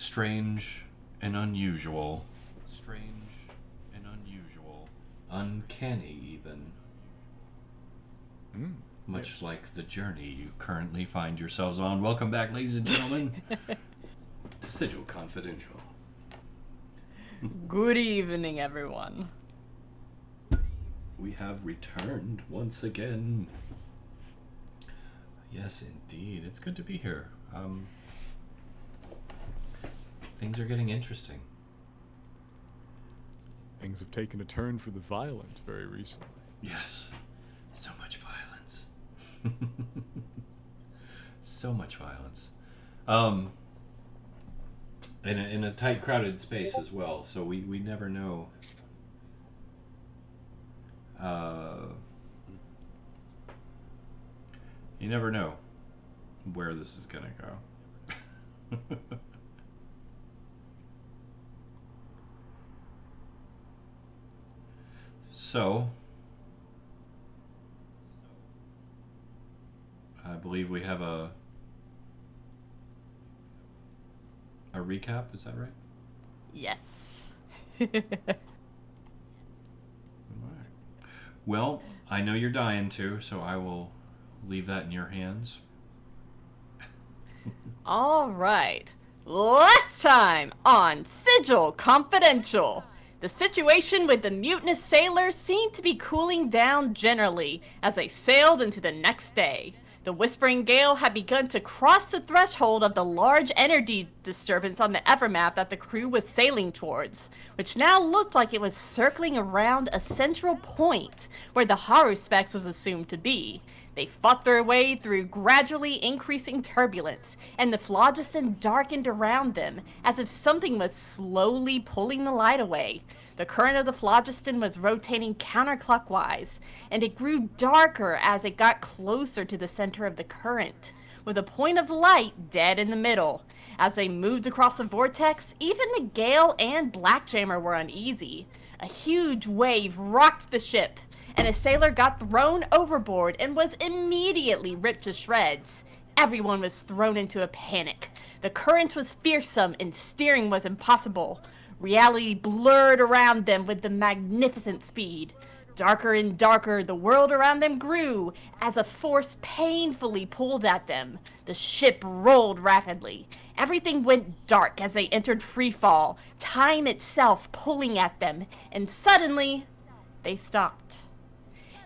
strange and unusual. Strange and unusual. Uncanny, even. Much like the journey you currently find yourselves on. Welcome back, ladies and gentlemen, to Sigil Confidential. Good evening, everyone. We have returned once again. Yes, indeed. It's good to be here. Things are getting interesting. Things have taken a turn for the violent very recently. Yes. So much violence. So much violence. In a tight, crowded space as well, so we never know. You never know where this is gonna go. So, I believe we have a recap, is that right? Yes. Alright. Well, I know you're dying to, so I will leave that in your hands. All right. Last time on Sigil Confidential. The situation with the mutinous sailors seemed to be cooling down generally as they sailed into the next day. The Whispering Gale had begun to cross the threshold of the large energy disturbance on the Evermap that the crew was sailing towards, which now looked like it was circling around a central point where the Haruspex was assumed to be. They fought their way through gradually increasing turbulence, and the phlogiston darkened around them as if something was slowly pulling the light away. The current of the phlogiston was rotating counterclockwise, and it grew darker as it got closer to the center of the current, with a point of light dead in the middle. As they moved across the vortex, even the Gale and Blackjammer were uneasy. A huge wave rocked the ship, and a sailor got thrown overboard and was immediately ripped to shreds. Everyone was thrown into a panic. The current was fearsome and steering was impossible. Reality blurred around them with the magnificent speed. Darker and darker, the world around them grew as a force painfully pulled at them. The ship rolled rapidly. Everything went dark as they entered freefall, time itself pulling at them, and suddenly, they stopped.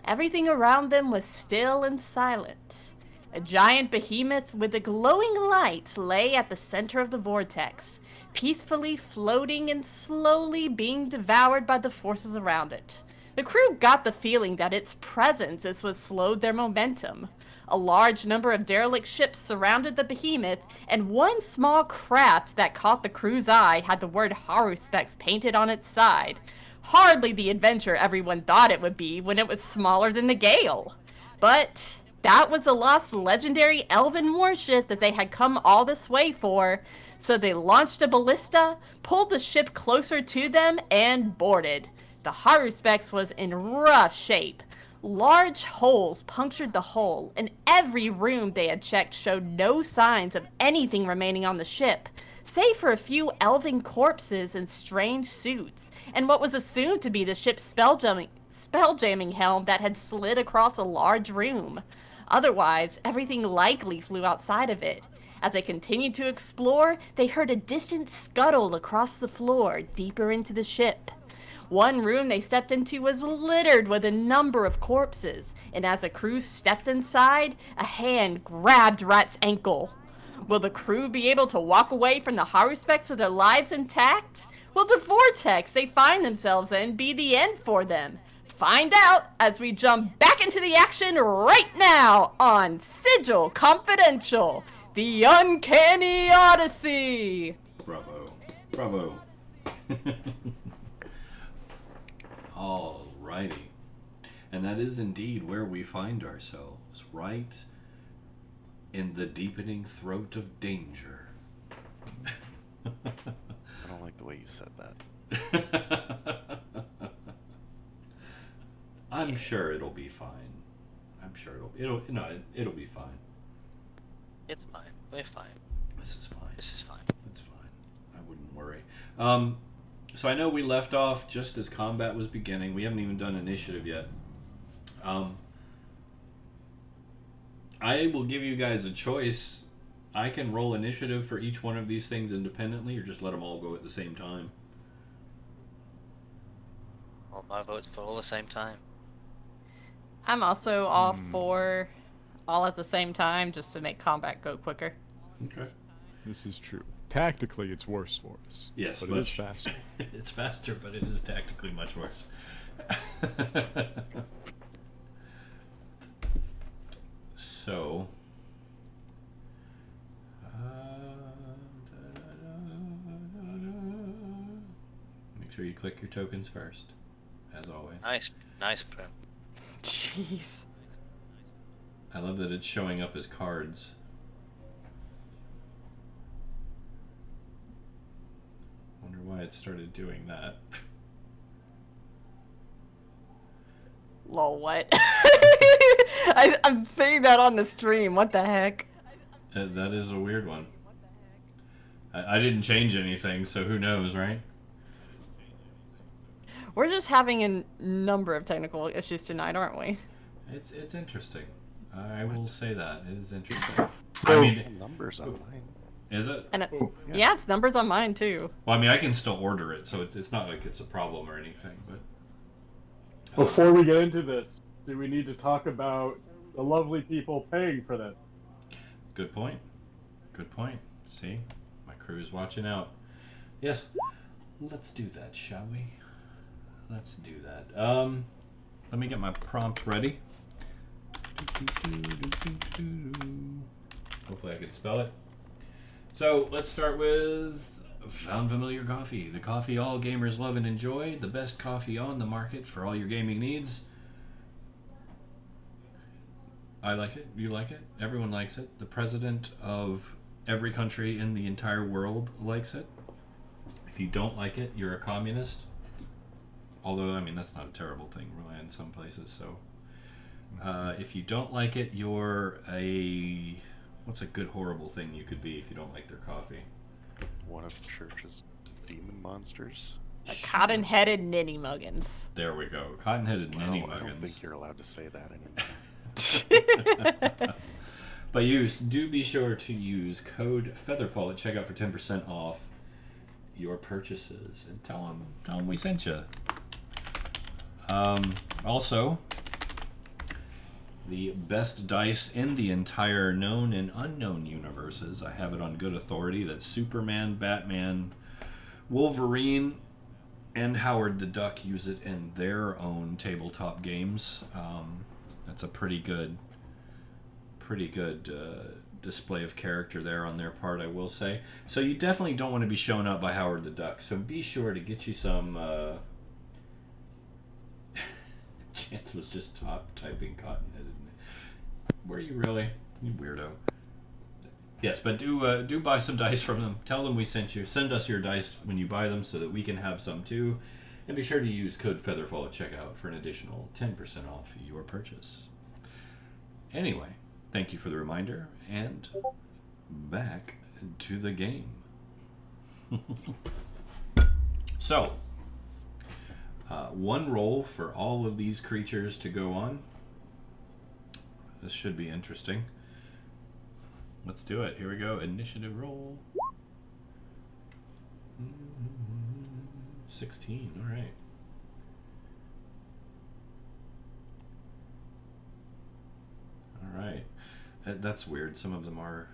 Everything around them was still and silent. A giant behemoth with a glowing light lay at the center of the vortex, peacefully floating and slowly being devoured by the forces around it. The crew got the feeling that its presence was slowed their momentum. A large number of derelict ships surrounded the behemoth, and one small craft that caught the crew's eye had the word Haruspex painted on its side. Hardly the adventure everyone thought it would be when it was smaller than the Gale. But that was a lost legendary elven warship that they had come all this way for, so they launched a ballista, pulled the ship closer to them, and boarded. The Haruspex was in rough shape. Large holes punctured the hull, and every room they had checked showed no signs of anything remaining on the ship, save for a few elven corpses in strange suits, and what was assumed to be the ship's spelljamming helm that had slid across a large room. Otherwise, everything likely flew outside of it. As they continued to explore, they heard a distant scuttle across the floor, deeper into the ship. One room they stepped into was littered with a number of corpses, and as the crew stepped inside, a hand grabbed Ratt's ankle. Will the crew be able to walk away from the Haruspex with their lives intact? Will the vortex they find themselves in be the end for them? Find out as we jump back into the action right now on Sigil Confidential, the Uncanny Odyssey! Bravo. Bravo. Alrighty. And that is indeed where we find ourselves, right in the deepening throat of danger. I don't like the way you said that. I'm sure it'll be fine. I'm sure it'll be fine. It's fine. We're fine. This is fine. This is fine. It's fine. wouldn't worry. So I know we left off just as combat was beginning. We haven't even done initiative yet. I will give you guys a choice. I can roll initiative for each one of these things independently, or just let them all go at the same time. Well, my vote's for all the same time. I'm also all for all at the same time, just to make combat go quicker. Okay. This is true. Tactically, it's worse for us. Yes, but it is faster. It's faster, but it is tactically much worse. So, make sure you click your tokens first, as always. Nice, Prim. Jeez. I love that it's showing up as cards. Wonder why it started doing that. Lol, what? I'm saying that on the stream. What the heck? That is a weird one. I didn't change anything, so who knows, right? We're just having a number of technical issues tonight, aren't we? It's interesting. I will say that. It is interesting. I mean, numbers on mine. is it? And yeah, it's numbers on mine too. Well, I mean, I can still order it, so it's not like it's a problem or anything, but... Before we get into this, do we need to talk about the lovely people paying for this? Good point. Good point. See? My crew's watching out. Yes. Let's do that, shall we? Let's do that. Let me get my prompt ready. Hopefully I can spell it. So, let's start with Found Familiar Coffee. The coffee all gamers love and enjoy. The best coffee on the market for all your gaming needs. I like it. You like it. Everyone likes it. The president of every country in the entire world likes it. If you don't like it, you're a communist. Although, I mean, that's not a terrible thing, really, in some places. So, if you don't like it, you're a... What's a good, horrible thing you could be if you don't like their coffee? One of Church's demon monsters. A cotton-headed ninny muggins. There we go. Cotton-headed ninny I don't muggins. think you're allowed to say that anymore. But do be sure to use code Featherfall at checkout for 10% off your purchases, and tell them we sent you. Also, the best dice in the entire known and unknown universes. I have it on good authority that Superman, Batman, Wolverine, and Howard the Duck use it in their own tabletop games. That's a pretty good display of character there on their part, I will say. So you definitely don't want to be shown up by Howard the Duck. So be sure to get you some... Chance was just typing cotton-headed. Were you really? You weirdo. Yes, but do buy some dice from them. Tell them we sent you. Send us your dice when you buy them so that we can have some too. And be sure to use code Featherfall at checkout for an additional 10% off your purchase. Anyway, thank you for the reminder, and back to the game. So, one roll for all of these creatures to go on. This should be interesting. Let's do it. Here we go. Initiative roll. 16. All right. All right. That's weird. Some of them are...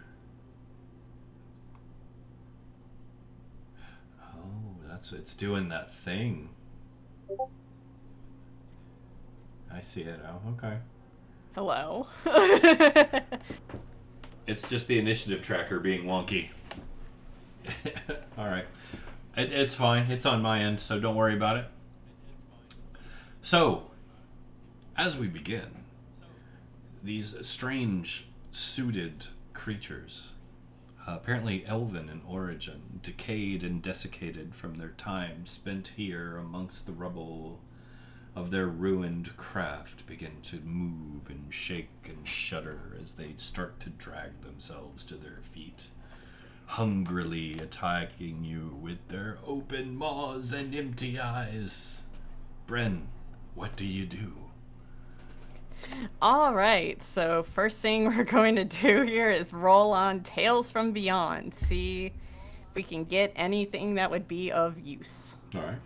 Oh, it's doing that thing. I see it. Oh, okay. Hello. It's just the initiative tracker being wonky. All right. It's fine. It's on my end, so don't worry about it. So, as we begin, these strange suited creatures, apparently elven in origin, decayed and desiccated from their time spent here amongst the rubble of their ruined craft, begin to move and shake and shudder as they start to drag themselves to their feet, hungrily attacking you with their open maws and empty eyes. Bren, what do you do? All right, so first thing we're going to do here is roll on Tales from Beyond. See if we can get anything that would be of use. All right.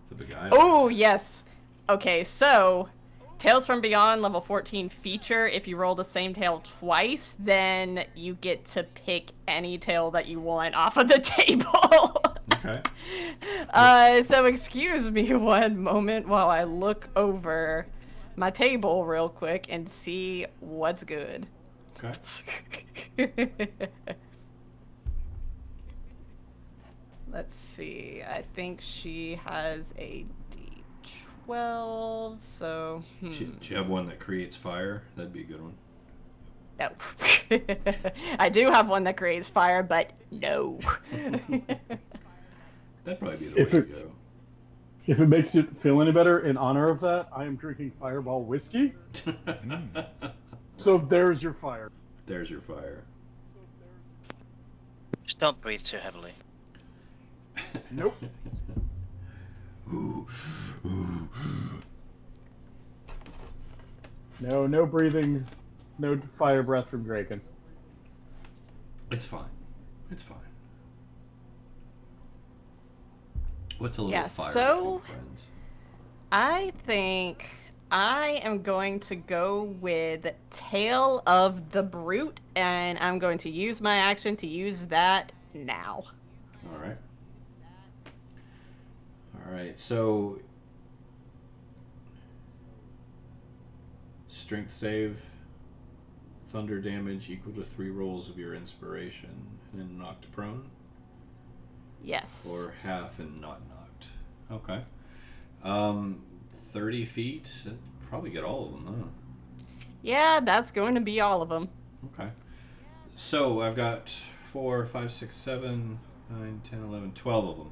It's a big guy. Oh, yes. Okay, so Tales from Beyond level 14 feature. If you roll the same tale twice, then you get to pick any tale that you want off of the table. Okay. So excuse me one moment while I look over my table real quick and see what's good. Okay. Let's see. I think she has a D12, so... Do you have one that creates fire? That'd be a good one. No. I do have one that creates fire, but no. That'd probably be the way to go. If it makes you feel any better, in honor of that, I am drinking Fireball whiskey. So there's your fire. There's your fire. Just don't breathe too heavily. Nope. No breathing, no fire breath from Draken. It's fine. It's fine. What's a little Yeah, fire so- between friends? I think I am going to go with Tale of the Brute, and I'm going to use my action to use that now. All right. All right. So, strength save, thunder damage equal to 3 rolls of your inspiration, and knocked prone, Yes. or half and not knocked. Okay. 30 feet. That'd probably get all of them, huh? Yeah, that's going to be all of them. Okay. So I've got 4, 5, 6, 7, 9, 10, 11, 12 of them.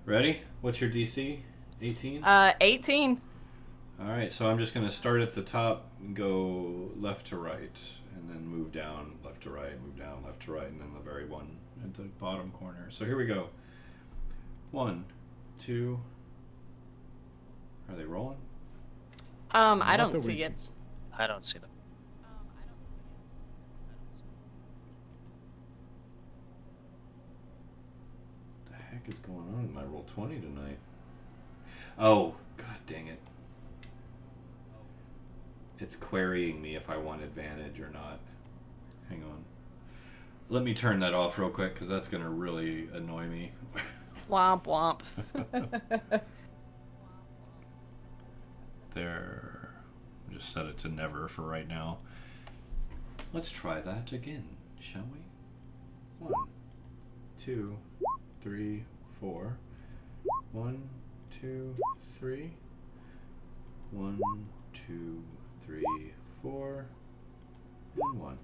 Ready? What's your DC? 18? 18. All right, so I'm just going to start at the top and go left to right, and then move down left to right, move down left to right, and then the very one at the bottom corner. So here we go. 1, 2. Are they rolling? I Not don't that see we it. can see. I don't see them. What the heck is going on in my roll 20 tonight? Oh, god dang it. It's querying me if I want advantage or not. Hang on. Let me turn that off real quick because that's going to really annoy me. Womp womp. There. I'll just set it to never for right now. Let's try that again, shall we? 1, 2, 3, 4. 1, 2, 3. 1, 2, 3, 4. And 1.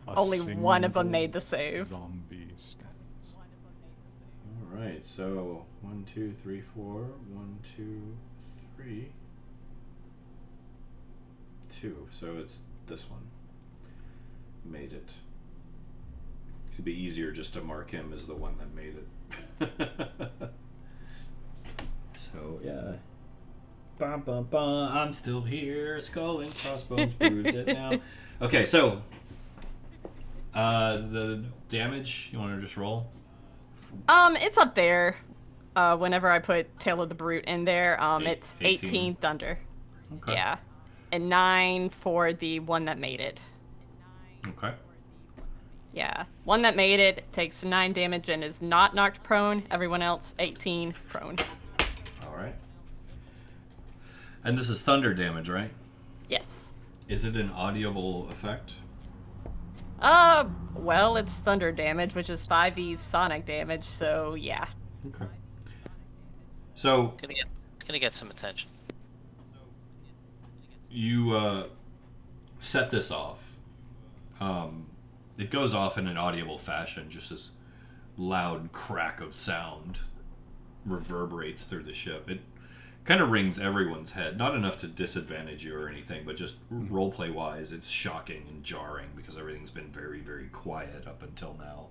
A Only one of them single made the save. Zombie stands. Alright, so 1, 2, 3, 4. 1, 2, 3. 2. So it's this one. Made it. It'd be easier just to mark him as the one that made it. So, yeah. Bum, bum, bum, I'm still here. Skull and crossbones proves it now. Okay, so the damage, you want to just roll? It's up there. Whenever I put Tale of the Brute in there, it's 18. 18 thunder. Okay. Yeah. And 9 for the one that made it. Okay. Yeah. One that made it takes 9 damage and is not knocked prone. Everyone else, 18 prone. Alright. And this is thunder damage, right? Yes. Is it an audible effect? Well, it's thunder damage, which is 5e sonic damage, so yeah. Okay. So It's gonna get some attention. you set this off. It goes off in an audible fashion, just this loud crack of sound reverberates through the ship. It kind of rings everyone's head. Not enough to disadvantage you or anything, but just roleplay wise, it's shocking and jarring because everything's been very, very quiet up until now.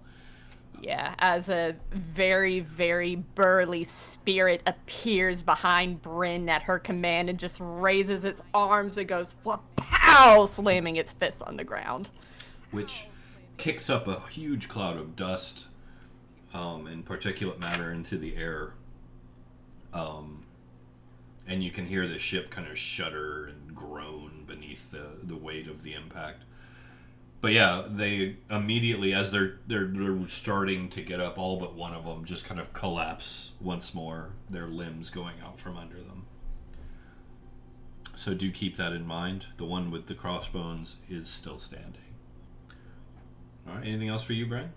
Yeah, as a very, very burly spirit appears behind Bryn at her command and just raises its arms and goes, pow, slamming its fist on the ground. Which kicks up a huge cloud of dust and particulate matter into the air. And you can hear the ship kind of shudder and groan beneath the weight of the impact. But yeah, they immediately, as they're starting to get up, all but one of them just kind of collapse once more, their limbs going out from under them. So do keep that in mind. The one with the crossbones is still standing. All right, anything else for you, Bren?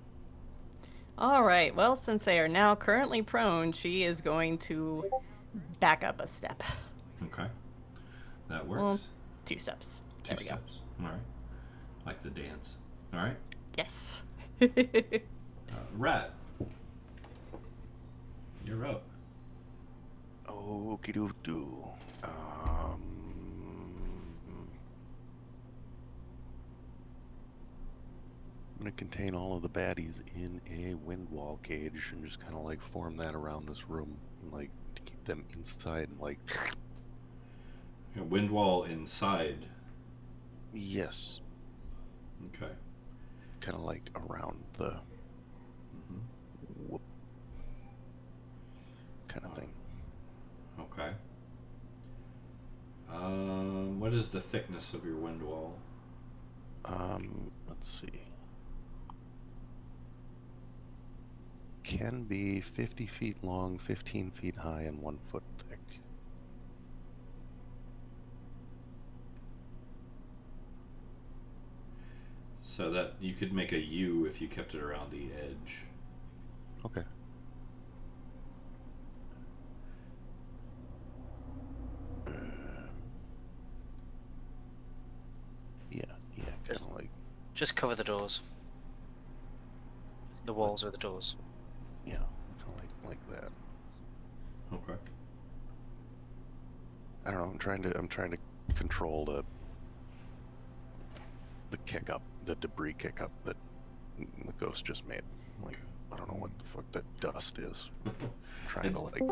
All right, well, since they are now currently prone, she is going to back up a step. Okay, that works. Well, 2 steps. Two There we steps. All right, like the dance. All right, go. Yes. Ratt, you're up. Okie dokie. I'm gonna contain all of the baddies in a wind wall cage and just kind of like form that around this room, and, like to keep them inside. And, like, A wind wall inside. yes, Okay. kind of like around the whoop kind of thing. Okay. What is the thickness of your wind wall? Let's see. Can be 50 feet long, 15 feet high, and 1 foot thick. So that you could make a U if you kept it around the edge. Okay. Yeah, kind of like, Just cover the doors. The walls or the doors. yeah, kind of like that. Okay. I don't know. I'm trying to control the kick up, the debris kick up that the ghost just made. Like, I don't know what the fuck that dust is. Trying to like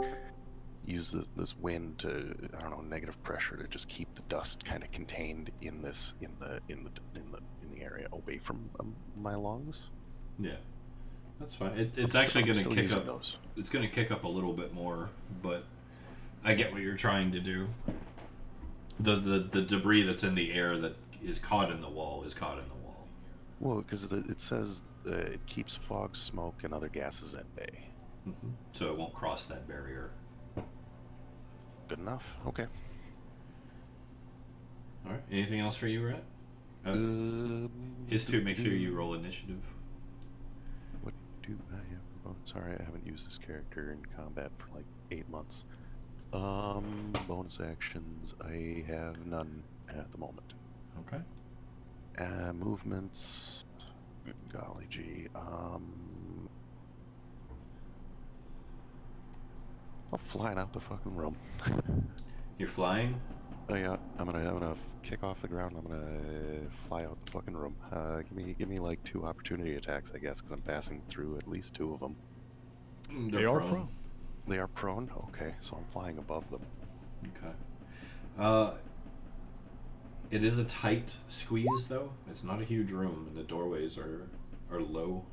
use this wind to, I don't know, negative pressure to just keep the dust kind of contained in this in the area away from my lungs. Yeah, that's fine. It's actually going to kick up. Those. It's going to kick up a little bit more, but I get what you're trying to do. The debris that's in the air that is caught in the wall is caught in the wall. Well, because it says it keeps fog, smoke, and other gases at bay. Mm-hmm. So it won't cross that barrier. Good enough. Okay. All right. Anything else for you, Ratt? Is to make sure you roll initiative. What do I have? Oh, sorry, I haven't used this character in combat for like 8 months. Bonus actions, I have none at the moment. Okay. Movements, golly gee. I'm flying out the fucking room. You're flying? Oh yeah, I'm gonna kick off the ground. I'm gonna fly out the fucking room. Give me like 2 opportunity attacks, I guess, because I'm passing through at least 2 of them. They are prone. They are prone. Okay, so I'm flying above them. Okay. It is a tight squeeze, though. It's not a huge room, and the doorways are low.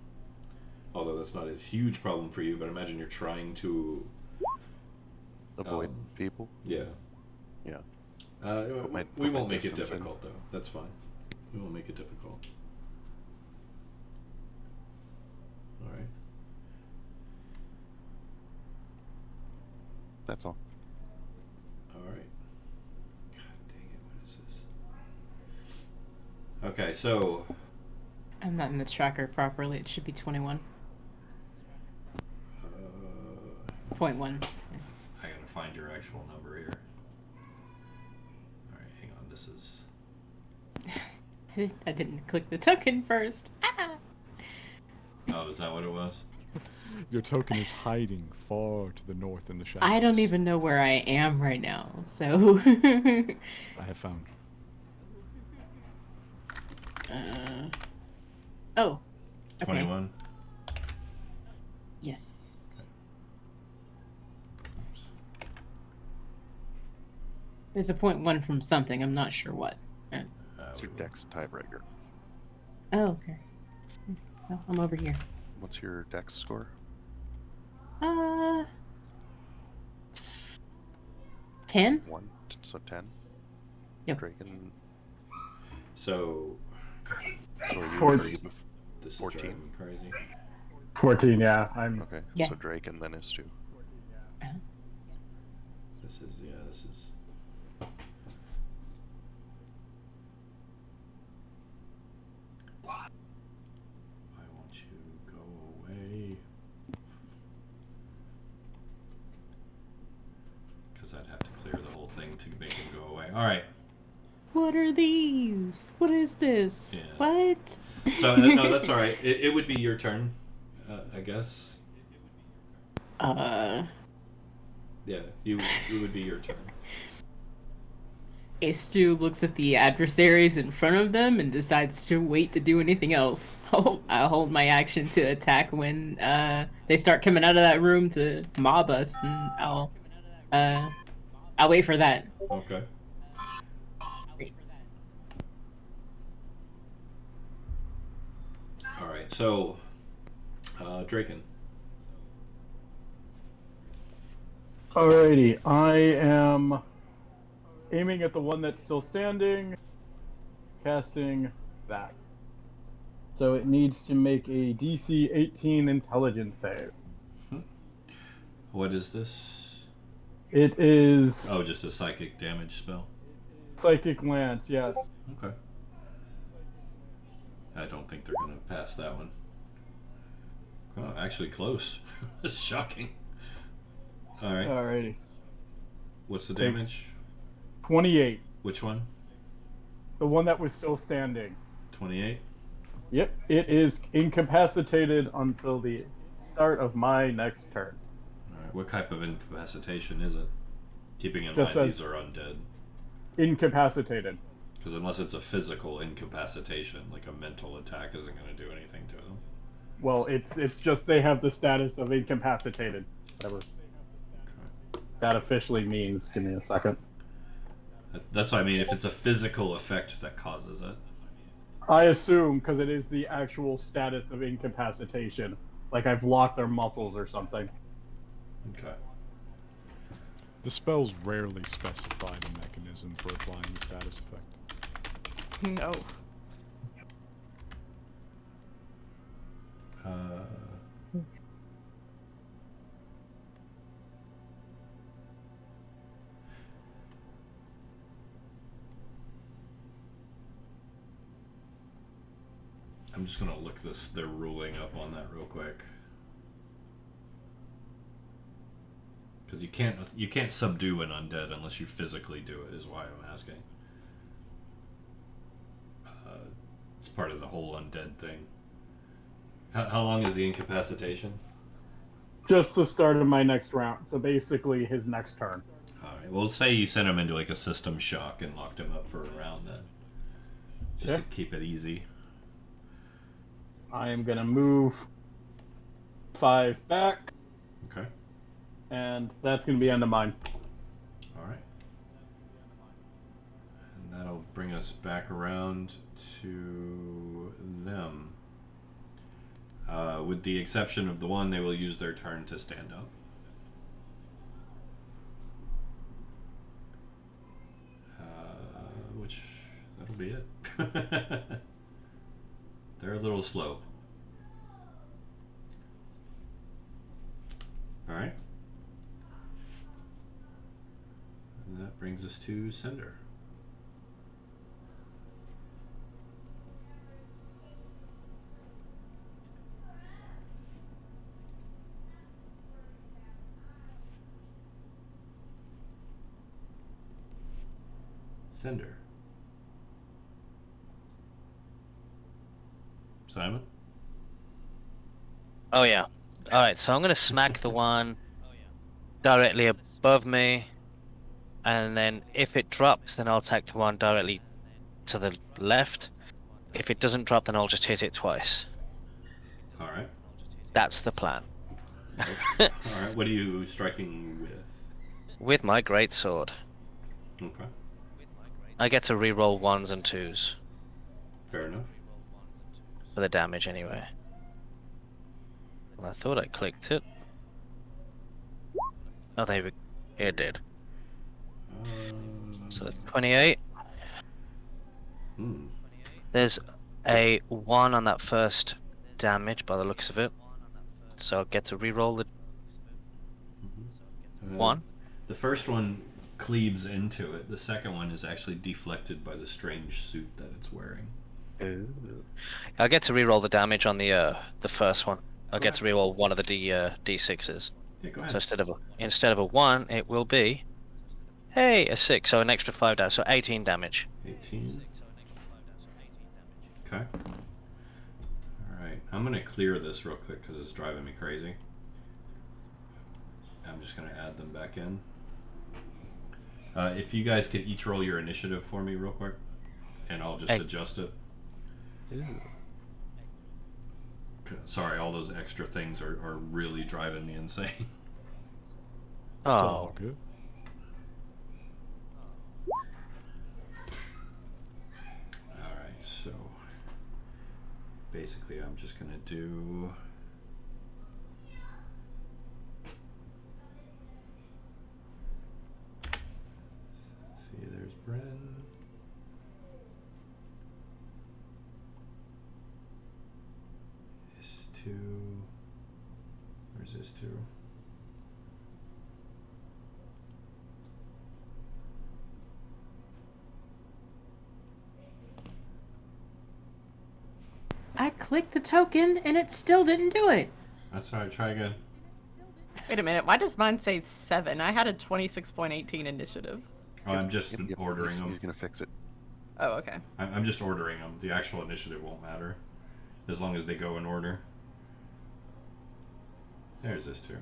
Although that's not a huge problem for you, but imagine you're trying to Avoid people. Yeah. Yeah. We won't make it distance in. difficult, though. That's fine. We won't make it difficult. All right. That's all. All right. God dang it! What is this? Okay, so I'm not in the tracker properly. It should be 21. 0.1. I gotta find your actual number here. All right, hang on. This is. I didn't click the token first. Ah! Oh, is that what it was? Your token is hiding far to the north in the shadows. I don't even know where I am right now, so. I have found you. Oh. Okay. 21. Yes. There's a .1 from something. I'm not sure what. It's your dex tiebreaker. Oh, okay. Well, I'm over here. What's your dex score? 10? 1, so 10. Yep. Draken. So So are you, Four- are you this is 14? driving me crazy. 14, yeah. I'm Okay, Yeah. so Draken then is 2. This is. Why won't you go away? Because I'd have to clear the whole thing to make him go away. All right. What are these? What is this? Yeah. What? So no, that's all right. It would be your turn, I guess. Yeah, it would be your turn. Stu looks at the adversaries in front of them and decides to wait to do anything else. I'll hold my action to attack when they start coming out of that room to mob us, and I'll wait for that. Okay. All right. So, Draken. Alrighty, I am aiming at the one that's still standing, casting that. So it needs to make a DC 18 intelligence save. What is this? It is Oh, just a psychic damage spell. Psychic Lance, yes. Okay. I don't think they're gonna pass that one. Oh, actually close. Shocking. All right. Alrighty. What's the Takes- damage? 28, Which one? the one that was still standing. 28. Yep, it is incapacitated until the start of my next turn. All right. What type of incapacitation is it? Keeping in Just mind says- these are undead. Incapacitated. Because unless it's a physical incapacitation, like a mental attack isn't going to do anything to them. Well, it's just they have the status of incapacitated. Whatever that officially means. Give me a second. That's what I mean. If it's a physical effect that causes it. I assume because it is the actual status of incapacitation. Like I've locked their muscles or something. Okay. The spells rarely specify the mechanism for applying the status effect. No. I'm just gonna look their ruling up on that real quick. Because you can't subdue an undead unless you physically do it, is why I'm asking. It's part of the whole undead thing. How long is the incapacitation? Just the start of my next round. So basically his next turn. Alright, well say you sent him into like a system shock and locked him up for a round then. Just Yeah. to keep it easy. I am gonna move 5 back, Okay. and that's gonna be end of mine. Alright. And that'll bring us back around to them. With the exception of the one, they will use their turn to stand up. Which, that'll be it. They're a little slow. Alright. And that brings us to Cinder. Cinder. Simon? Oh yeah. Alright, so I'm gonna smack the one directly above me, and then if it drops, then I'll attack the one directly to the left. If it doesn't drop, then I'll just hit it twice. All right. That's the plan. All right. What are you striking with? With my greatsword. Okay. I get to re-roll 1s and 2s. Fair enough. For the damage, anyway. Well, I thought I clicked it. Oh, there we go. It did. So that's 28. Hmm. There's a 1 on that first damage, by the looks of it. So I'll get to re-roll the 1. The first one cleaves into it. The second one is actually deflected by the strange suit that it's wearing. Ooh. I'll get to re-roll the damage on the first one. I'll get to re-roll one of the d6s. Yeah, go ahead. So instead of a 1, it will be a 6, so an extra 5 damage, so 18 damage. 18. Okay. Alright, I'm gonna clear this real quick because it's driving me crazy. I'm just gonna add them back in. If you guys could each roll your initiative for me real quick, and I'll just adjust it. Ooh. Sorry, all those extra things are really driving me insane. It's all good. Alright, so basically I'm just gonna do see, there's Bren. This two. Where's this two? I clicked the token and it still didn't do it. That's alright, try again. Wait a minute, why does mine say 7? I had a 26.18 initiative. Oh, I'm just Yep, ordering them. He's gonna fix it. Oh, okay. I'm just ordering them. The actual initiative won't matter, as long as they go in order. There's this too.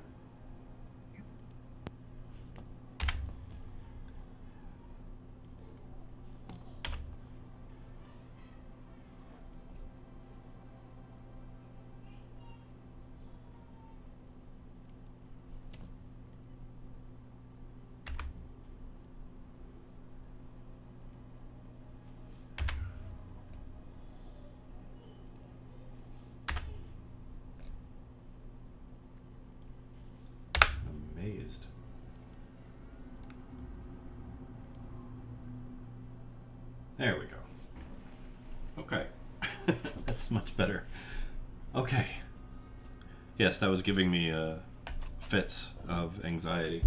Amazed. There we go. Okay. That's much better. Okay. Yes, that was giving me fits of anxiety.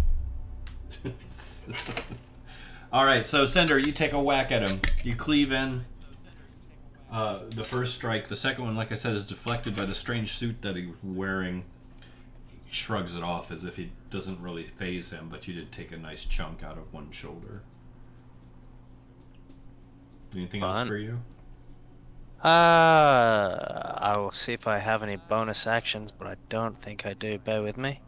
Alright, so Cinder, you take a whack at him. You cleave in. The first strike. The second one, like I said, is deflected by the strange suit that he was wearing. He shrugs it off as if it doesn't really faze him, but you did take a nice chunk out of one shoulder. Anything else for you? I will see if I have any bonus actions, but I don't think I do. Bear with me.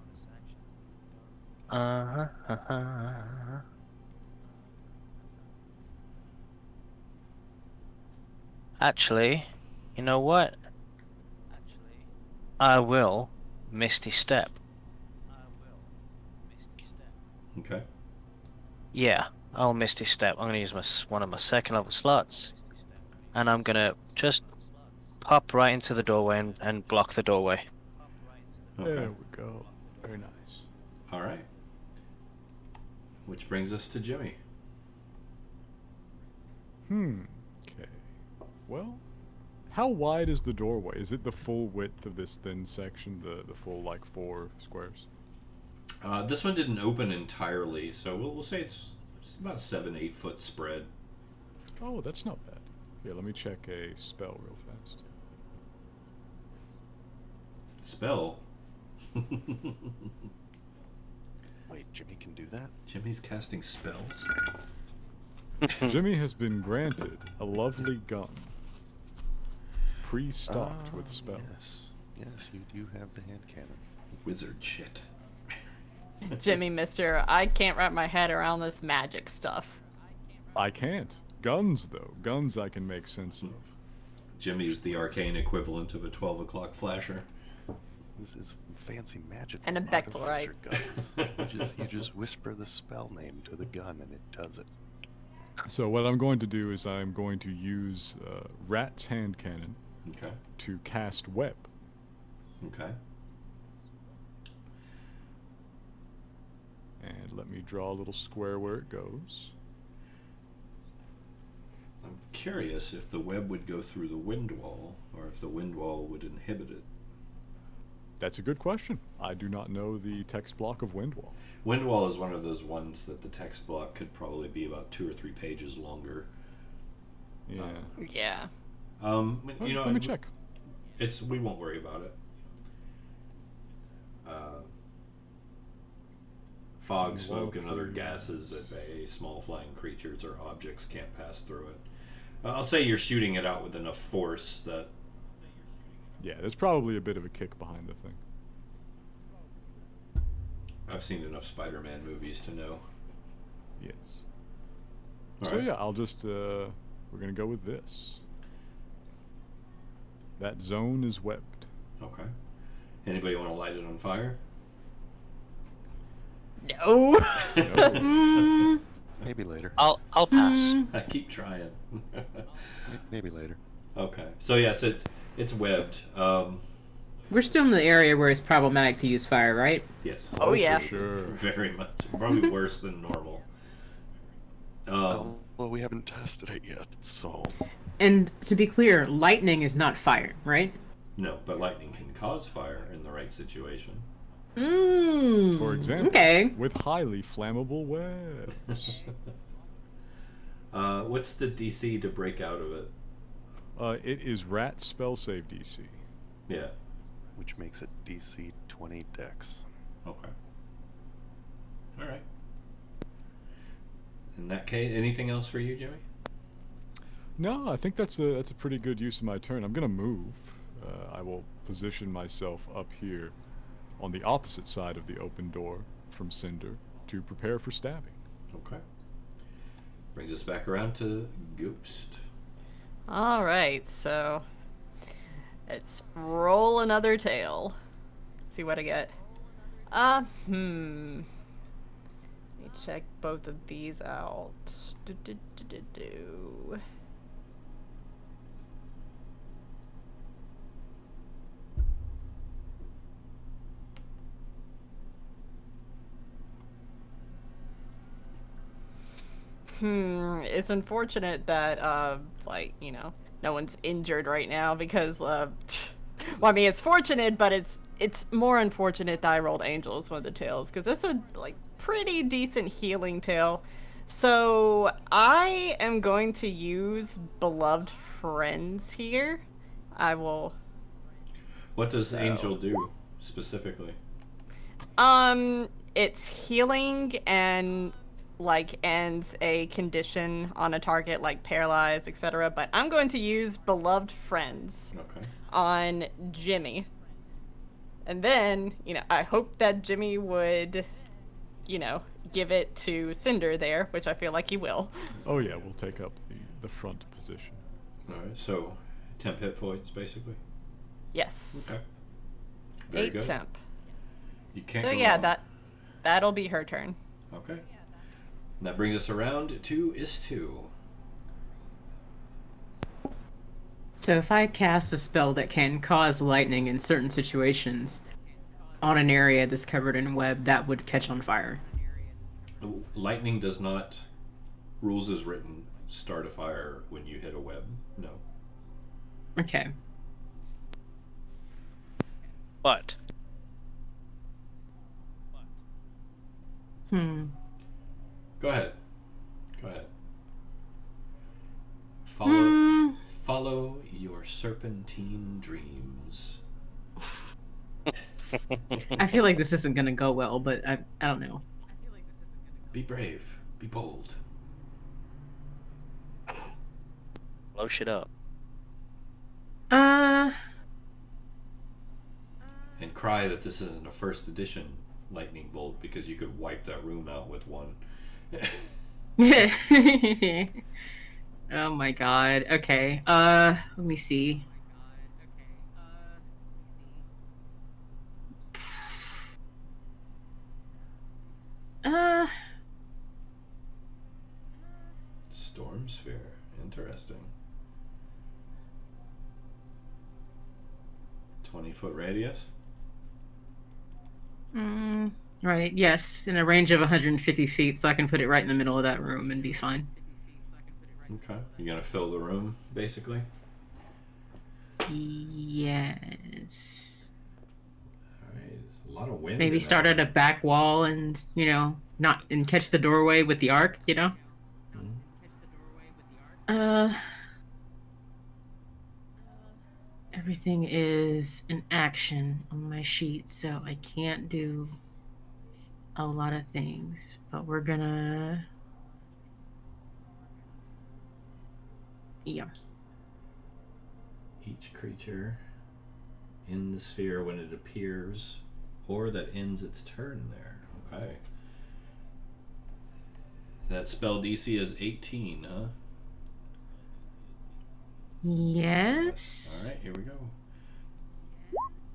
Actually, you know what? I will Misty Step. Okay. Yeah, I'll Misty Step. I'm gonna use one of my second level slots, and I'm gonna just pop right into the doorway and block the doorway. Okay. There we go. Very nice. All right. Which brings us to Jimmy. Okay. Well, how wide is the doorway? Is it the full width of this thin section, the full, like, 4 squares? This one didn't open entirely, so we'll say it's about a 7-8 foot spread. Oh, that's not bad. Here, let me check a spell real fast. Spell? Wait, Jimmy can do that? Jimmy's casting spells? Jimmy has been granted a lovely gun. Pre-stocked with spells. Yes, you do have the hand cannon. Wizard shit. Jimmy, mister, I can't wrap my head around this magic stuff. I can't. Guns, though. Guns I can make sense of. Jimmy's the arcane equivalent of a 12 o'clock flasher. This is fancy magic. And a artificer Bechtelite. guns. You just whisper the spell name to the gun and it does it. So what I'm going to do is I'm going to use Rat's hand cannon Okay. to cast web. Okay. And let me draw a little square where it goes. I'm curious if the web would go through the wind wall, or if the wind wall would inhibit it. That's a good question. I do not know the text block of Windwall. Wind wall is one of those ones that the text block could probably be about 2 or 3 pages longer. Yeah. Yeah. You know, Let me check. We won't worry about it. Fog, smoke, and other gases at bay, small flying creatures or objects can't pass through it. I'll say you're shooting it out with enough force that... Yeah, there's probably a bit of a kick behind the thing. I've seen enough Spider-Man movies to know. Yes. All So right. yeah, I'll just, we're gonna go with this. That zone is webbed. Okay. Anybody want to light it on fire? No. No. Maybe later. I'll pass. I keep trying. Maybe later. Okay. So yes, it's webbed. We're still in the area where it's problematic to use fire, right? Yes. Oh, yeah. For sure. Very much. Probably worse than normal. Well, we haven't tested it yet, so... And to be clear, lightning is not fire, right? No, but lightning can cause fire in the right situation. For example, Okay. with highly flammable webs. What's the DC to break out of it? It is Rat spell save DC. Yeah. Which makes it DC 20 Dex. Okay. All right. In that case, anything else for you, Jimmy? No, I think that's a pretty good use of my turn. I'm gonna move. I will position myself up here on the opposite side of the open door from Cinder to prepare for stabbing. Okay. Brings us back around to Ghost. All right, so let's roll another tail. See what I get. Let me check both of these out. Do. It's unfortunate that, no one's injured right now because, well, I mean, it's fortunate, but it's more unfortunate that I rolled Angel as one of the tails, because it's a, pretty decent healing tail. So, I am going to use Beloved Friends here. I will... What does Angel do, specifically? It's healing and... ends a condition on a target, like paralyzed, etc. But I'm going to use Beloved Friends Okay. on Jimmy. And then, I hope that Jimmy would, give it to Cinder there, which I feel like he will. Oh yeah, we'll take up the front position. All right, so temp hit points, basically. Yes. Okay. Very 8 good. temp. You can't So go yeah, wrong. that'll be her turn. Okay. And that brings us around to Is2. So if I cast a spell that can cause lightning in certain situations on an area that's covered in web, that would catch on fire. Lightning does not, rules as written, start a fire when you hit a web. No. Okay. But Go ahead. Follow your serpentine dreams. I feel like this isn't gonna go well, but I don't know. Be brave. Be bold. blow shit up. And cry that this isn't a first edition lightning bolt because you could wipe that room out with one. Oh my god. Okay. Let me see. Storm sphere. Interesting. 20-foot radius. Right, yes, in a range of 150 feet, so I can put it right in the middle of that room and be fine. Okay. You're gonna fill the room, basically? Yes. Alright. A lot of wind. Maybe in start that. at a back wall and, not and catch the doorway with the arc, Mhm. Everything is an action on my sheet, so I can't do a lot of things, but we're gonna... Yeah. Each creature in the sphere when it appears or that ends its turn there. Okay. That spell DC is 18, huh? Yes. Alright, here we go.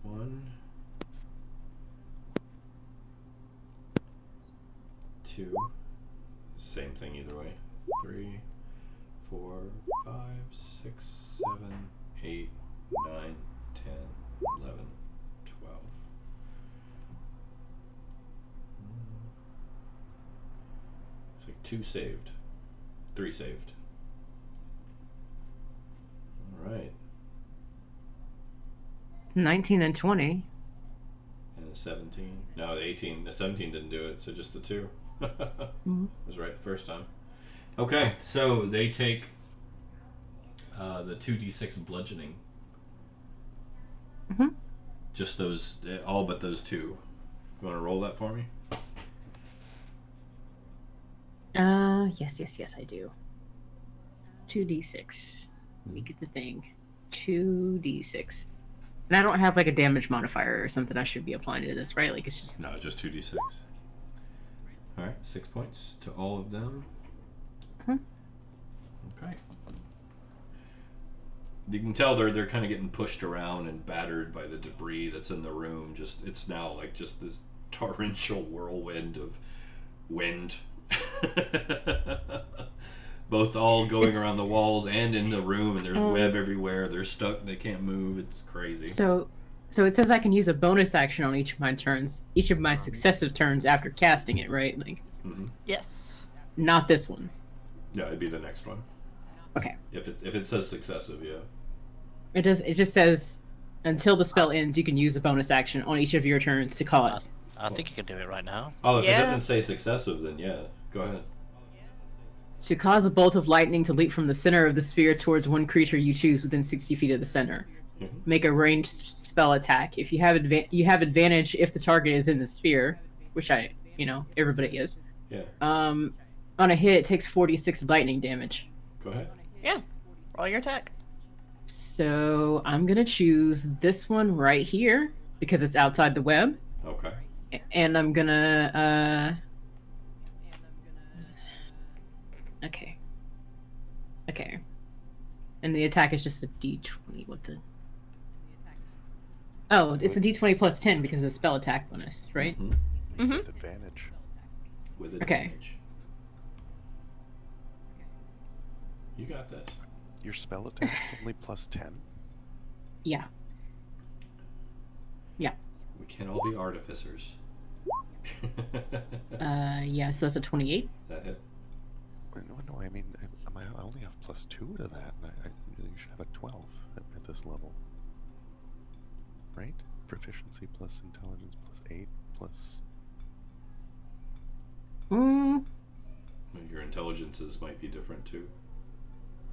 1, 2, same thing either way. 3, 4, 5, 6, 7, 8, 9, 10, 11, 12. It's like 2 saved. 3 saved. Alright. 19 and 20. And a 17. No, the 18. The 17 didn't do it, so just the 2. Was right the first time. Okay, so they take the 2d6 bludgeoning. Just those, all but those 2. You want to roll that for me? Yes, I do. 2d6. Let me get the thing. 2d6. And I don't have like a damage modifier or something I should be applying to this, right? Like it's just... No, just 2d6. Alright, 6 points to all of them. Okay. You can tell they're kind of getting pushed around and battered by the debris that's in the room. It's now like just this torrential whirlwind of wind. Both all going around the walls and in the room, and there's web everywhere. They're stuck. They can't move. It's crazy. So it says I can use a bonus action on each of my turns, each of my successive turns after casting it, right? Like, Yes. not this one. No, it'd be the next one. Okay. If it says successive, yeah. It just says until the spell ends, you can use a bonus action on each of your turns to cause. I think you can do it right now. Oh, if it Yeah. doesn't say successive, then yeah, go ahead. To cause a bolt of lightning to leap from the center of the sphere towards one creature you choose within 60 feet of the center. Make a ranged spell attack. If you have advantage if the target is in the sphere, which everybody is. Yeah. On a hit, it takes 46 lightning damage. Go ahead. Yeah. Roll your attack. So I'm gonna choose this one right here because it's outside the web, Okay. and I'm gonna Okay. And the attack is just a d20 with the... Oh, it's a d20 plus 10 because of the spell attack bonus, right? With advantage. With Okay. advantage. You got this. Your spell attack's only plus 10? Yeah. We can't all be artificers. Yeah, so that's a 28. That hit. No, I mean, I only have plus 2 to that. You should have a 12 at this level. Right? Proficiency plus intelligence plus 8 plus... Your intelligences might be different too.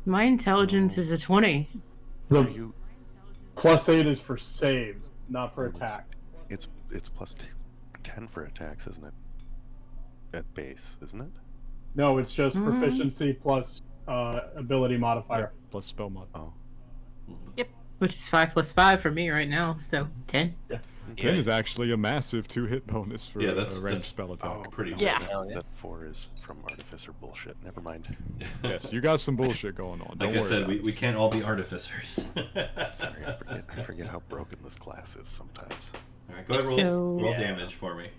My intelligence is a 20. The Are you... plus 8 is for saves, not for Oh, it's- attack. It's plus 10 for attacks, isn't it? At base, isn't it? No, it's just proficiency plus ability modifier. Plus spell mod. Oh. Which is 5 plus 5 for me right now, so 10. 10 is actually a massive 2-hit bonus for a ranged spell attack. Oh, pretty no, good. Yeah. That 4 is from Artificer bullshit. Never mind. Yes, you got some bullshit going on. Don't Like I worry said, about it. we can't all be artificers. Sorry, I forget how broken this class is sometimes. All right, go ahead, roll So- damage for me.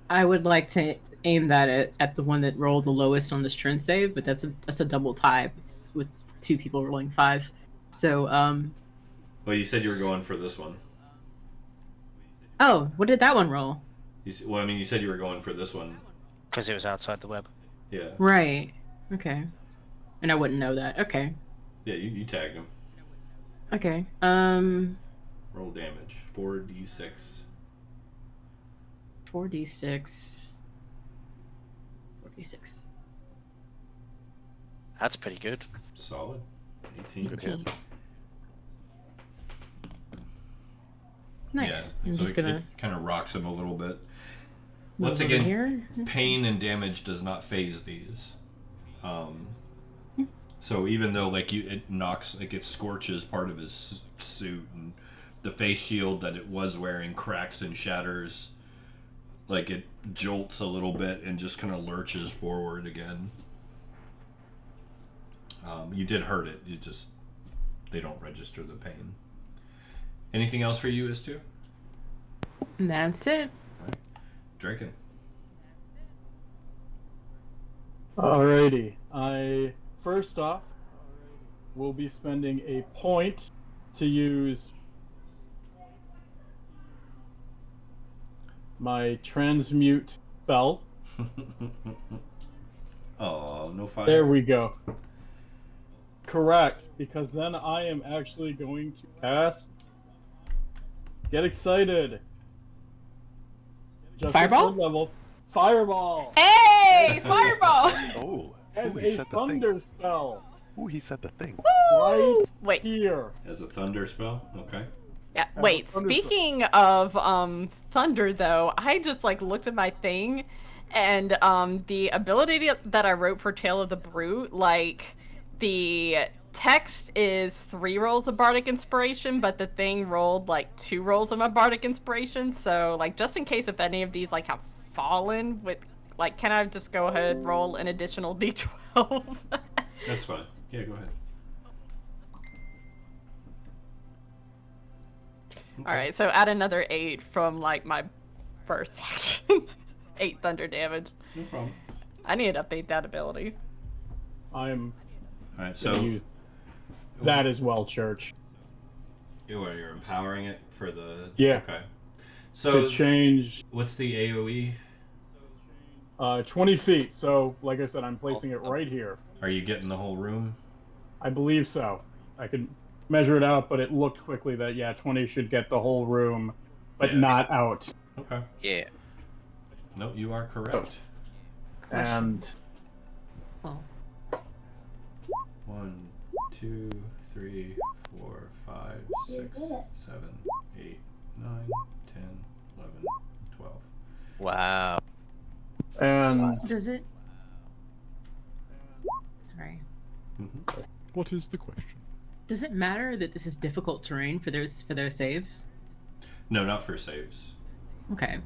I would like to aim that at the one that rolled the lowest on this trend save, but that's a double tie with 2 people rolling 5s. So Well, you said you were going for this one. oh, what did that one roll? Well, I mean, you said you were going for this one. Because it was outside the web. Yeah. Right. Okay. And I wouldn't know that. Okay. Yeah, you tagged him. Okay. Roll damage. 4d6. 4d6. 4d6. That's pretty good. Solid. 18. Good hit. Nice. Yeah, I'm so just gonna it kind of rocks him a little bit. move Once over again, here. pain and damage does not phase these. So even though it knocks, it scorches part of his suit, and the face shield that it was wearing cracks and shatters, it jolts a little bit and just kind of lurches forward again. You did hurt it. They don't register the pain. Anything else for you, Istu? And that's it. Draken. Alrighty. I first off will be spending a point to use my transmute spell. Oh, no fire. There we go. Correct, because then I am actually going to cast. Get excited. Just at Fireball? third level. Fireball! Hey, fireball! Oh, As he a said the thunder thing. spell. Ooh, he said the thing. Right Wait. here. As a thunder spell? Okay. Yeah. a Wait. thunder Speaking of thunder, though, I just looked at my thing, and the ability that I wrote for Tale of the Brute, the text is 3 rolls of bardic inspiration, but the thing rolled 2 rolls of my bardic inspiration. So just in case if any of these have fallen with can I just go ahead roll an additional d12? That's fine. Yeah, go ahead. All right, so add another 8 from my first action. 8 thunder damage. No problem. I need to update that ability. I'm All right, going to so use that as well, Church. you're empowering it for the... Yeah. Okay. To So, change what's the AoE? 20 feet. So, like I said, I'm placing it right here. Are you getting the whole room? I believe so. I could measure it out, but it looked quickly that, 20 should get the whole room, but Yeah. not out. Okay. Yeah. No, you are correct. And Oh. 1, 2, 3, 4, 5, 6, 7, 8, 9, 10, 11, 12. Wow. Does it? Sorry. Mm-hmm. What is the question? Does it matter that this is difficult terrain for their saves? No, not for saves. Okay.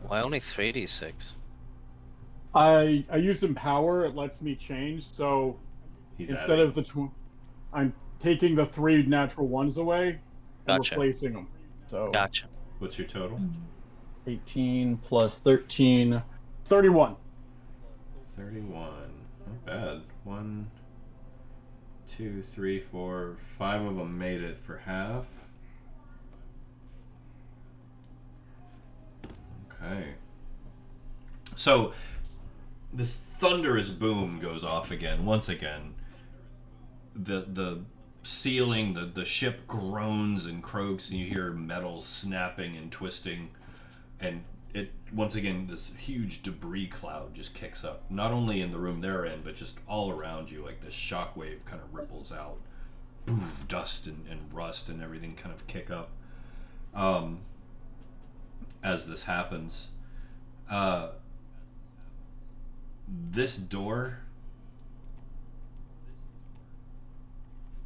Why only 3d6? I use Empower. It lets me change. So He's instead adding. of the I'm taking the 3 natural ones away and Gotcha. replacing them. So Gotcha. What's your total? 18 plus 13, 31. 31. Not bad. 1, 2, 3, 4, 5 of them made it for half. Okay. So, this thunderous boom goes off again. Once again, the ceiling, the ship groans and croaks, and you hear metal snapping and twisting, and it once again this huge debris cloud just kicks up, not only in the room they're in, but just all around you. Like this shockwave kind of ripples out. Boof, dust and rust and everything kind of kick up as this happens. This door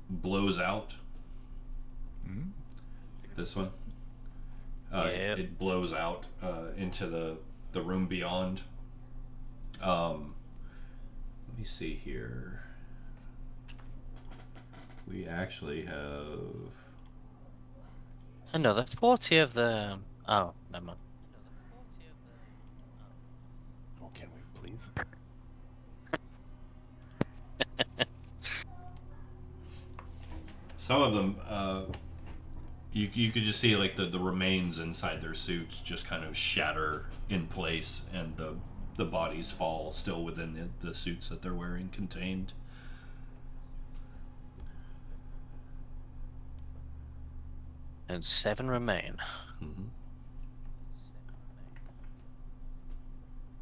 blows out. Mhm. This one. Yep. It blows out into the room beyond. Let me see here. We actually have... Another 40 of them. Oh, never mind. Oh, can we please? Some of them, you could just see like the remains inside their suits just kind of shatter in place, and the bodies fall still within the suits that they're wearing contained. And 7 remain. Mm-hmm.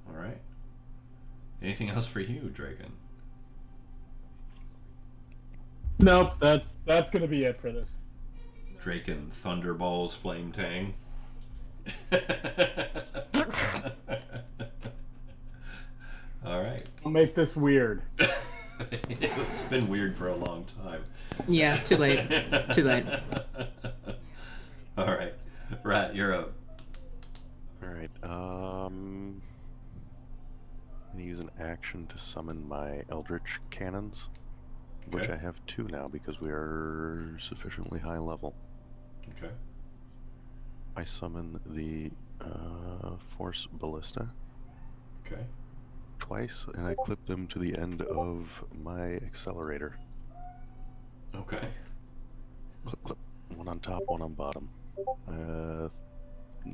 All right. Anything else for you, Draken? Nope, that's gonna be it for this. Draken Thunderballs Flametongue. All right. I'll make this weird. It's been weird for a long time. Yeah, too late. Too late. All right, Ratt, you're up. All right. I'm gonna use an action to summon my Eldritch Cannons, which Okay. I have 2 now because we are sufficiently high level. Okay. I summon the Force Ballista Okay. twice, and I clip them to the end of my accelerator. Okay. Clip, clip. One on top, one on bottom.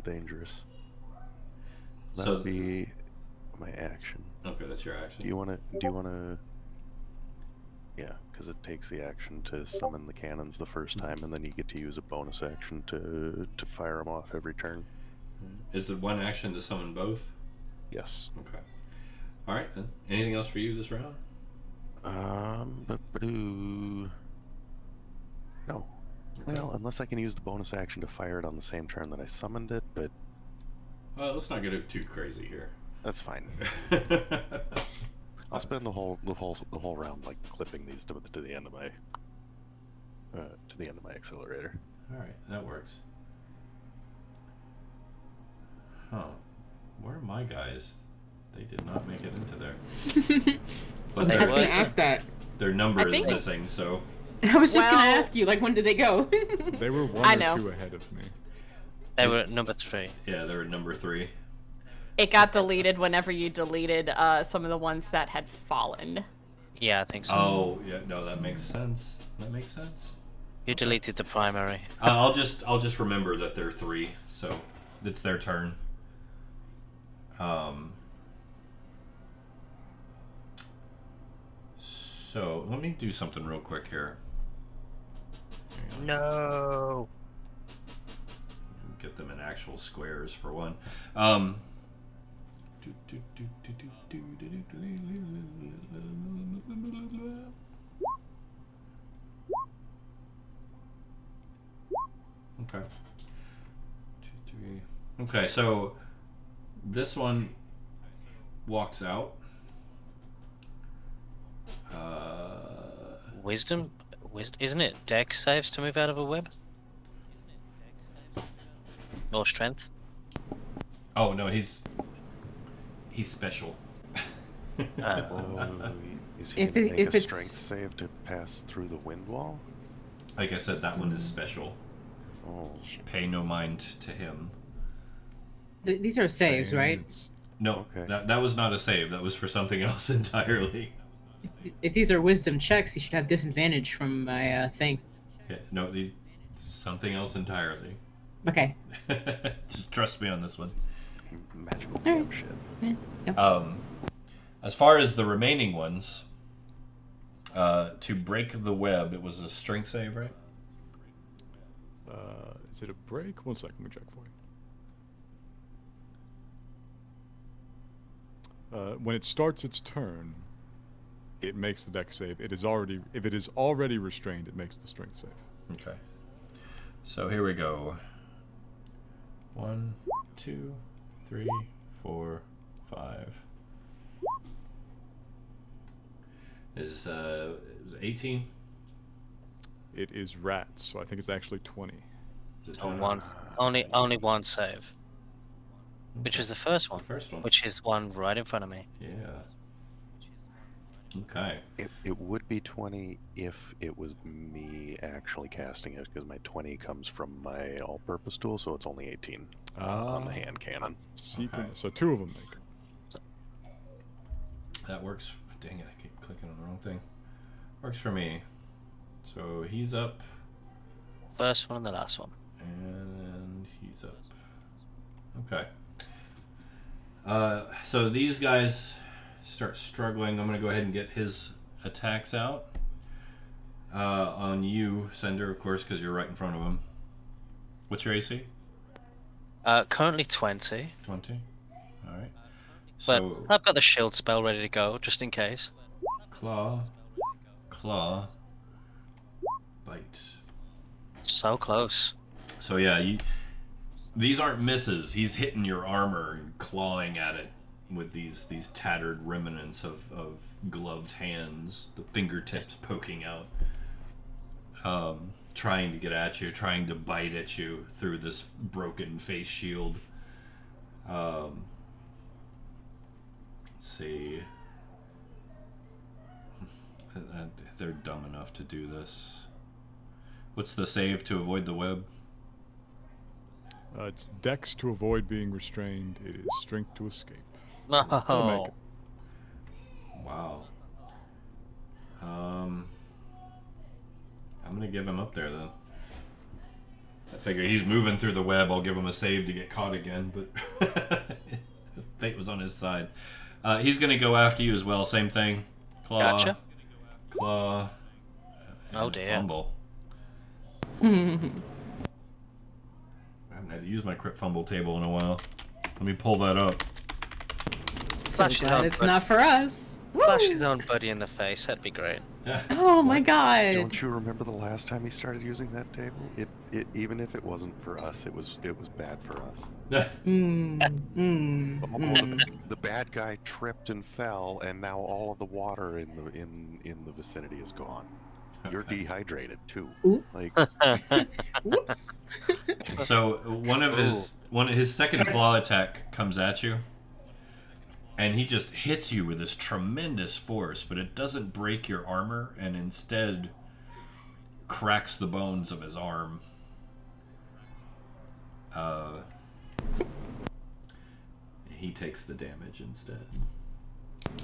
Dangerous. So- That'll be my action. Okay, that's your action. Do you wanna? Yeah, because it takes the action to summon the cannons the first time, and then you get to use a bonus action to fire them off every turn. Is it one action to summon both? Yes. Okay. All right then. Anything else for you this round? No. Well, unless I can use the bonus action to fire it on the same turn that I summoned it, but Well, let's not get it too crazy here. that's fine. I'll spend the whole round like clipping these to the end of my accelerator. All right, that works. Huh? Where are my guys? They did not make it into there. I But was just their, gonna ask that. their number I is think- missing, so I was just gonna Well- ask you, like, when did they go? They were one I or know. 2 ahead of me. They were at number 3. yeah, they're at number 3. It got deleted whenever you deleted some of the ones that had fallen. Yeah, I think so. Oh, yeah, no, that makes sense. That makes sense. You deleted the primary. I'll just remember that they're 3, so it's their turn. So let me do something real quick here. No. Get them in actual squares for one. Okay. 2, 3. Okay, so this one walks out. Wisdom? Isn't it Dex saves to move out of a web? Or strength? Oh no, he's special. Oh, is he If gonna it- make if a it's- strength save to pass through the wind wall? Like I said, that one is special. Oh, Pay no mind to him. These are saves, And right? it's- No, Okay. that was not a save. That was for something else entirely. If these are wisdom checks, you should have disadvantage from my thing. Yeah, no, these something else entirely. Okay. Just trust me on this one. magical damn shit. As far as the remaining ones, to break the web, it was a strength save, right? Is it a break? 1 second, let me check for you. When it starts its turn, it makes the dex save. If it is already restrained, it makes the strength save. Okay. So here we go. 1, 2, 3, 4, 5. Is 18? It is rats, so I think it's actually 20. Is it So 20? one, only one save, which is the first one, The first one. which is one right in front of me. Yeah. Okay. It would be 20 if it was me actually casting it, because my 20 comes from my all-purpose tool, so it's only 18 on the hand cannon. Sequence. Okay. So 2 of them make it. That works. Dang it, I keep clicking on the wrong thing. Works for me. So he's up, First one and the last one. and he's up. Okay. So these guys start struggling. I'm going to go ahead and get his attacks out. On you, Cinder, of course, because you're right in front of him. What's your AC? Currently 20, 20. All right. but So I've got the shield spell ready to go, just in case. claw, bite. So close. So yeah, these aren't misses. He's hitting your armor and clawing at it with these tattered remnants of gloved hands, the fingertips poking out, trying to get at you, trying to bite at you through this broken face shield. Let's see. They're dumb enough to do this. What's the save to avoid the web? It's Dex to avoid being restrained. It is Strength to escape. No. That'll make it. Wow. I'm gonna give him up there then. I figure he's moving through the web. I'll give him a save to get caught again, but fate was on his side. He's gonna go after you as well. Same thing. Claw. Gotcha. Claw. Oh, and dear. Fumble. I haven't had to use my crit fumble table in a while. Let me pull that up. So Flash it glad up, it's but- not for us. Flash Woo! his own buddy in the face, that'd be great. Oh my god. Don't you remember the last time he started using that table? It even if it wasn't for us, it was bad for us. The bad guy tripped and fell, and now all of the water in the vicinity is gone. You're Okay. dehydrated too. Ooh. Like Whoops. So one of his second claw attack comes at you, and he just hits you with this tremendous force, but it doesn't break your armor, and instead cracks the bones of his arm. He takes the damage instead.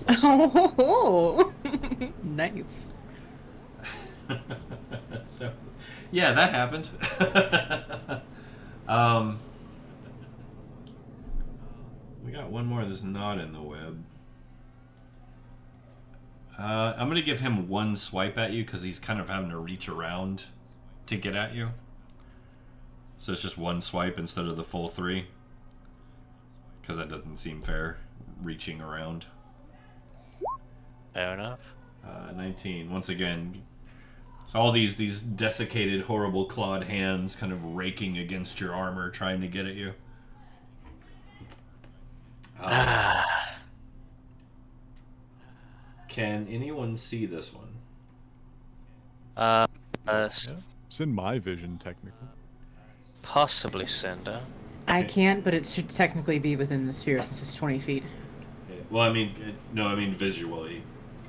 Oh, nice. So, yeah, that happened. We got one more that's not in the web. I'm going to give him one swipe at you because he's kind of having to reach around to get at you. So it's just one swipe instead of the full 3. Because that doesn't seem fair, reaching around. Fair enough. 19. Once again, so all these desiccated, horrible clawed hands kind of raking against your armor, trying to get at you. Can anyone see this one? Yeah. It's in my vision, technically. Possibly Cinder. I can't, but it should technically be within the sphere since it's 20 feet. Okay. Well, I mean, no, I mean visually.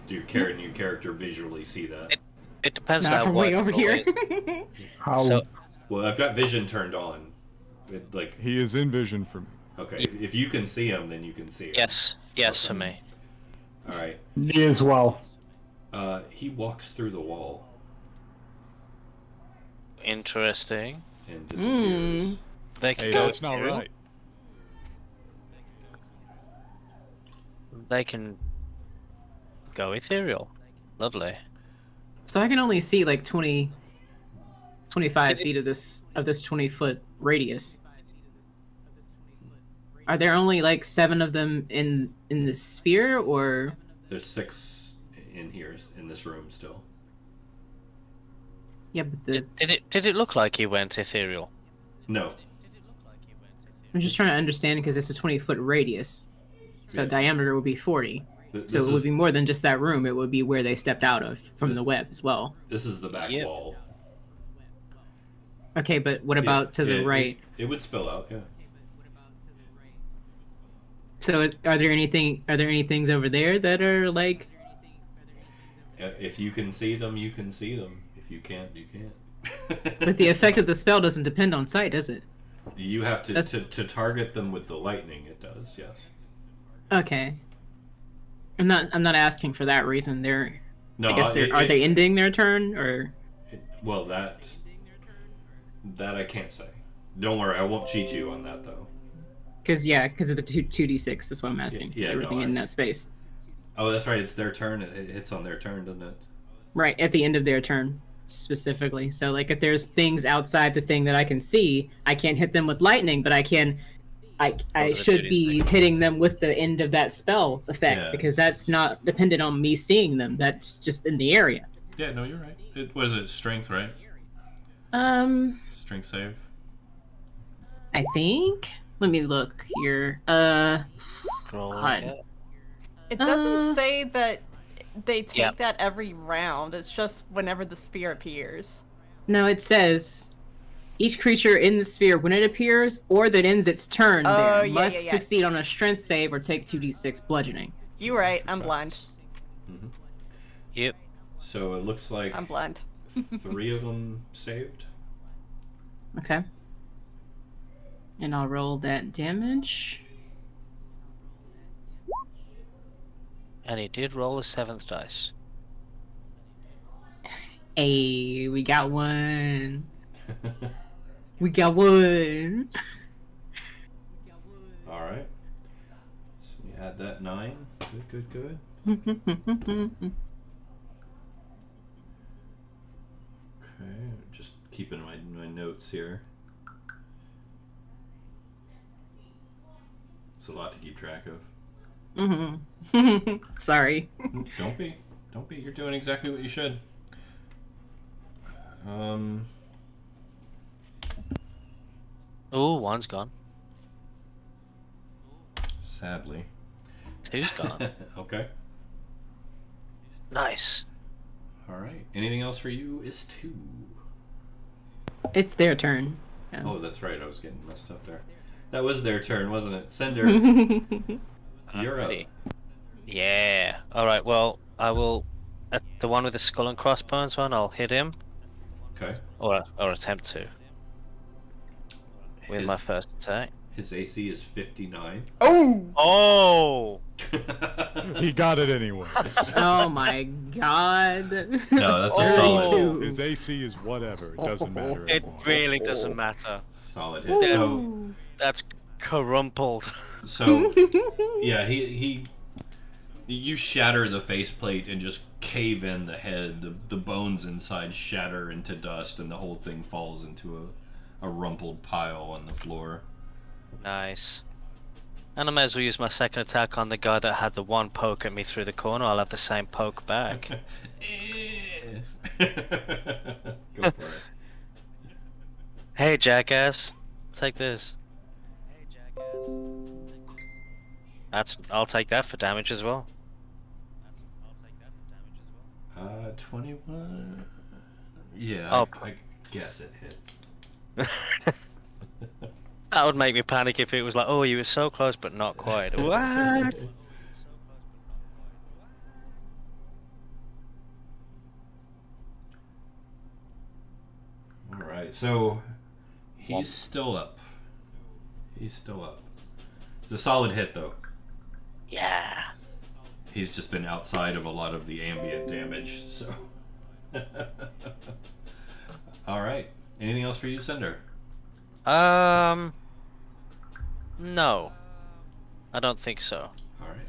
Do your character visually see that? It depends on Not how from wide way over the here. ball is. How? So, Well, I've got vision turned on. Like, He is in vision for me. okay, if you can see him, then you can see him. yes, for me. All right. Me as well. He walks through the wall Interesting. and disappears. They can Hey, go that's not through. right. They can go ethereal. Lovely. So I can only see like 25 Did it- feet of this 20-foot radius. Are there only like 7 of them in the sphere, or? There's 6 in here, in this room still. Yeah, but the Did it look like he went ethereal? No. I'm just trying to understand because it's a 20-foot radius, so Yeah. diameter would be 40. This So it would is- be more than just that room. It would be where they stepped out of from This- the web as well. This is the back Yeah. wall. Okay, but what Yeah, about to the yeah, right? It would spill out, yeah. So are there any things over there that are like? If you can see them, you can see them. If you can't, you can't. But the effect of the spell doesn't depend on sight, does it? You have to target them with the lightning. It does, yes. Okay. I'm not asking for that reason. No, I guess are they ending their turn or? Well, that I can't say. Don't worry, I won't cheat you on that though. Because of the 2d6. That's what I'm asking. Yeah, everything in that space. Oh, that's right. It's their turn. It hits on their turn, doesn't it? Right at the end of their turn, specifically. So like, if there's things outside the thing that I can see, I can't hit them with lightning, but I can. I should be hitting them with the end of that spell effect because that's not dependent on me seeing them. That's just in the area. Yeah, no, you're right. What is it? Strength, right? Strength save. I think. Let me look here. God. It doesn't say that they take that every round. It's just whenever the sphere appears. No, it says each creature in the sphere, when it appears or that ends its turn, must succeed on a strength save or take 2d6 bludgeoning. You're right. I'm blind. Mm-hmm. Yep. So it looks like I'm blind. 3 of them saved. Okay. And I'll roll that damage. And he did roll a 7th dice. Hey, we got one. We got one. All right. So we had that 9. Good. Okay, just keeping my notes here. It's a lot to keep track of. Sorry. Don't be. You're doing exactly what you should. Oh, one's gone. Sadly. 2's gone. Okay. Nice. All right. Anything else for you? Is 2. It's their turn. Yeah. Oh, that's right. I was getting messed up there. That was their turn, wasn't it? Cinder, you're up. Yeah. All right. Well, I will. At the one with the skull and crossbones one, I'll hit him. Okay. Or attempt to. With my first attack. His AC is 59. Oh! He got it anyway. Oh my god. No, that's a solid. His AC is whatever. It doesn't matter. It anymore. really doesn't matter. Solid hit. So, That's crumpled. yeah, you shatter the faceplate and just cave in the head. The bones inside shatter into dust, and the whole thing falls into a rumpled pile on the floor. Nice. And I may as well use my second attack on the guy that had the one poke at me through the corner. I'll have the same poke back. Go for it. Hey, jackass. Take this. I'll take that for damage as well. 21. Yeah, Oh. I guess it hits. That would make me panic if it was like, oh, you were so close, but not quite. What? Alright, so he's still up. It's a solid hit, though. Yeah. He's just been outside of a lot of the ambient damage, so. Alright. Anything else for you, Cinder? No. I don't think so. Alright.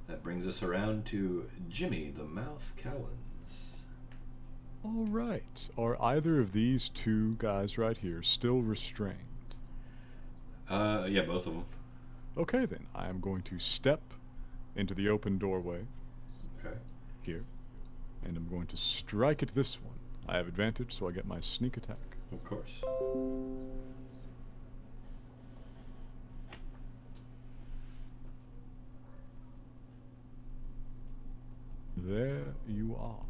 That brings us around to Jimmy the Mouth Callons. All right. Are either of these 2 guys right here still restrained? Yeah, both of them. Okay, then. I am going to step into the open doorway. Okay. Here. And I'm going to strike at this one. I have advantage, so I get my sneak attack. Of course. There you are.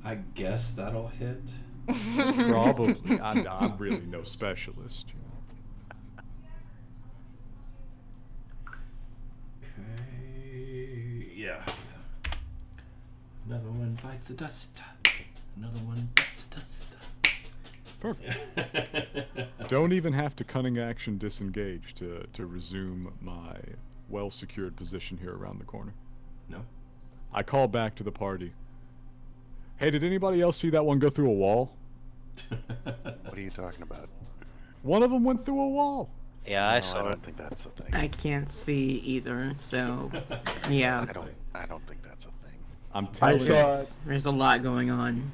I guess that'll hit. Probably. I'm really no specialist. Okay. Yeah. Another one bites the dust. Another one bites the dust. Perfect. Don't even have to cunning action disengage to resume my well-secured position here around the corner. No. I call back to the party. Hey, did anybody else see that one go through a wall? What are you talking about? One of them went through a wall. Yeah, I No, saw I it. don't think that's a thing. I can't see either, so yeah. I don't think that's a thing. I'm telling you. There's a lot going on.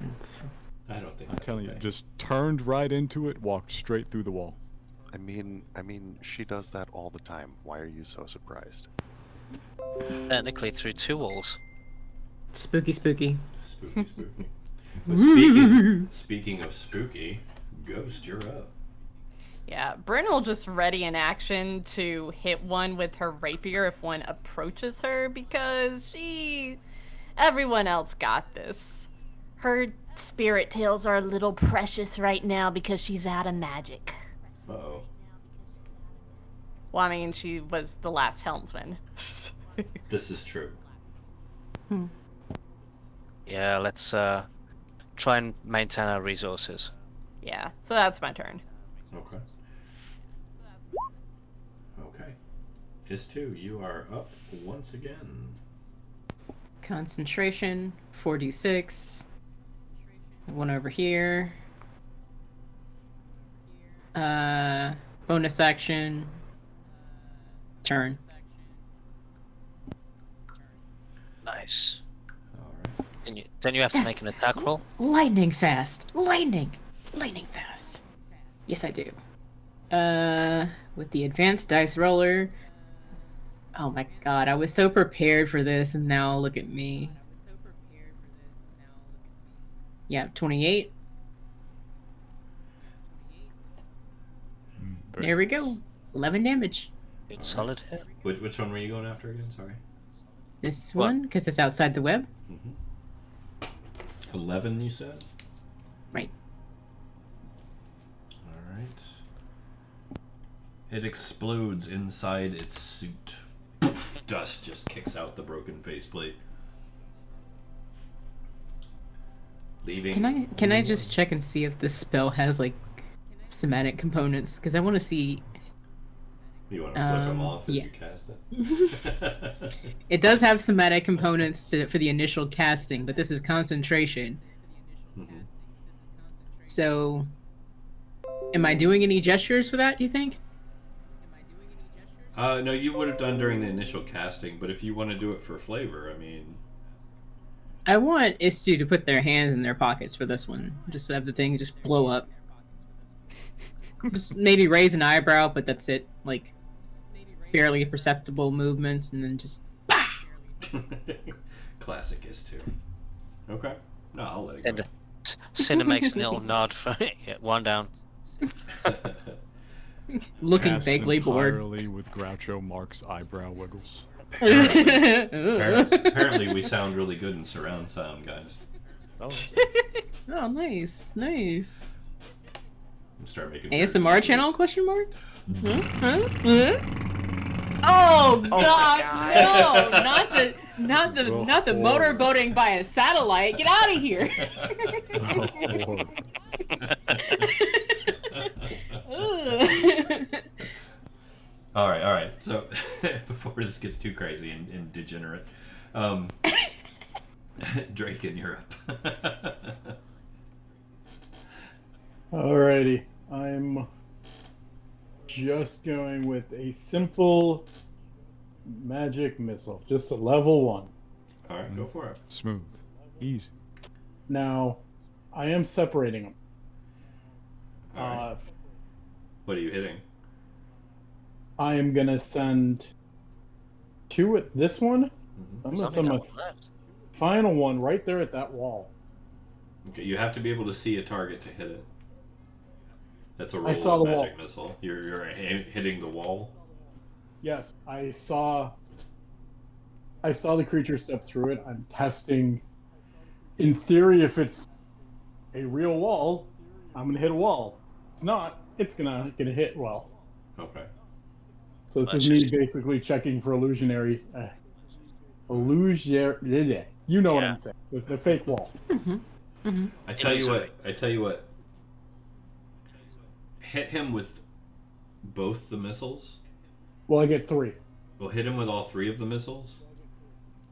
It's- I don't think I'm that's telling a you, thing. just turned right into it, walked straight through the wall. I mean, she does that all the time. Why are you so surprised? Technically through 2 walls. Spooky, spooky. Spooky, spooky. But speaking of spooky, Ghost, you're up. Yeah, Bryn will just ready in action to hit one with her rapier if one approaches her because everyone else got this. Her spirit tails are a little precious right now because she's out of magic. Uh-oh. Well, I mean, she was the last helmsman. This is true. Yeah, let's try and maintain our resources. Yeah, so that's my turn. Okay. Okay. Is2, you are up once again. Concentration, 4d6. One over here. Bonus action. Turn. Nice. Alright. Then you have to Yes. make an attack roll. Lightning fast. Lightning fast. Yes, I do. With the advanced dice roller. Oh my god, I was so prepared for this, and now look at me. Yeah, 28. There we go. 11 damage. Good solid hit. Which one were you going after again? Sorry. This What? one, because it's outside the web. 11, you said? Right. Alright. It explodes inside its suit. Dust just kicks out the broken faceplate. Leaving. Can I just check and see if this spell has like somatic components? Because I want to see. You want to flip them off as yeah. you cast it? It does have somatic components for the initial casting, but this is concentration. Mhm. So, am I doing any gestures for that? Do you think? No, you would have done during the initial casting, but if you want to do it for flavor, I mean, I want Istu to put their hands in their pockets for this one. Just to have the thing just blow up. Just maybe raise an eyebrow, but that's it. Like, barely perceptible movements, and then just. classic is too. Okay. No, I'll let it Cinder, Cinder makes a little nod for yeah, 1 down. go. Looking Casts vaguely bored. entirely with Groucho Marx eyebrow wiggles. Apparently, we sound really good in surround sound, guys. Oh, nice, nice. Start making ASMR weird channel? noises. Question mark? Huh? Huh? Huh? Oh God! No, not the motorboating by a satellite. Get out of here! All right. So before this gets too crazy and degenerate, Draken, you're up. Alrighty, I'm just going with a simple magic missile, just a level 1. All right, go for it. Smooth. Easy. Now, I am separating them. All right. What are you hitting? I am gonna send 2 at this one. Mhm. I'm There's gonna only send my that one left. final one right there at that wall. Okay, you have to be able to see a target to hit it. That's a I roll saw of the wall. magic missile. You're hitting the wall. Yes, I saw the creature step through it. I'm testing in theory, if it's a real wall, I'm gonna hit a wall. If it's not, it's gonna get a hit wall. Okay. So this That's is me just- basically checking for illusionary. You know what Yeah. I'm saying? The fake wall. I tell you Illusory. what. Hit him with both the missiles. Well, I get 3. We'll hit him with all 3 of the missiles,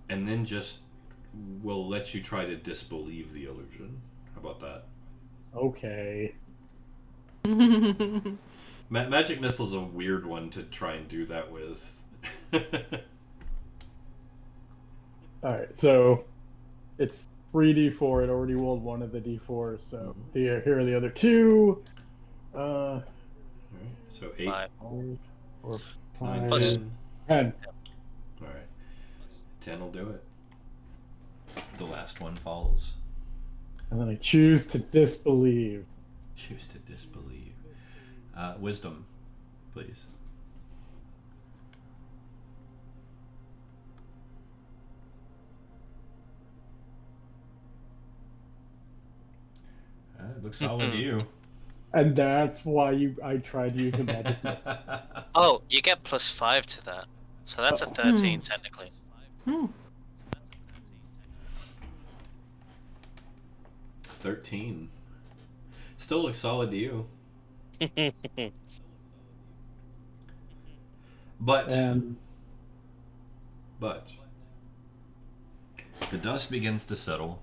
and then we'll let you try to disbelieve the illusion. How about that? Okay. Magic missile's a weird one to try and do that with. All right. So it's 3d4. It already rolled one of the d4s. So here are the other 2. Alright, so 8. 5. 4, 9, 5, Plus- 10. Alright. 10 will do it. The last one falls. And then I choose to disbelieve. Choose to disbelieve. Wisdom, please. It looks solid to you. And that's why I tried to use a magic missile. Oh, you get +5 to that. So that's a 13 technically. 13. Still looks solid to you. But And the dust begins to settle.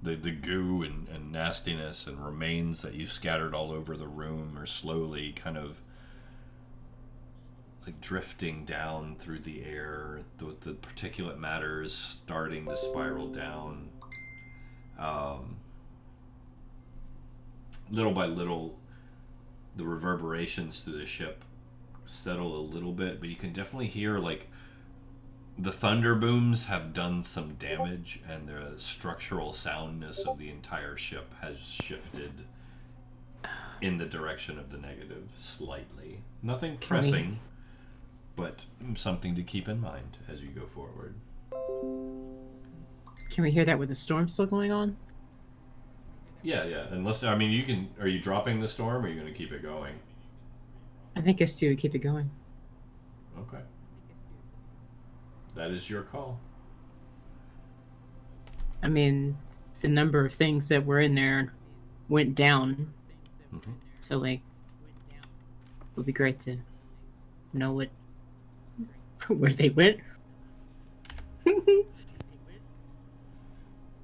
The goo and nastiness and remains that you scattered all over the room are slowly kind of like drifting down through the air. The particulate matter is starting to spiral down. Little by little, the reverberations through the ship settle a little bit, but you can definitely hear like the thunder booms have done some damage, and the structural soundness of the entire ship has shifted in the direction of the negative slightly. Nothing pressing, but something to keep in mind as you go forward. Can we hear that with the storm still going on? Yeah. Unless, I mean, you can. Are you dropping the storm, or are you going to keep it going? I think it's to keep it going. Okay. That is your call. I mean, the number of things that were in there went down. Mm-hmm. So, like, it would be great to know where they went.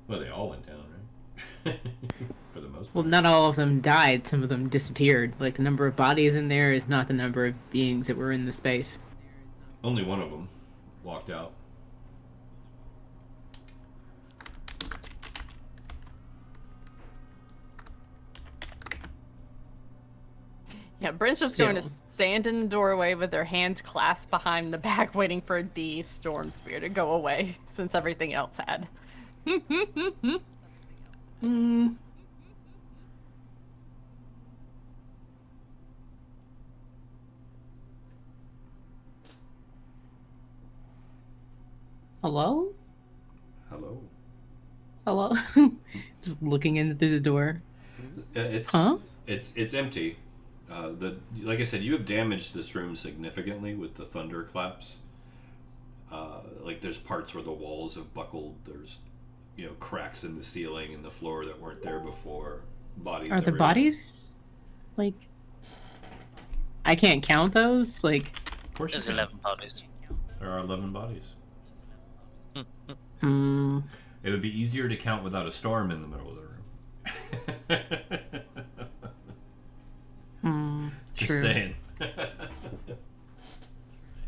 Well, they all went down, right? For the most Well, part. not all of them died. Some of them disappeared. Like, the number of bodies in there is not the number of beings that were in the space. Only one of them walked out. Yeah, Bryn's just going to Still. stand in the doorway with her hands clasped behind the back, waiting for the storm spear to go away, since everything else had. Mm. Hello? Hello. Hello? Just looking in through the door. It's Huh? it's empty. Like I said, you have damaged this room significantly with the thunderclaps. Like there's parts where the walls have buckled. There's cracks in the ceiling and the floor that weren't there before. Bodies. Are the everywhere. bodies like I can't count those? Like Of course, There's you can. 11 bodies. There are 11 bodies. hmm. It would be easier to count without a storm in the middle of the room. Just True. saying.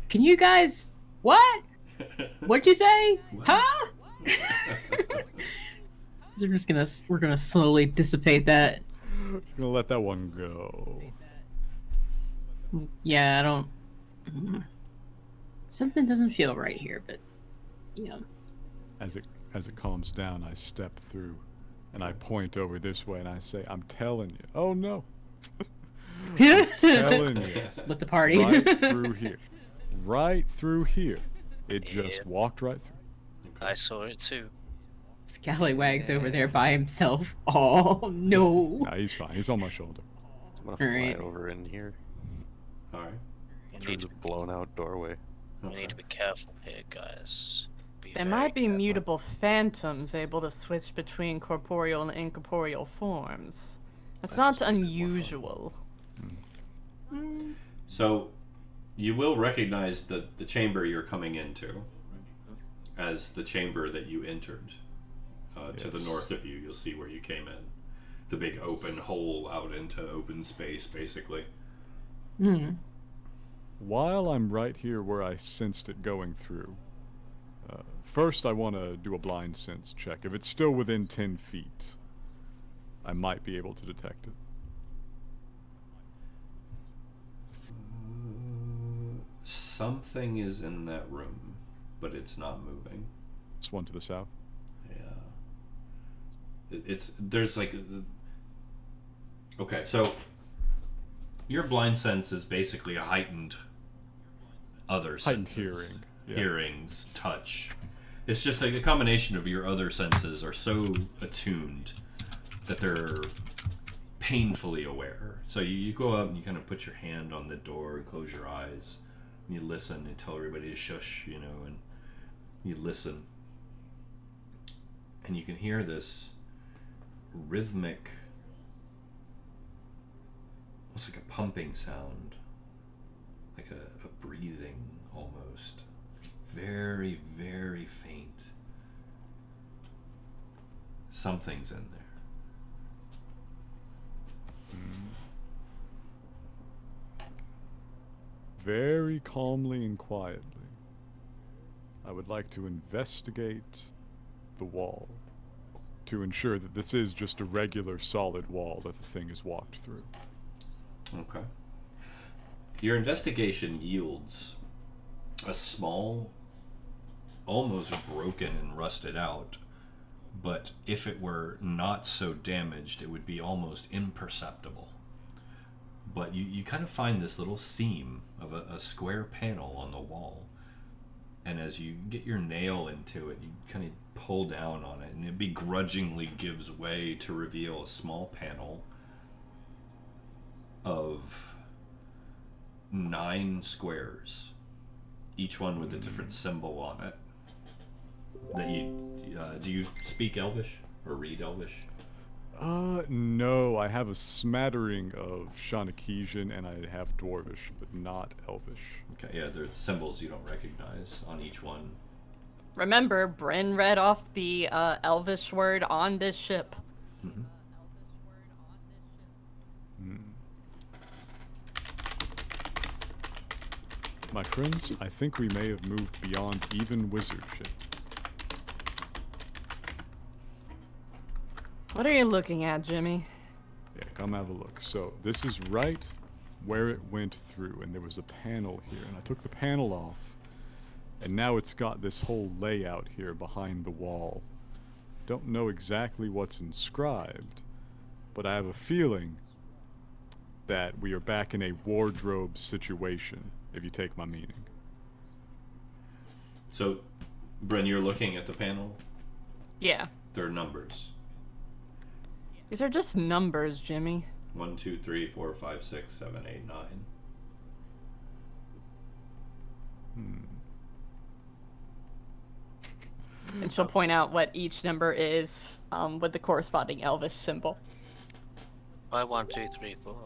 Can you guys what? What'd you say? What? Huh? So we're gonna slowly dissipate that. Just gonna let that one go. Yeah, I don't. Something doesn't feel right here, but As it calms down, I step through, and I point over this way, and I say, "I'm telling you." Oh no! Telling you. Split the party. Right through here. Right through here. It just Yeah. walked right through. I saw it too. Scallywags over there by himself. Oh no. Nah, he's fine. He's on my shoulder. I'm gonna fly Alright. over in here All right. You through need, the to, blown out doorway. you Okay. need to be careful here, guys. Be There very might be careful. mutable phantoms able to switch between corporeal and incorporeal forms. It's That not just makes it more fun. unusual. So, you will recognize the chamber you're coming into as the chamber that you entered. To the Yes. north of you, you'll see where you came in. The big open hole out into open space, basically. Hmm. While I'm right here where I sensed it going through, first I want to do a blind sense check. If it's still within 10 feet, I might be able to detect it. Something is in that room, but it's not moving. It's one to the south. Yeah. There's like. Okay, so your blind sense is basically a heightened other Heightened senses. hearing. Yeah. Hearings, touch. It's just like a combination of your other senses are so attuned that they're painfully aware. So you go up and you kind of put your hand on the door and close your eyes. And you listen and tell everybody to shush, and you listen. And you can hear this rhythmic, almost like a pumping sound, like a breathing almost. Very, very faint. Something's in there. Very calmly and quietly, I would like to investigate the wall to ensure that this is just a regular solid wall that the thing has walked through. Okay. Your investigation yields a small, almost broken and rusted out, but if it were not so damaged, it would be almost imperceptible. But you kind of find this little seam of a square panel on the wall, and as you get your nail into it, you kind of pull down on it, and it begrudgingly gives way to reveal a small panel of 9 squares, each one with a different symbol on it. That do you speak Elvish or read Elvish? No, I have a smattering of Shanakesian and I have Dwarvish, but not Elvish. Okay, yeah, there's symbols you don't recognize on each one. Remember, Bryn read off the Elvish word on this ship. Mm-hmm. My friends, I think we may have moved beyond even wizard shit. What are you looking at, Jimmy? Yeah, come have a look. So, this is right where it went through, and there was a panel here, and I took the panel off, and now it's got this whole layout here behind the wall. Don't know exactly what's inscribed, but I have a feeling that we are back in a wardrobe situation, if you take my meaning. So, Bryn, you're looking at the panel. Yeah. There are numbers. These are just numbers, Jimmy. 1, 2, 3, 4, 5, 6, 7, 8, 9. And she'll point out what each number is with the corresponding Elvish symbol. 5, 1, 2, 3, 4.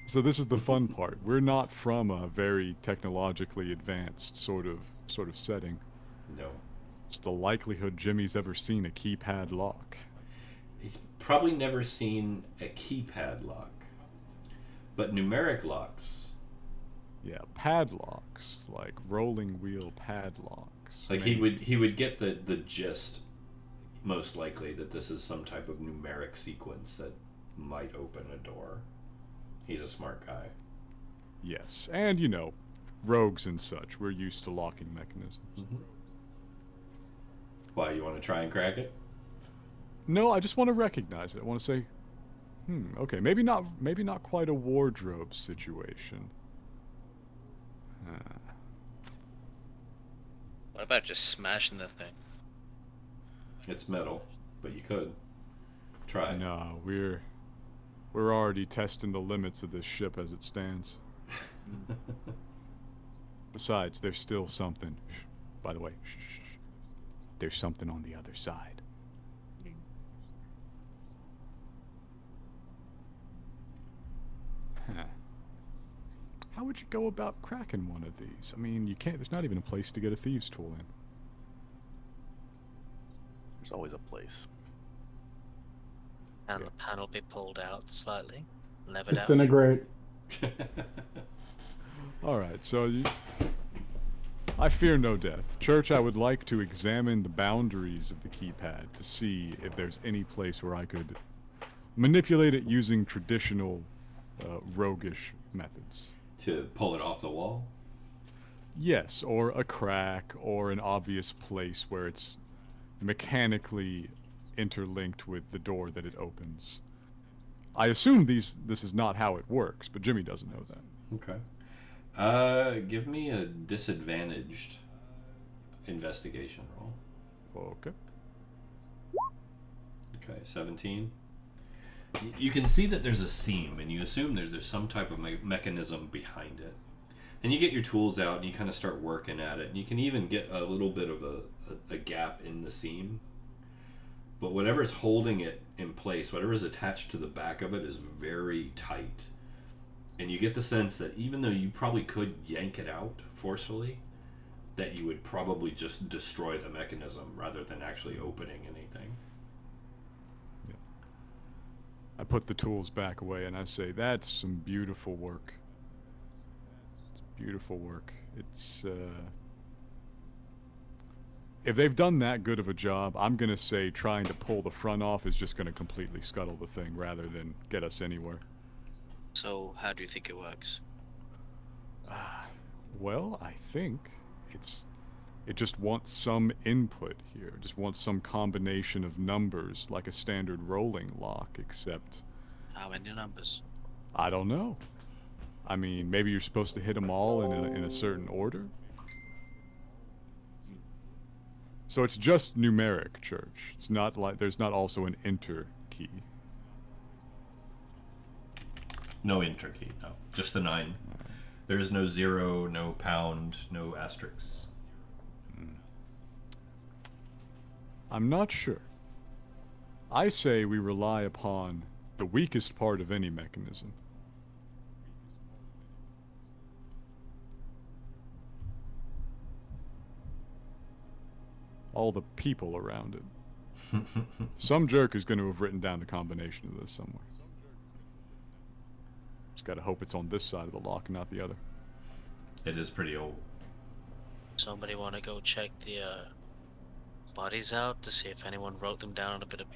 So this is the fun part. We're not from a very technologically advanced sort of setting. No. It's the likelihood Jimmy's ever seen a keypad lock. He's probably never seen a keypad lock. But numeric locks, Yeah, padlocks, like rolling wheel padlocks. like he would get the gist, most likely, that this is some type of numeric sequence that might open a door. He's a smart guy. Yes, and rogues and such. We're used to locking mechanisms. Mm-hmm. Why, you want to try and crack it? No, I just want to recognize it. I want to say, okay, maybe not quite a wardrobe situation. What about just smashing the thing? It's metal, but you could try. No, we're already testing the limits of this ship as it stands. Besides, there's still something. Shh. By the way, shh. There's something on the other side. Huh. How would you go about cracking one of these? I mean, you can't. There's not even a place to get a thieves' tool in. There's always a place. And Yeah. the panel be pulled out slightly, levered out. Disintegrate. All right, so I fear no death. Church, I would like to examine the boundaries of the keypad to see if there's any place where I could manipulate it using traditional roguish methods. To pull it off the wall? Yes, or a crack, or an obvious place where it's mechanically interlinked with the door that it opens. I assume this is not how it works, but Jimmy doesn't know that. Okay. Give me a disadvantaged investigation roll. Okay. Okay, 17. You can see that there's a seam, and you assume there's some type of mechanism behind it. And you get your tools out, and you kind of start working at it, and you can even get a little bit of a gap in the seam. But whatever's holding it in place, whatever is attached to the back of it, is very tight. And you get the sense that even though you probably could yank it out forcefully, that you would probably just destroy the mechanism rather than actually opening anything. I put the tools back away and I say, that's some beautiful work. It's beautiful work. It's, if they've done that good of a job, I'm gonna say trying to pull the front off is just gonna completely scuttle the thing rather than get us anywhere. So, how do you think it works? Well, I think it just wants some input here. It just wants some combination of numbers like a standard rolling lock, except How many numbers? I don't know. I mean, maybe you're supposed to hit them all in a certain order. So it's just numeric, Church. It's not like there's not also an enter key. No enter key, no. Just the 9. There is no 0, no pound, no asterisks. I'm not sure. I say we rely upon the weakest part of any mechanism. All the people around it. Some jerk is going to have written down the combination of this somewhere. Just gotta hope it's on this side of the lock and not the other. It is pretty old. Somebody want to go check the bodies out to see if anyone wrote them down on a bit of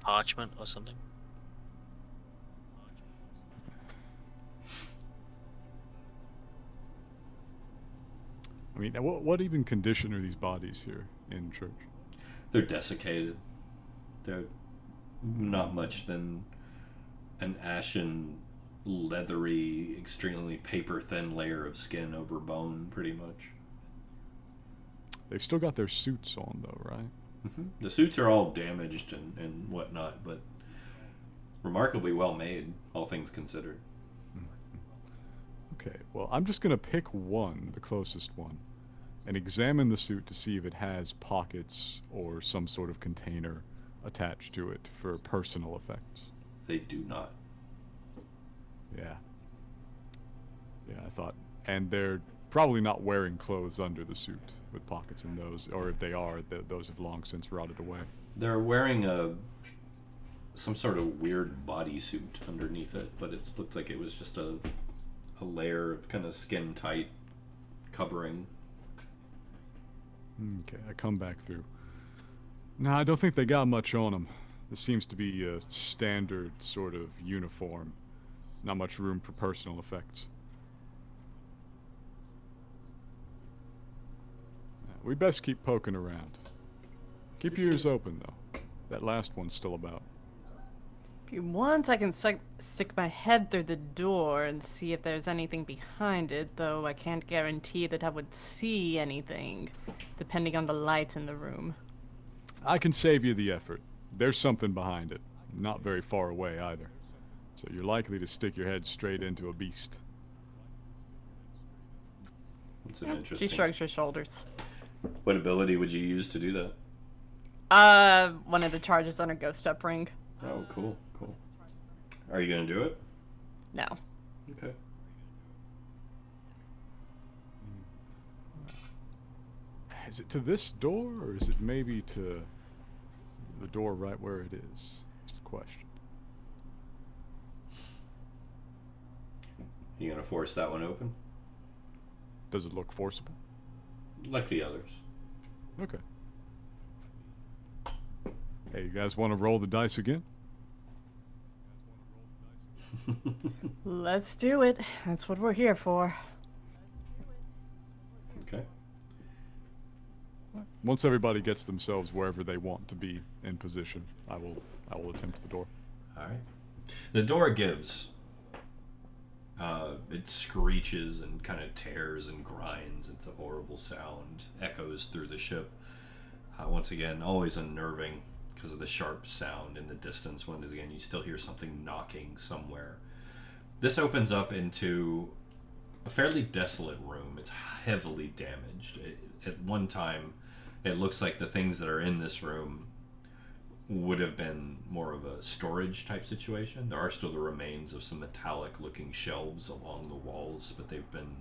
parchment or something? I mean, what even condition are these bodies here in church? They're desiccated. They're not much than an ashen, leathery, extremely paper-thin layer of skin over bone, pretty much. They've still got their suits on, though, right? Mm-hmm. The suits are all damaged and whatnot, but remarkably well made, all things considered. Okay, well, I'm just gonna pick one, the closest one, and examine the suit to see if it has pockets or some sort of container attached to it for personal effects. They do not. Yeah. Yeah, I thought. And they're probably not wearing clothes under the suit with pockets in those, or if they are, those have long since rotted away. They're wearing some sort of weird bodysuit underneath it, but it looked like it was just a layer of kind of skin-tight covering. Okay, I come back through. Nah, I don't think they got much on them. This seems to be a standard sort of uniform. Not much room for personal effects. We best keep poking around. Keep your ears open, though. That last one's still about. If you want, I can stick my head through the door and see if there's anything behind it, though I can't guarantee that I would see anything, depending on the light in the room. I can save you the effort. There's something behind it. Not very far away either. So you're likely to stick your head straight into a beast. That's an interesting. She shrugs her shoulders. What ability would you use to do that? One of the charges on her ghost up ring. Oh, cool, cool. Are you gonna do it? No. Okay. Is it to this door, or is it maybe to the door right where it is? That's the question. You gonna force that one open? Does it look forcible? Like the others. Okay. Hey, you guys want to roll the dice again? Let's do it. That's what we're here for. Okay. Once everybody gets themselves wherever they want to be in position, I will attempt the door. All right. The door gives. It screeches and kind of tears and grinds. It's a horrible sound. Echoes through the ship. Once again, always unnerving because of the sharp sound in the distance. Once again, you still hear something knocking somewhere. This opens up into a fairly desolate room. It's heavily damaged. At one time, it looks like the things that are in this room would have been more of a storage type situation. There are still the remains of some metallic looking shelves along the walls, but they've been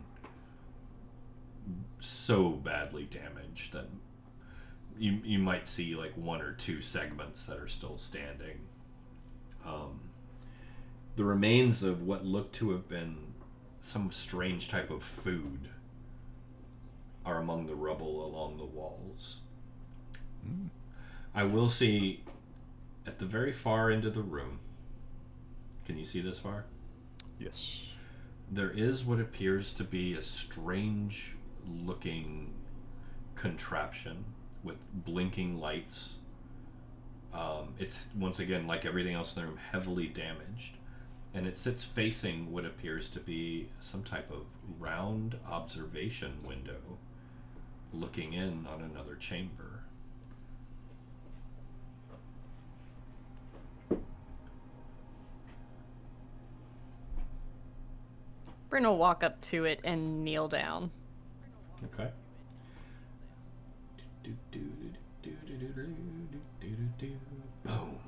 so badly damaged that you might see like one or two segments that are still standing. The remains of what looked to have been some strange type of food are among the rubble along the walls. I will see at the very far end of the room. Can you see this far? Yes. There is what appears to be a strange looking contraption with blinking lights. It's once again, like everything else in the room, heavily damaged. And it sits facing what appears to be some type of round observation window looking in on another chamber. Bryn will walk up to it and kneel down. Okay. Boom.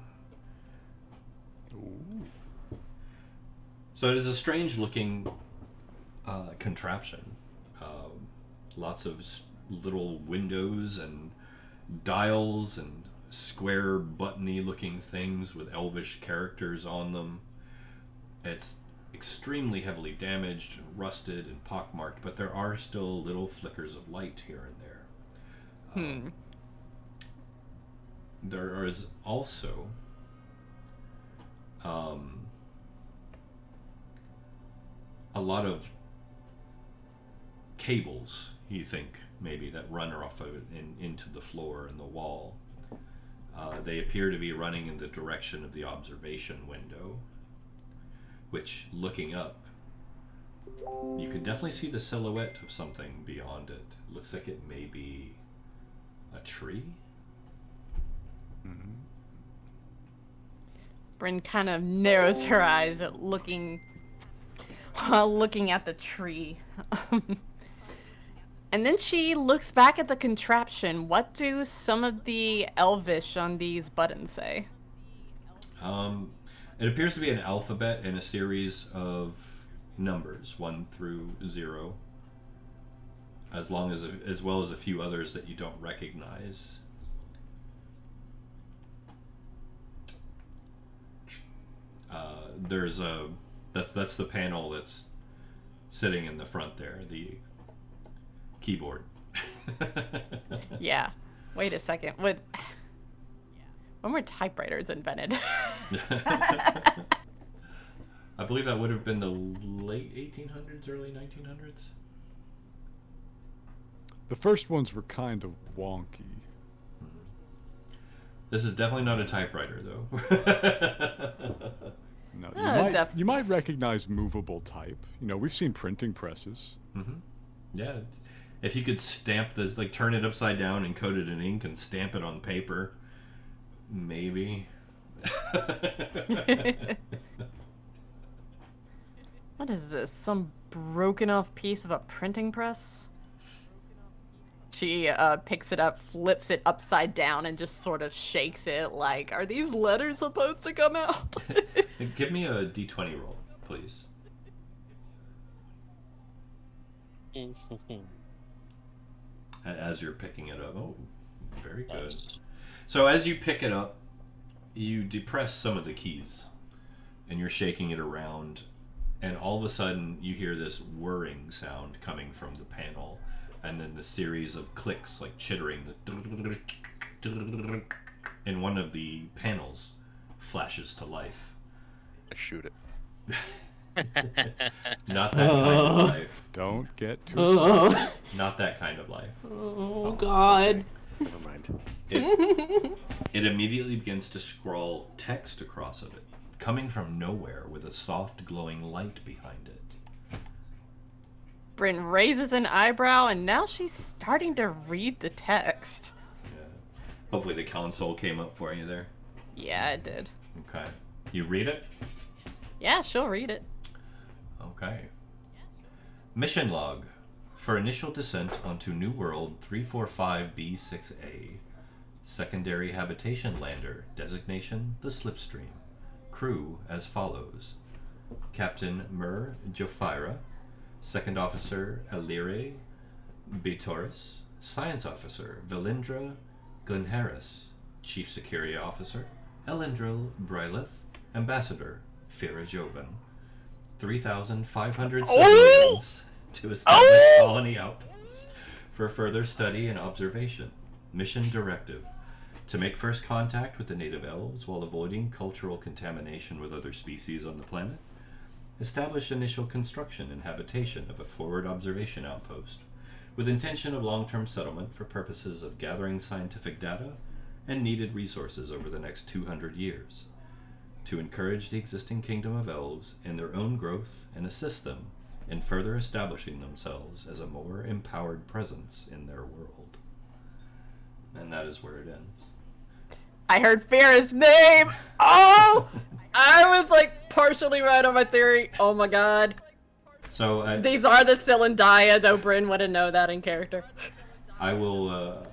Ooh. So it is a strange looking contraption. Lots of little windows and dials and square buttony looking things with elvish characters on them. It's extremely heavily damaged and rusted and pockmarked, but there are still little flickers of light here and there. There is also a lot of cables, you think, maybe, that run off of it into the floor and the wall. They appear to be running in the direction of the observation window, which, looking up, you can definitely see the silhouette of something beyond it. It looks like it may be a tree. Mm-hmm. Bryn kind of narrows her eyes at while looking at the tree. And then she looks back at the contraption. What do some of the elvish on these buttons say? It appears to be an alphabet and a series of numbers, 1 through 0, as well as a few others that you don't recognize. That's the panel that's sitting in the front there, the keyboard. Yeah. Wait a second. When were typewriters invented? I believe that would have been the late 1800s, early 1900s. The first ones were kind of wonky. This is definitely not a typewriter, though. No, Oh, you might recognize movable type. You know, we've seen printing presses. Mm-hmm. Yeah. If you could stamp this, like turn it upside down and coat it in ink and stamp it on paper, Maybe. What is this? Some broken off piece of a printing press? She picks it up, flips it upside down, and just sort of shakes it like, are these letters supposed to come out? Give me a d20 roll, please. As you're picking it up. Oh, very good. So as you pick it up, you depress some of the keys, and you're shaking it around, and all of a sudden you hear this whirring sound coming from the panel, and then the series of clicks, like chittering, and one of the panels flashes to life. I shoot it. Not that kind of life. Don't get too excited. Oh, Not that kind of life. oh God. Never mind. It immediately begins to scroll text across of it, coming from nowhere with a soft glowing light behind it. Bryn raises an eyebrow, and now she's starting to read the text. Yeah. Hopefully the console came up for you there. Yeah, it did. Okay. You read it? Yeah, she'll read it. Okay. Mission log. For initial descent onto New World 345B6A. Secondary habitation lander. Designation, the Slipstream. Crew as follows. Captain Mur Jofira. Second Officer Elire Bitoris. Science Officer Velindra Glenharris. Chief Security Officer Elendril Brylith. Ambassador Fira Joven. 3,500 civilians to establish colony outposts for further study and observation. Mission directive: to make first contact with the native elves while avoiding cultural contamination with other species on the planet. Establish initial construction and habitation of a forward observation outpost with intention of long-term settlement for purposes of gathering scientific data and needed resources over the next 200 years. To encourage the existing kingdom of elves in their own growth and assist them in further establishing themselves as a more empowered presence in their world. And that is where it ends. I heard Farah's name! Oh! I was like partially right on my theory. Oh my god. So These are the Cylindia, though Bryn wouldn't know that in character. I will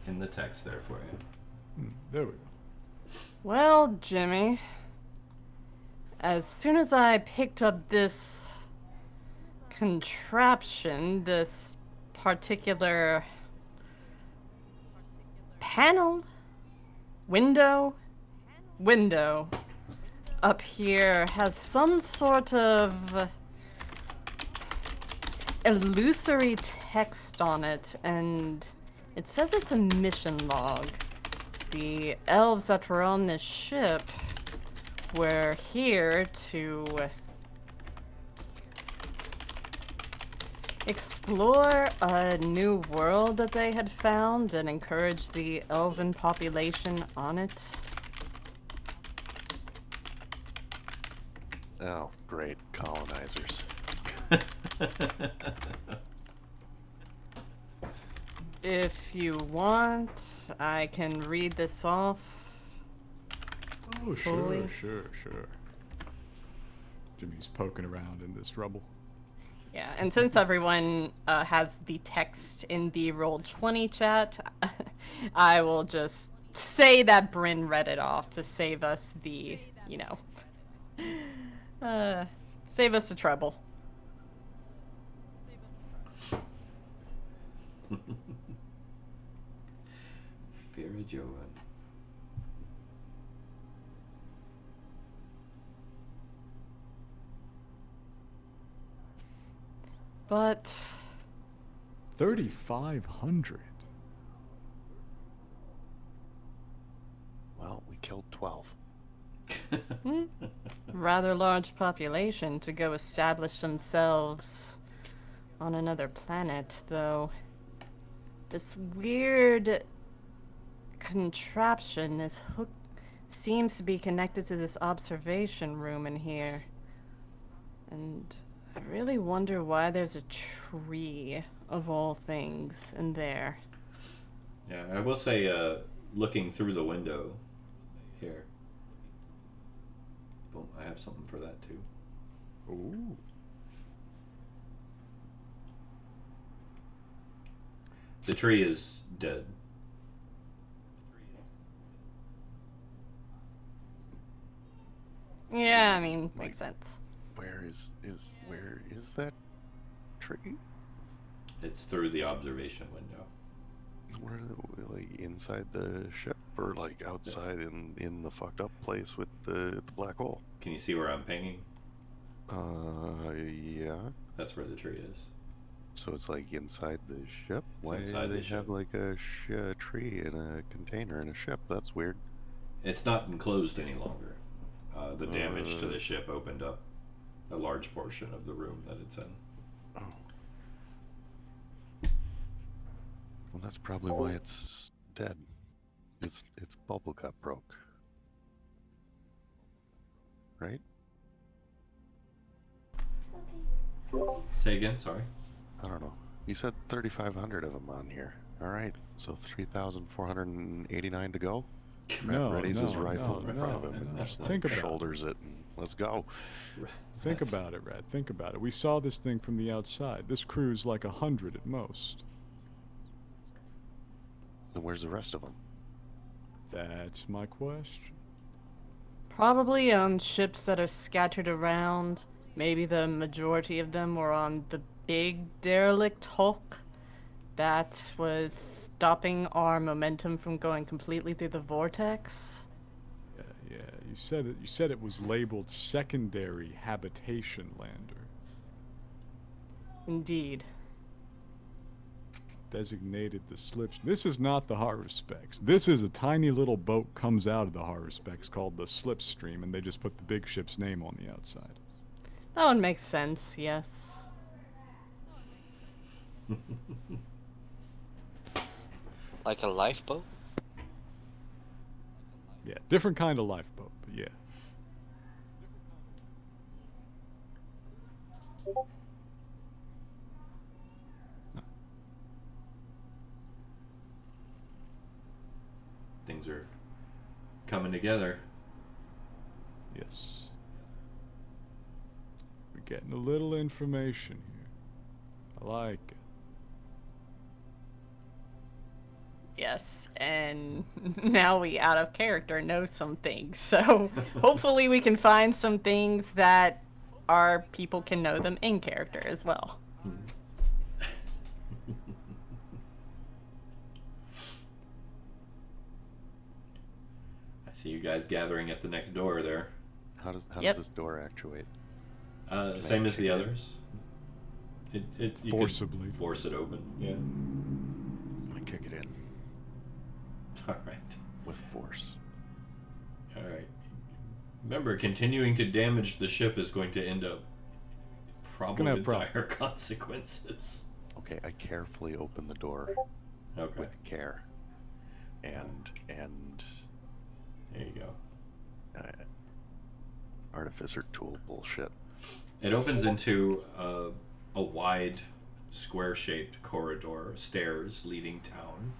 in the text there for you. There we go. Well, Jimmy, as soon as I picked up this contraption, this particular panel, window up here has some sort of illusory text on it, and it says it's a mission log. The elves that were on this ship were here to explore a new world that they had found and encourage the elven population on it. Oh, great. Colonizers. If you want, I can read this off. Oh, Fully. sure. Jimmy's poking around in this rubble. Yeah, and since everyone has the text in the Roll20 chat, I will just say that Bryn read it off to save us the, save us the trouble. Vera Joan. But 3,500. Well, we killed 12. rather large population to go establish themselves on another planet, though. This weird contraption, this hook, seems to be connected to this observation room in here. And I really wonder why there's a tree, of all things, in there. Yeah, I will say, looking through the window here. Boom, I have something for that too. Ooh. The tree is dead. Yeah, I mean, makes sense. Where is that tree? It's through the observation window. Where are they, like inside the ship or like outside in the fucked up place with the black hole? Can you see where I'm pinging? Yeah. That's where the tree is. So it's like inside the ship? Why inside do the they have ship. like a tree in a container in a ship? That's weird. It's not enclosed any longer. The damage to the ship opened up a large portion of the room that it's in. Oh. Well, that's probably why it's dead. Its bubble gut broke. Right? Say again, sorry. I don't know. You said 3,500 of them on here. All right, so 3,489 to go. No, Rat raises his no, rifle no, in front no, of him and no. just Think like about shoulders it and let's go. Think about it, Rat. Think about it. We saw this thing from the outside. This crew's like 100 at most. Then where's the rest of them? That's my question. Probably on ships that are scattered around. Maybe the majority of them were on the big derelict hulk that was stopping our momentum from going completely through the vortex. Yeah. You said it was labeled secondary habitation lander. Indeed. Designated the slips. This is not the horror specs. This is a tiny little boat comes out of the horror specs called the Slipstream, and they just put the big ship's name on the outside. That one makes sense, yes. Like a lifeboat? Yeah, different kind of lifeboat, but yeah. Things are coming together. Yes. We're getting a little information here. I like it. Yes, and now we out of character know some things. So hopefully we can find some things that our people can know them in character as well. I see you guys gathering at the next door there. How does Yep. this door actuate? Same as the others. You Forcibly. could force it open. Yeah. I'm gonna kick it in All right. with force. All right. Remember, continuing to damage the ship is going to end up probably have with dire consequences. Okay, I carefully open the door Okay. with care, and There you go. artificer tool bullshit. It opens into a wide, square-shaped corridor, stairs leading down.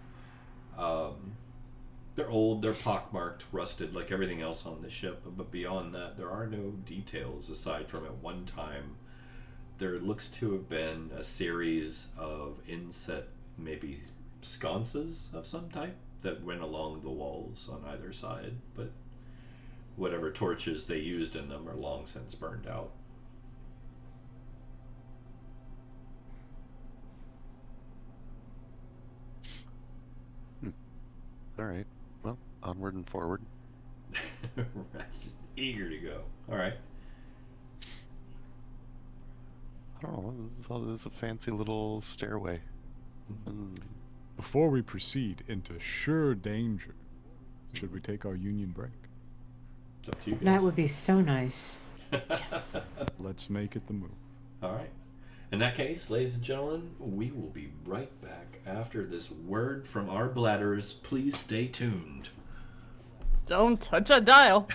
They're old, they're pockmarked, rusted like everything else on the ship, but beyond that, there are no details aside from at one time there looks to have been a series of inset, maybe sconces of some type that went along the walls on either side, but whatever torches they used in them are long since burned out. All right, well, onward and forward. Rat's just eager to go. All right. I don't know. This is a fancy little stairway. Before we proceed into sure danger, should we take our union break? It's up to you guys. That would be so nice. Yes. Let's make it the move. All right. In that case, ladies and gentlemen, we will be right back after this word from our bladders. Please stay tuned. Don't touch a dial.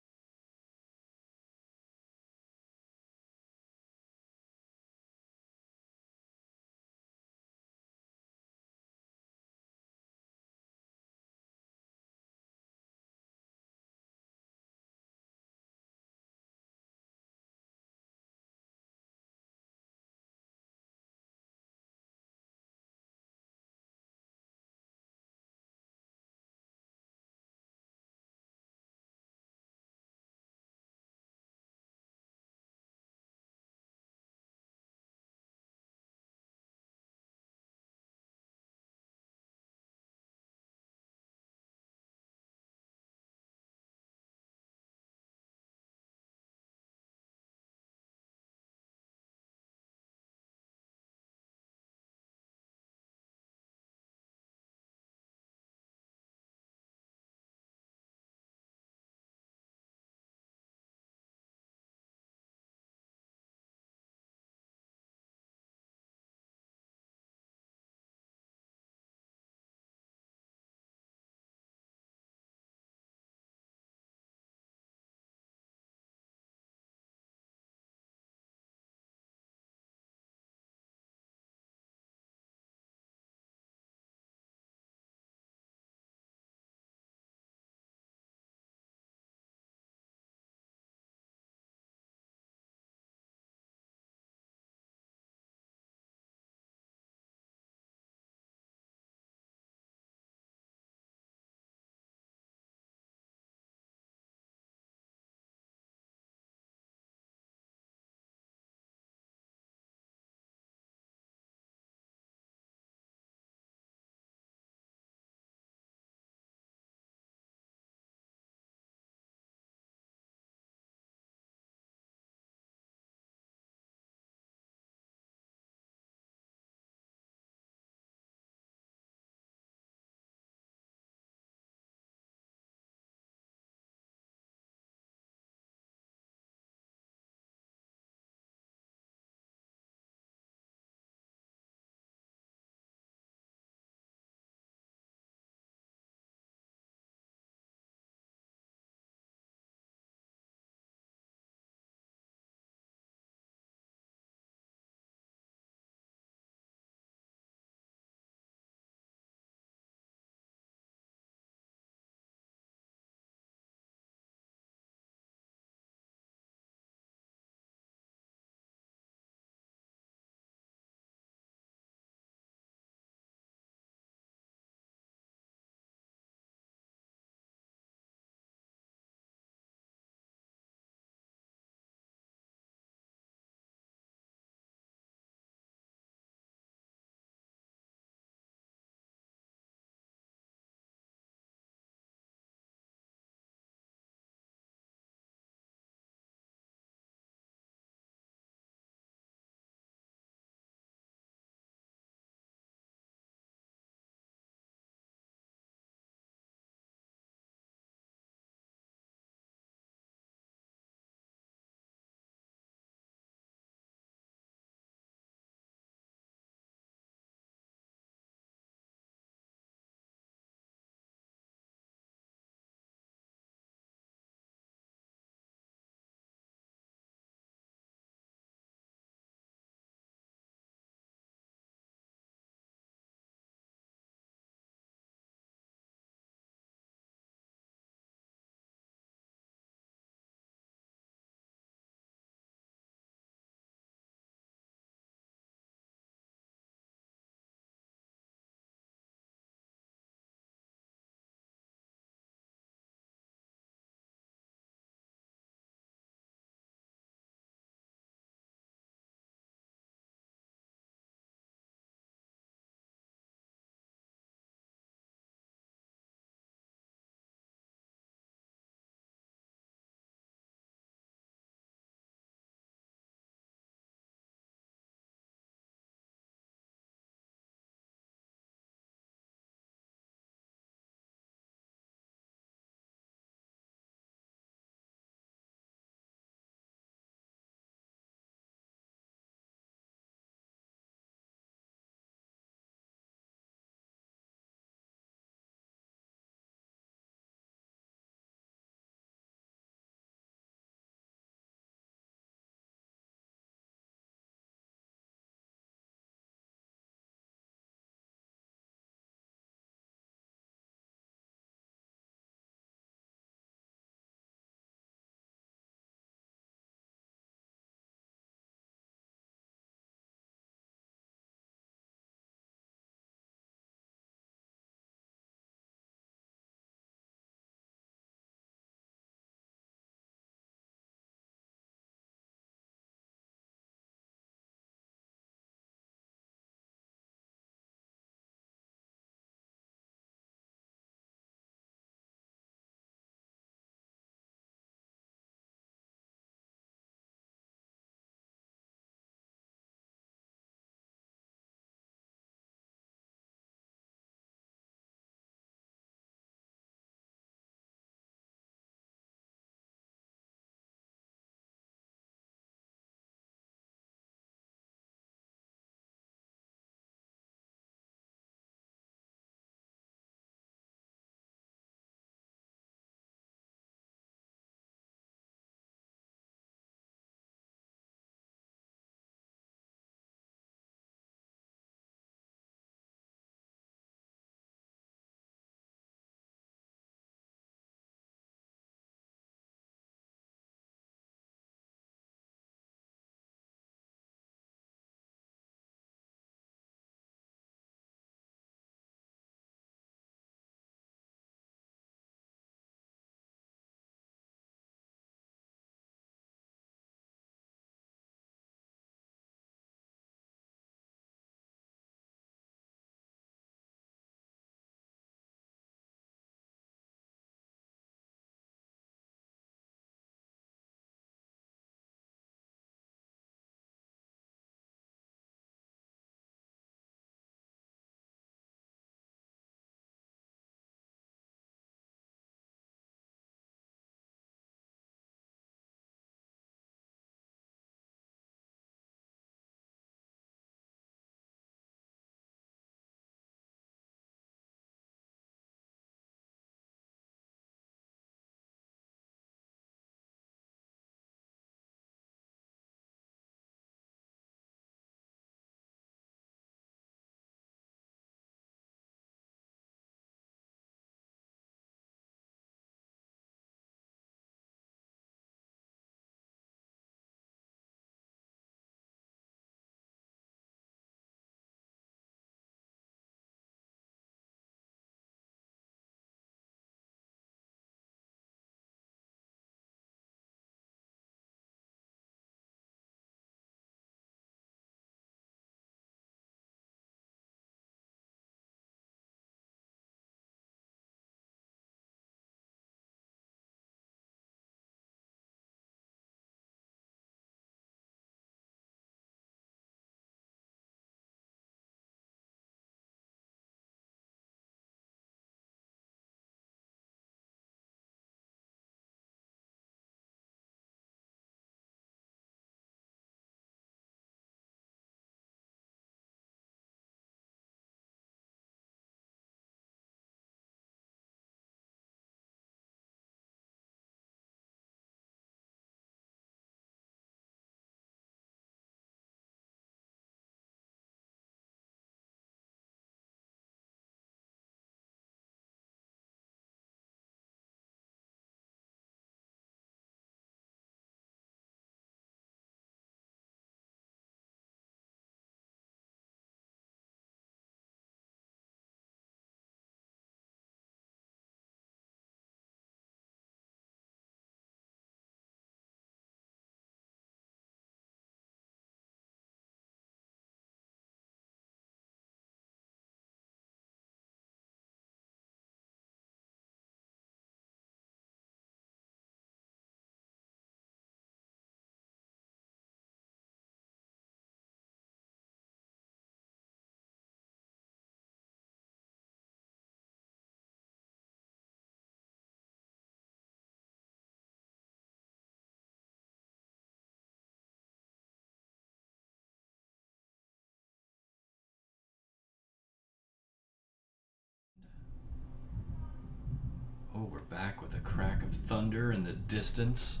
back with a crack of thunder in the distance.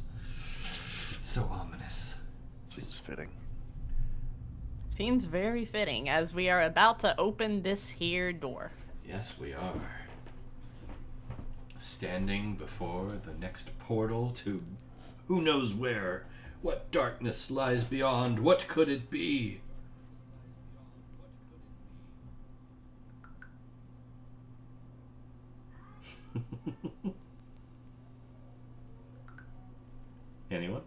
So ominous. Seems fitting. Seems very fitting as we are about to open this here door. Yes, we are. Standing before the next portal to who knows where. What darkness lies beyond? What could it be? Anyone?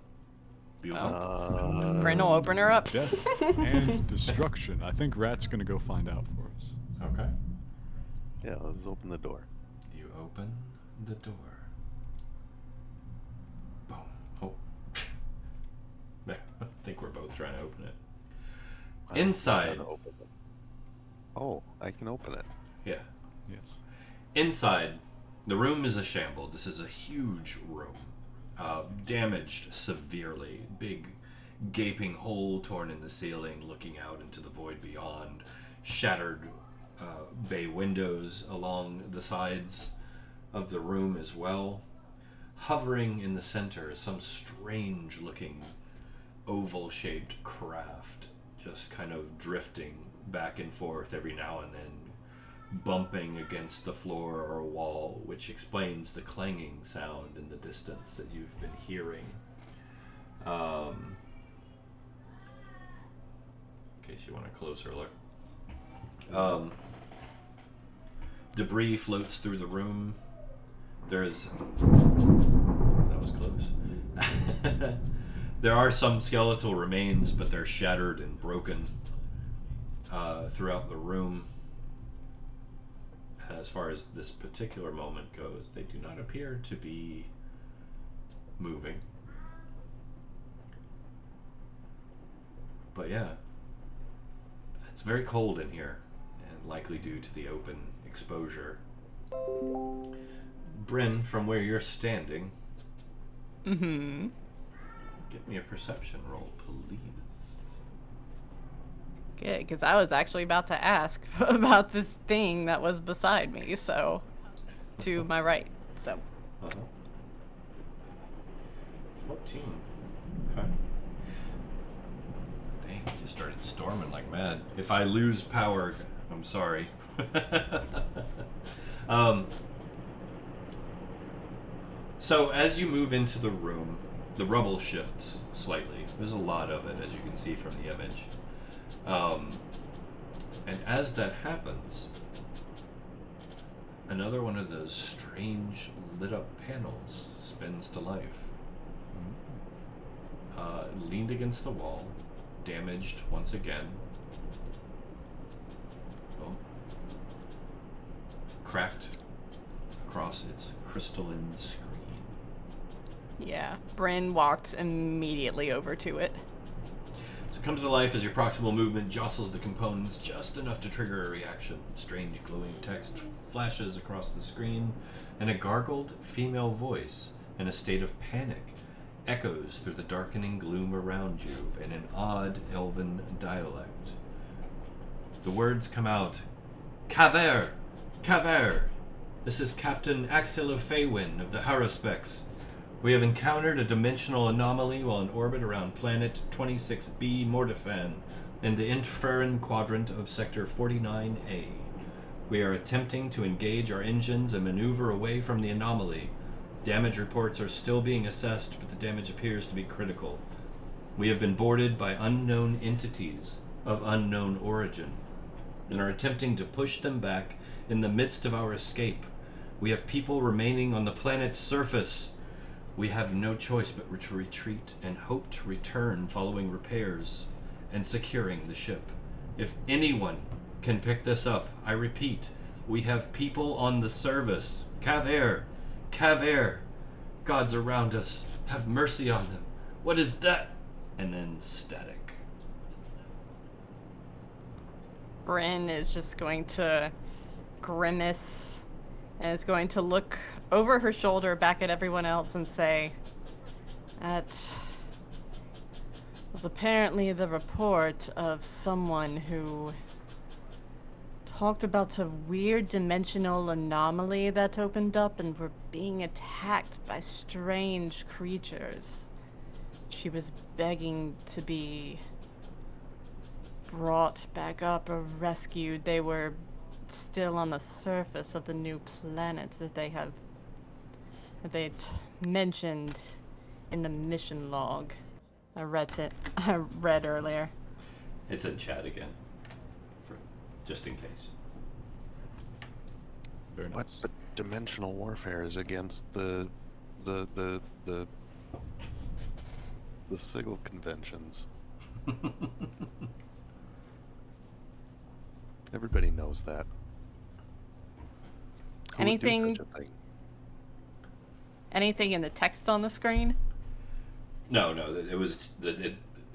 Bryn will open her up. Death and destruction. I think Rat's gonna go find out for us. Okay. Yeah, let's open the door. You open the door. Boom. Oh. I think we're both trying to open it. I don't know Inside. how to open it. Oh, I can open it. Yeah. Yes. Inside, the room is a shamble. This is a huge room. Damaged severely. Big gaping hole torn in the ceiling, looking out into the void beyond. Shattered bay windows along the sides of the room as well. Hovering in the center is some strange looking oval-shaped craft, just kind of drifting back and forth every now and then, bumping against the floor or wall, which explains the clanging sound in the distance that you've been hearing. In case you want a closer look. Debris floats through the room. That was close. There are some skeletal remains, but they're shattered and broken throughout the room. As far as this particular moment goes, they do not appear to be moving. But yeah, it's very cold in here, and likely due to the open exposure. Bryn, from where you're standing, Mm-hmm. get me a perception roll, please. Good, because I was actually about to ask about this thing that was beside me, so to my right. So Uh-huh. 14. Okay. Dang, you just started storming like mad. If I lose power, I'm sorry. So as you move into the room, the rubble shifts slightly. There's a lot of it, as you can see from the image. And as that happens, another one of those strange lit up panels spins to life. Leaned against the wall, damaged once again. Oh. Cracked across its crystalline screen. yeah, Bryn walked immediately over to it. So it comes to life as your proximal movement jostles the components just enough to trigger a reaction. Strange glowing text flashes across the screen, and a gargled female voice in a state of panic echoes through the darkening gloom around you in an odd elven dialect. The words come out, Caver! Caver! This is Captain Axel of Feywin of the Haruspecs. We have encountered a dimensional anomaly while in orbit around planet 26B Mordefan in the Inferan quadrant of Sector 49A. We are attempting to engage our engines and maneuver away from the anomaly. Damage reports are still being assessed, but the damage appears to be critical. We have been boarded by unknown entities of unknown origin and are attempting to push them back in the midst of our escape. We have people remaining on the planet's surface. We have no choice but to retreat and hope to return following repairs and securing the ship. If anyone can pick this up, I repeat, we have people on the service. Caver! Caver! Gods around us, have mercy on them. What is that? And then static. Bryn is just going to grimace and is going to look over her shoulder back at everyone else and say, that was apparently the report of someone who talked about a weird dimensional anomaly that opened up and were being attacked by strange creatures. She was begging to be brought back up or rescued. They were still on the surface of the new planets that they mentioned in the mission log. I read earlier. It's in chat again, just in case. Very nice. What? But dimensional warfare is against the Sigil conventions. Everybody knows that. Who would do Anything? such a thing? Anything in the text on the screen? No,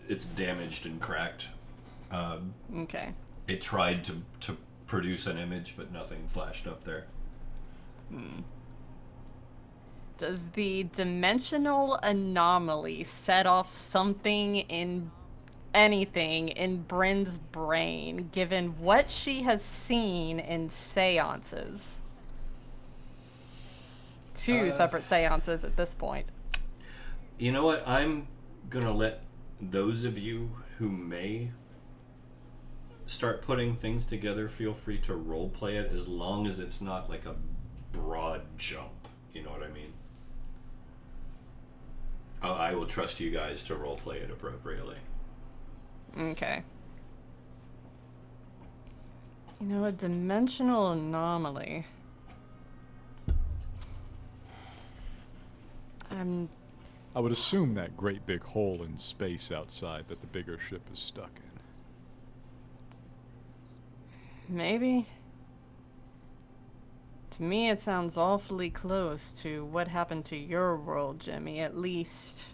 it's damaged and cracked. Okay. It tried to produce an image, but nothing flashed up there. Does the dimensional anomaly set off anything in Bryn's brain, given what she has seen in seances? Two separate seances at this point. You know what? I'm gonna let those of you who may start putting things together feel free to roleplay it, as long as it's not like a broad jump. You know what I mean? I will trust you guys to roleplay it appropriately. Okay. You know, a dimensional anomaly. I would assume that great big hole in space outside that the bigger ship is stuck in. Maybe. To me, it sounds awfully close to what happened to your world, Jimmy. At least,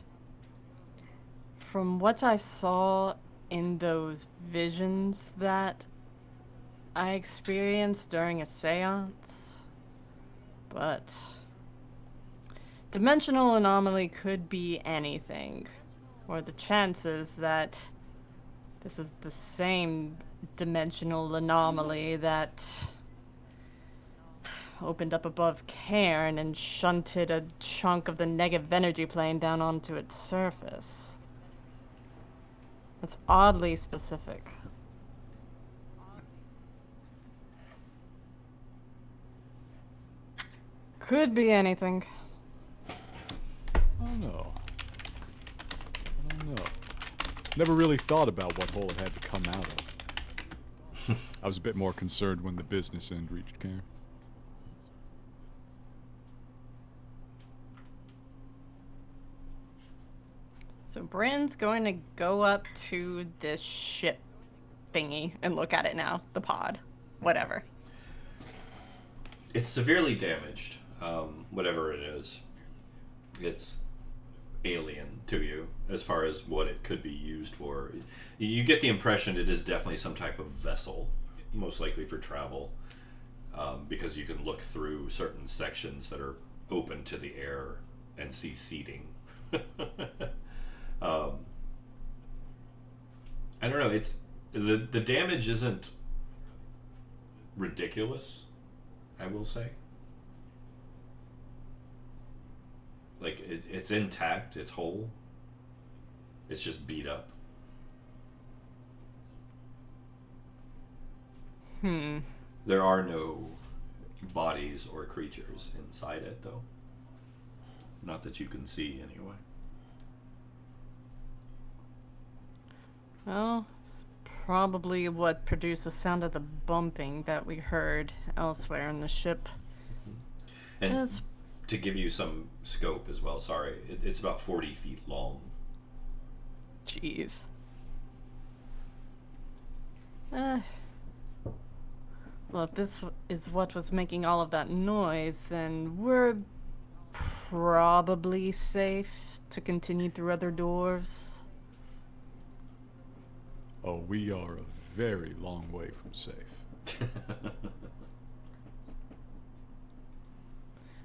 from what I saw in those visions that I experienced during a seance. But dimensional anomaly could be anything, or the chances that this is the same dimensional anomaly that opened up above Cairne and shunted a chunk of the negative energy plane down onto its surface. That's oddly specific. Could be anything. I don't know. Never really thought about what hole it had to come out of. I was a bit more concerned when the business end reached Cairne. So Bryn's going to go up to this ship thingy and look at it now. The pod. Whatever. It's severely damaged, whatever it is. It's alien to you as far as what it could be used for. You get the impression it is definitely some type of vessel, most likely for travel, because you can look through certain sections that are open to the air and see seating. I don't know, it's the damage isn't ridiculous, I will say. Like, it's intact, it's whole. It's just beat up. There are no bodies or creatures inside it, though. Not that you can see, anyway. Well, it's probably what produced the sound of the bumping that we heard elsewhere in the ship. And It's to give you some scope as well, sorry, it's about 40 feet long. Jeez. Well, if this is what was making all of that noise, then we're probably safe to continue through other doors. Oh, we are a very long way from safe.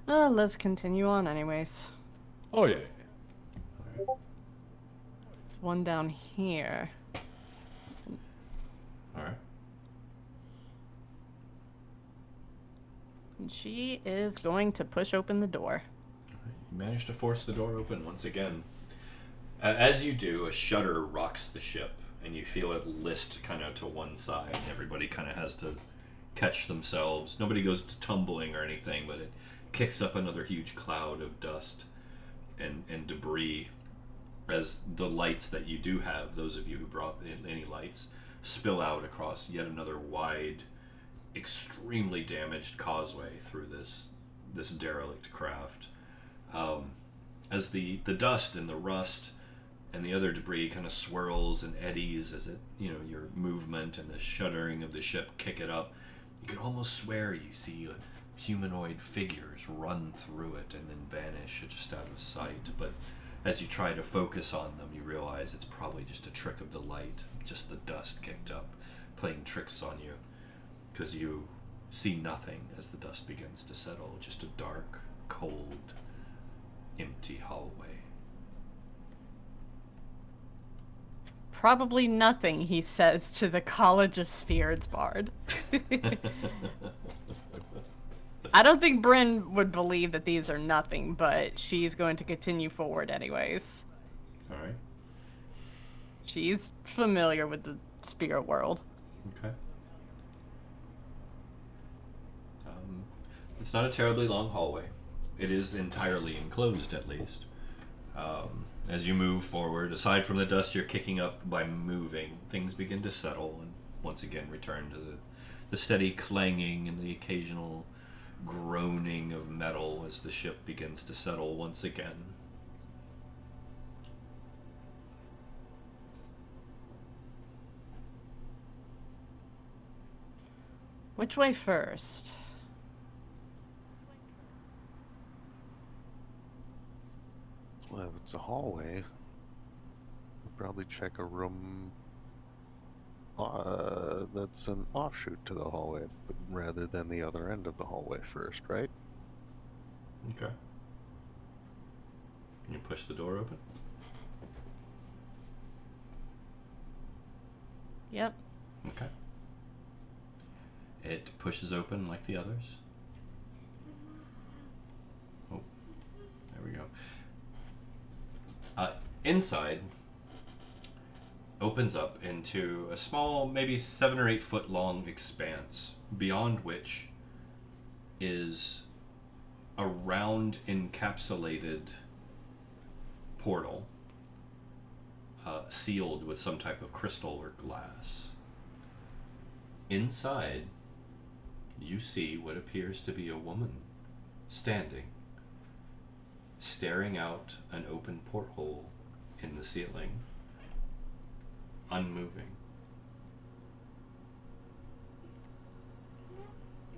Let's continue on anyways. Oh yeah. There's one down here. Alright. And she is going to push open the door. You manage to force the door open once again. As you do, a shudder rocks the ship, and you feel it list kind of to one side. Everybody kind of has to catch themselves. Nobody goes to tumbling or anything, but it kicks up another huge cloud of dust and debris as the lights that you do have, those of you who brought any lights, spill out across yet another wide, extremely damaged causeway through this derelict craft. As the dust and the rust and the other debris kind of swirls and eddies as it, your movement and the shuddering of the ship kick it up, you can almost swear you see humanoid figures run through it and then vanish just out of sight. But as you try to focus on them, you realize it's probably just a trick of the light, just the dust kicked up, playing tricks on you, because you see nothing as the dust begins to settle, just a dark, cold, empty hallway. Probably nothing, he says to the College of Spirits bard. I don't think Bryn would believe that these are nothing, but she's going to continue forward anyways. Alright. She's familiar with the spirit world. Okay. It's not a terribly long hallway. It is entirely enclosed, at least. As you move forward, aside from the dust you're kicking up by moving, things begin to settle and once again return to the steady clanging and the occasional groaning of metal as the ship begins to settle once again. Which way first? Well, if it's a hallway, we'll probably check a room that's an offshoot to the hallway, but rather than the other end of the hallway first, right? Okay. You push the door open? Yep. Okay. It pushes open like the others. Oh, there we go. Inside opens up into a small, maybe 7 or 8 foot long expanse, beyond which is a round encapsulated portal sealed with some type of crystal or glass. Inside, you see what appears to be a woman standing, staring out an open porthole in the ceiling, unmoving.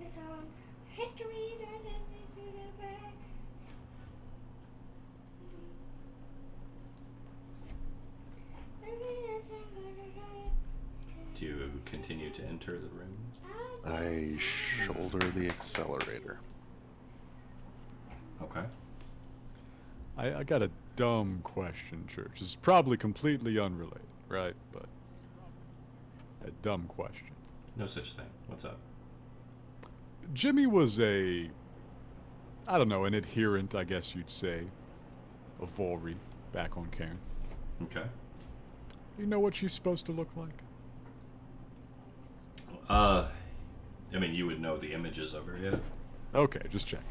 It's on history. Do you continue to enter the room? I shoulder the accelerator. Okay. I got a dumb question, Church. It's probably completely unrelated, right? But a dumb question. No such thing. What's up? Jimmy was I don't know, an adherent, I guess you'd say, of Volry back on Cairne. Okay. You know what she's supposed to look like? I mean, you would know the images of her, yeah? Okay, just check.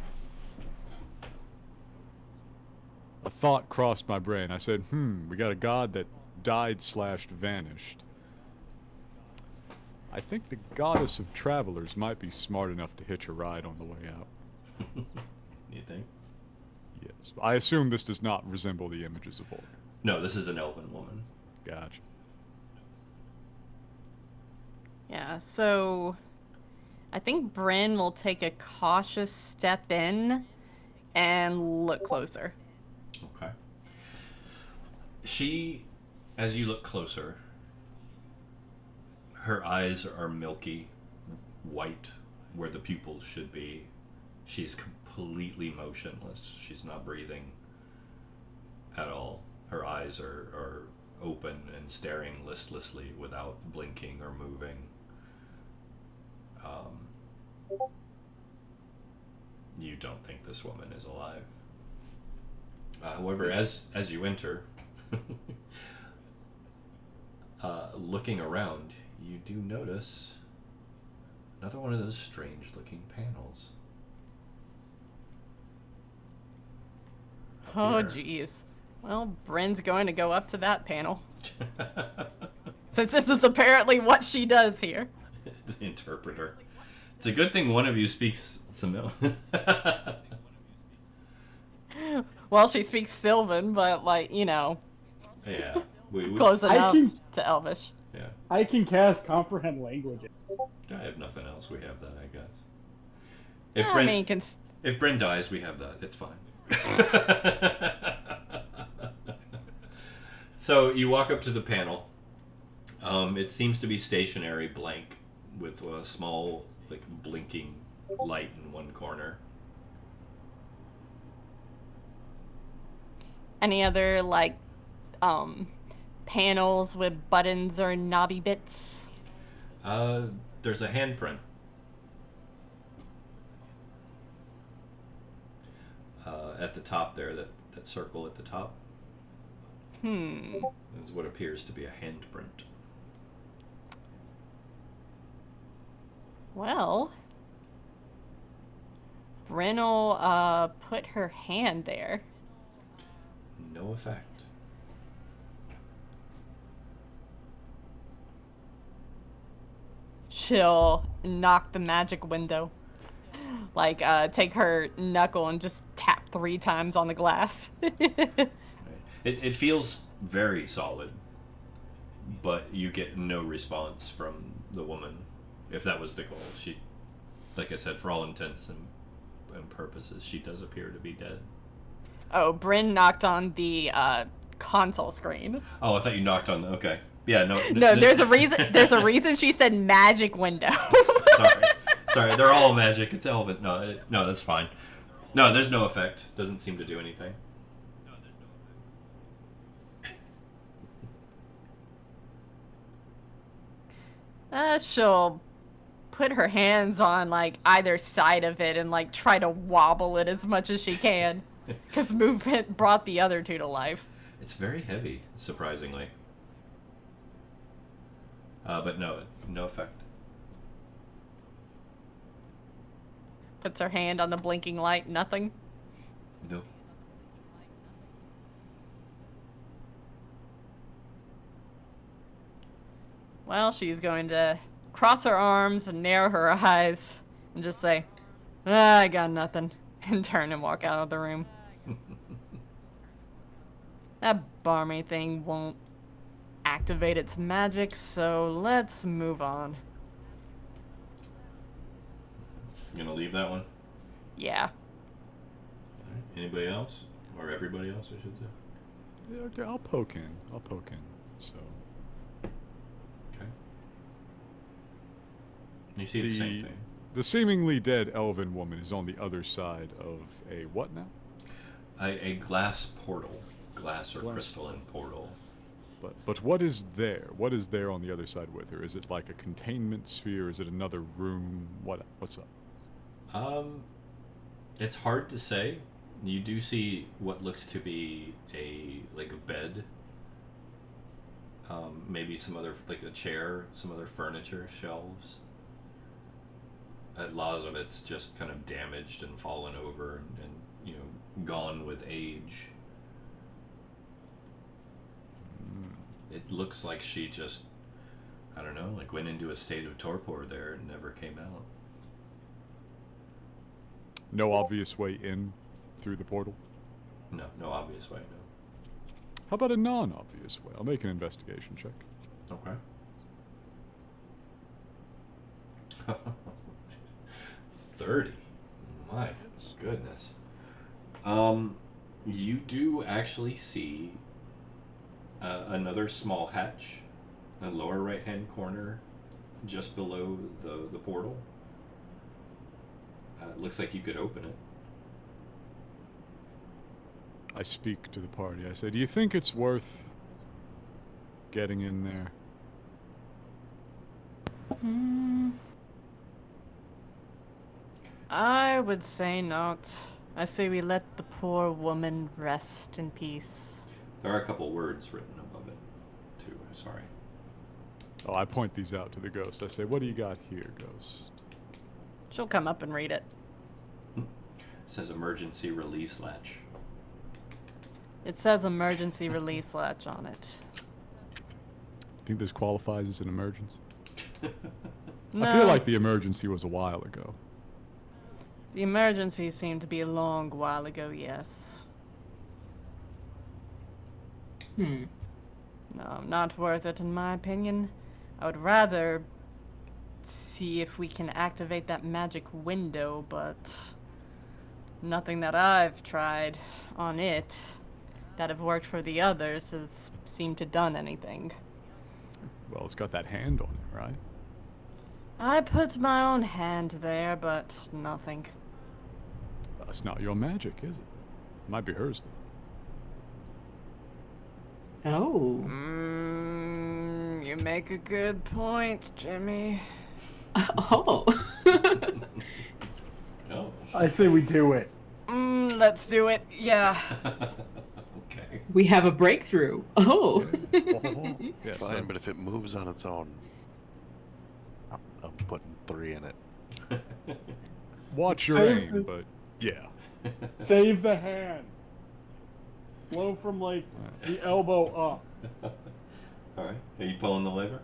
A thought crossed my brain. I said, we got a god that died/vanished. I think the goddess of travelers might be smart enough to hitch a ride on the way out. You think? Yes. I assume this does not resemble the images of old. No, this is an elven woman. Gotcha. Yeah, so I think Bryn will take a cautious step in and look closer. Okay. She, as you look closer, her eyes are milky white where the pupils should be. She's completely motionless. She's not breathing at all. Her eyes are open and staring listlessly without blinking or moving. You don't think this woman is alive. However, as you enter, looking around, you do notice another one of those strange-looking panels. Oh, Here. jeez. Well, Bryn's going to go up to that panel. Since this is apparently what she does here. The interpreter. It's a good thing one of you speaks Samil. Well, she speaks Sylvan, but, like, you know, Yeah. We, close I enough can- to Elvish. yeah. I can cast comprehend language. I have nothing else. We have that, I guess. If I Bryn, mean, if Bryn dies, we have that. It's fine. So you walk up to the panel. It seems to be stationary, blank, with a small, like, blinking light in one corner. any other, like, panels with buttons or knobby bits? There's a handprint. At the top there, that circle at the top. Is what appears to be a handprint. Well, Bryn will put her hand there. No effect. She'll knock the magic window. Like, take her knuckle and just tap 3 times on the glass. It feels very solid, but you get no response from the woman. If that was the goal, she, like I said, for all intents and purposes, she does appear to be dead. Oh, Bryn knocked on the console screen. Oh, I thought you knocked on the. Okay, yeah, no. No, there's a reason. There's a reason she said magic window. Sorry, they're all magic. It's elven. No, that's fine. No, there's no effect. Doesn't seem to do anything. She'll put her hands on, like, either side of it and, like, try to wobble it as much as she can. Because movement brought the other two to life. It's very heavy, surprisingly. But no effect. Puts her hand on the blinking light, nothing. No. Well, she's going to cross her arms and narrow her eyes and just say, I got nothing, and turn and walk out of the room. That barmy thing won't activate its magic, so let's move on. You gonna leave that one? Yeah. Alright. Anybody else? Or everybody else, I should say. Yeah, okay, I'll poke in. So Okay. You see the same thing. the seemingly dead elven woman is on the other side of a what now? A glass portal. Glass or Glass. crystalline portal. But what is there? What is there on the other side with her? Is it like a containment sphere? Is it another room? What's up? It's hard to say. You do see what looks to be a bed. Maybe some other, like a chair, some other furniture, shelves. A lot of it's just kind of damaged and fallen over and gone with age. It looks like she just, I don't know, like went into a state of torpor there and never came out. No obvious way in through the portal? No obvious way, no. How about a non-obvious way? I'll make an investigation check. Okay. 30. My goodness. You do actually see another small hatch, a lower right-hand corner, just below the portal. It looks like you could open it. I speak to the party. I say, do you think it's worth getting in there? I would say not. I say we let the poor woman rest in peace. There are a couple words written above it, too. Sorry. Oh, I point these out to the ghost. I say, what do you got here, ghost? She'll come up and read it. It says emergency release latch. It says emergency release latch on it. Think this qualifies as an emergency? No, I feel like the emergency was a while ago. the emergency seemed to be a long while ago, yes. Hmm. No, not worth it in my opinion. I would rather see if we can activate that magic window, but nothing that I've tried on it that have worked for the others has seemed to done anything. Well, it's got that hand on it, right? I put my own hand there, but nothing. That's not your magic, is it? Might be hers, though. Oh. You make a good point, Jimmy. Oh. Oh. I say we do it. Let's do it. Yeah. Okay. We have a breakthrough. Oh. Yes, Fine, but if it moves on its own, I'm putting 3 in it. watch your Save aim, it. but yeah. Save the hand. Blow from like the elbow up. All right. Are you pulling the lever?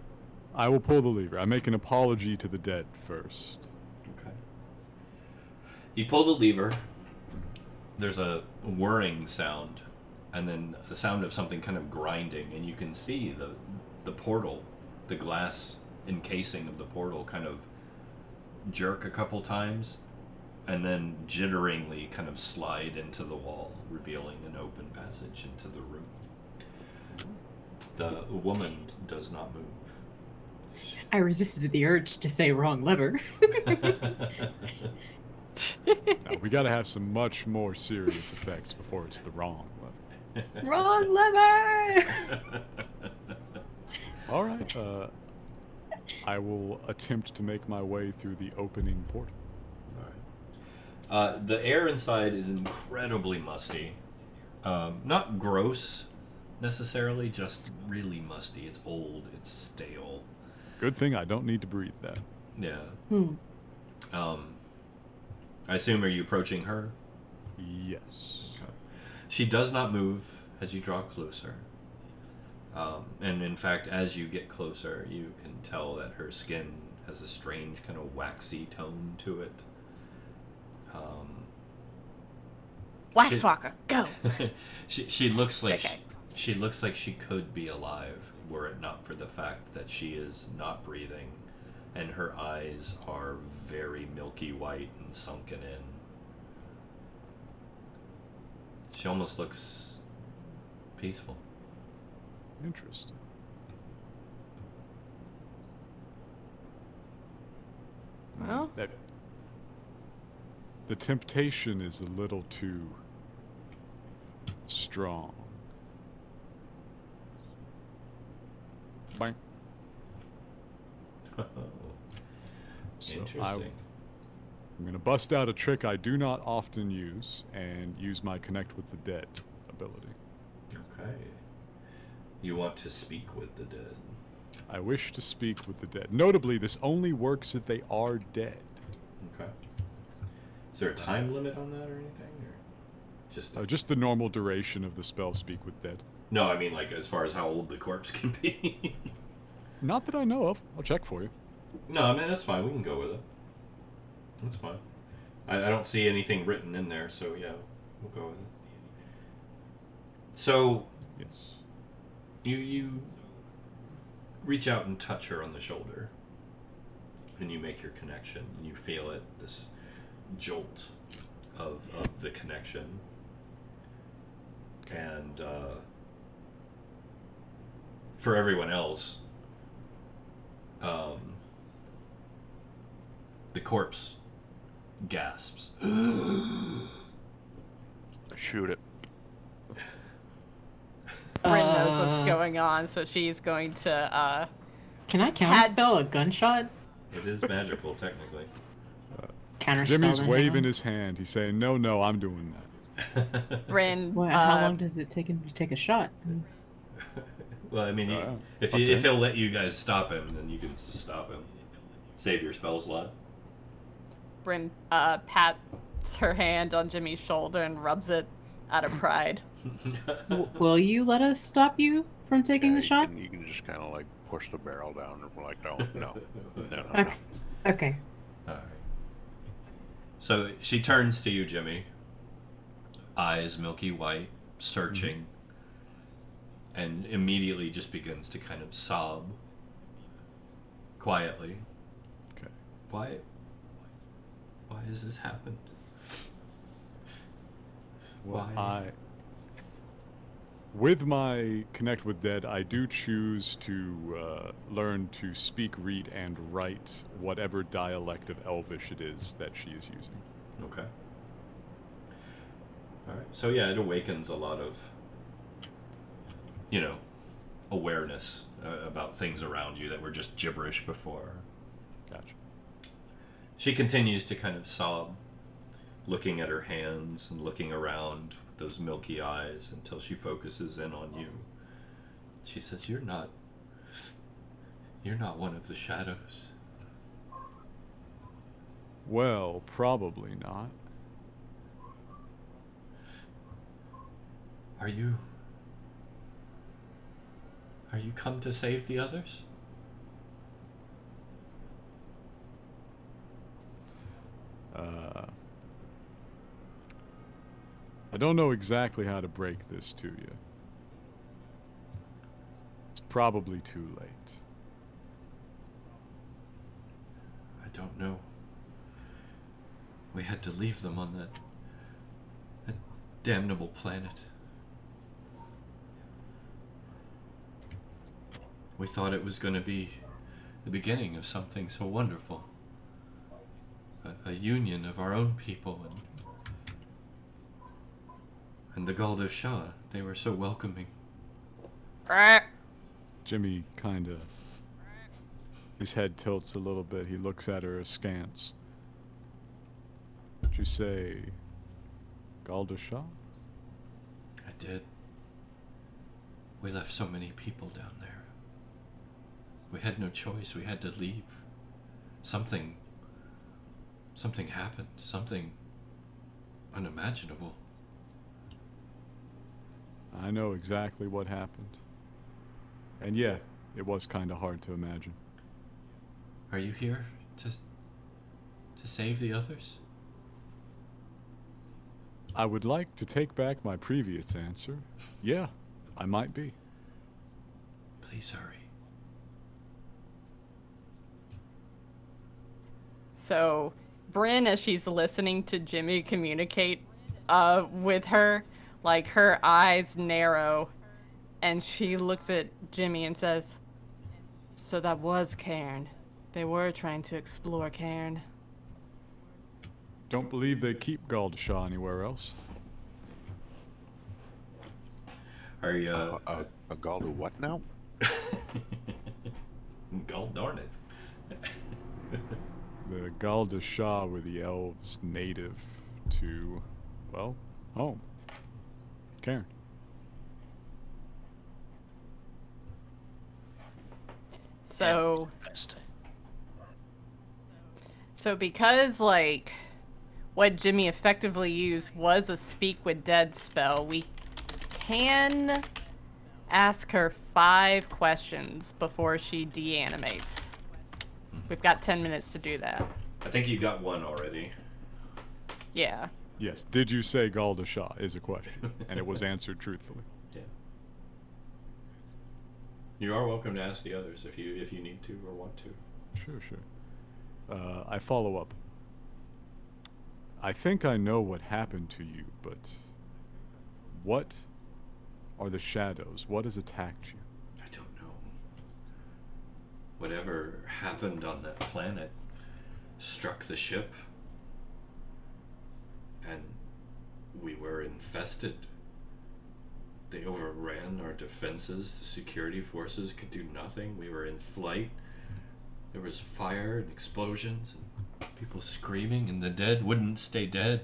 I will pull the lever. I make an apology to the dead first. Okay. You pull the lever. There's a whirring sound, and then the sound of something kind of grinding, and you can see the portal, the glass encasing of the portal kind of jerk a couple times, and then jitteringly kind of slide into the wall, revealing an open passage into the room. The woman does not move. I resisted the urge to say wrong lever. Now, we gotta have some much more serious effects before it's the wrong lever. Wrong lever! All right. I will attempt to make my way through the opening portal. Alright. The air inside is incredibly musty. Not gross, necessarily, just really musty. It's old, it's stale. Good thing I don't need to breathe that. Yeah. I assume, are you approaching her? Yes. Okay. She does not move as you draw closer. And in fact, as you get closer, you can tell that her skin has a strange kind of waxy tone to it. Waxwalker, go! She looks like Okay. she looks like she could be alive were it not for the fact that she is not breathing, and her eyes are very milky white and sunken in. She almost looks peaceful. Interesting. Well, The temptation is a little too strong. Bang. So Interesting. I'm going to bust out a trick I do not often use and use my Connect with the Dead ability. Okay. You want to speak with the dead. I wish to speak with the dead. Notably, this only works if they are dead. Okay. Is there a time limit on that or anything, or just? Just the normal duration of the spell Speak with Dead. No, I mean like as far as how old the corpse can be. Not that I know of. I'll check for you. No, I mean that's fine. We can go with it. That's fine. I don't see anything written in there, so yeah, we'll go with it. So Yes. you reach out and touch her on the shoulder, and you make your connection, and you feel it, this jolt of the connection, and for everyone else, the corpse gasps. Shoot it. Bryn knows what's going on, so she's going to, Can I counterspell a gunshot? It is magical, technically. Counterspell. Jimmy's then, waving hang on. his hand. He's saying, no, I'm doing that. Bryn, Well, how long does it take him to take a shot? Well, I mean, if he'll let you guys stop him, then you can stop him. Save your spell slot. Bryn pats her hand on Jimmy's shoulder and rubs it out of pride. Will you let us stop you from taking the shot? You can just kind of like push the barrel down and we're like, no. Okay. Okay. All right. So she turns to you, Jimmy. Eyes milky white, searching, and immediately just begins to kind of sob quietly. Okay. Why has this happened? Well, Why? With my Connect with Dead, I do choose to learn to speak, read, and write whatever dialect of Elvish it is that she is using. Okay. Alright. So yeah, it awakens a lot of, awareness about things around you that were just gibberish before. Gotcha. She continues to kind of sob, looking at her hands and looking around with those milky eyes until she focuses in on you. She says, You're not one of the shadows. Well, probably not. Are you come to save the others? I don't know exactly how to break this to you. It's probably too late. I don't know. We had to leave them on that damnable planet. We thought it was going to be the beginning of something so wonderful. A union of our own people and the Ghinkgo Shah. They were so welcoming. Jimmy kinda... His head tilts a little bit. He looks at her askance. Did you say... Ghinkgo Shah? I did. We left so many people down there. We had no choice. We had to leave. Something happened. Something unimaginable. I know exactly what happened. And yeah, it was kinda hard to imagine. Are you here to save the others? I would like to take back my previous answer. Yeah, I might be. Please hurry. So, Bryn, as she's listening to Jimmy communicate with her, like her eyes narrow, and she looks at Jimmy and says, So that was Cairne. They were trying to explore Cairne. Don't believe they keep Ghinkgo Shah anywhere else. Are you, A Galdu what now? God darn it. The Ghinkgo Shah were the elves native to, well, home. Cairne. So, Interesting. so because, like, what Jimmy effectively used was a Speak with Dead spell, we can ask her 5 questions before she deanimates. We've got 10 minutes to do that. I think you got one already. Yeah. Yes, did you say Ghinkgo Shah is a question, and it was answered truthfully. Yeah. You are welcome to ask the others if you need to or want to. Sure. I follow up. I think I know what happened to you, but what are the shadows? What has attacked you? I don't know. Whatever happened on that planet struck the ship, and we were infested. They overran our defenses. The security forces could do nothing. We were in flight. There was fire and explosions and People screaming, and the dead wouldn't stay dead.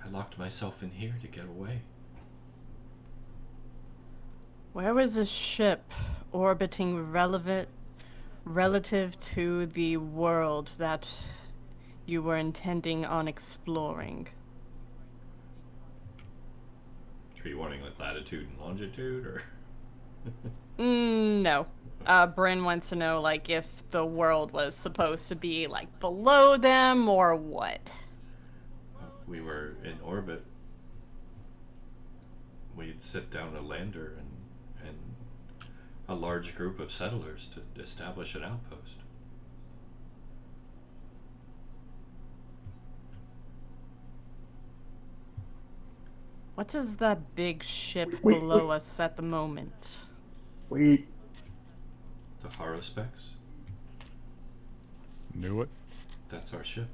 I locked myself in here to get away. Where was the ship orbiting relative to the world that you were intending on exploring? Are you wanting like latitude and longitude, or? No. Bryn wants to know, like, if the world was supposed to be, like, below them or what. We were in orbit. We'd sit down a lander and a large group of settlers to establish an outpost. What is that big ship Wait, below wait. us at the moment? Wait. The Harospecs? Knew it. That's our ship.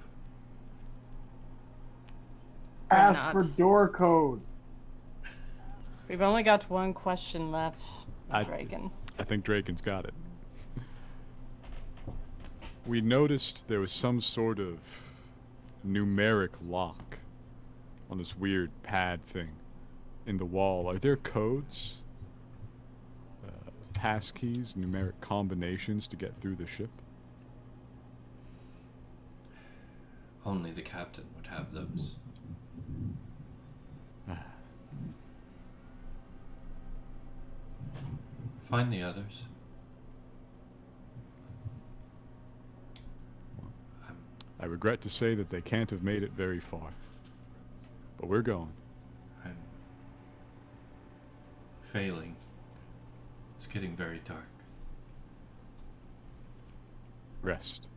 Ask not. for door codes. We've only got one question left, I- Draken. I think Draken's got it. We noticed there was some sort of numeric lock on this weird pad thing in the wall. Are there codes? Passkeys, numeric combinations to get through the ship? Only the captain would have those. Find the others. I regret to say that they can't have made it very far. But we're going. I'm failing. It's getting very dark. Rest.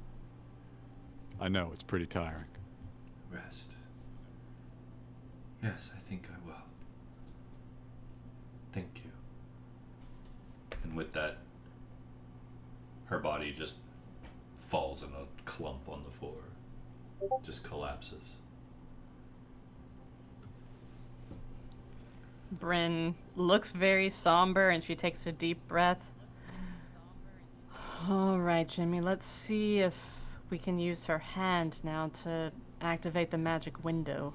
I know, it's pretty tiring. Rest. Yes, I think I will. Thank you. And with that, her body just falls in a clump on the floor. Just collapses. Bryn looks very somber and she takes a deep breath. Alright, Jimmy, let's see if we can use her hand now to activate the magic window.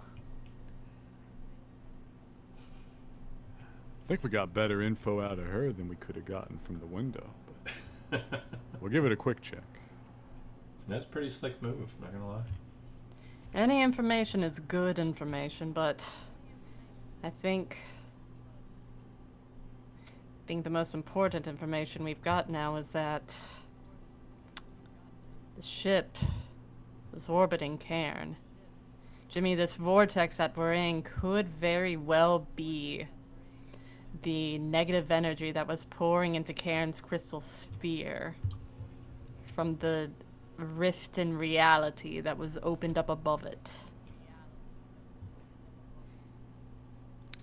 I think we got better info out of her than we could have gotten from the window. But we'll give it a quick check. That's a pretty slick move, not gonna lie. Any information is good information, but I think the most important information we've got now is that the ship is orbiting Cairne. Jimmy, this vortex that we're in could very well be the negative energy that was pouring into Cairne's crystal sphere from the rift in reality that was opened up above it.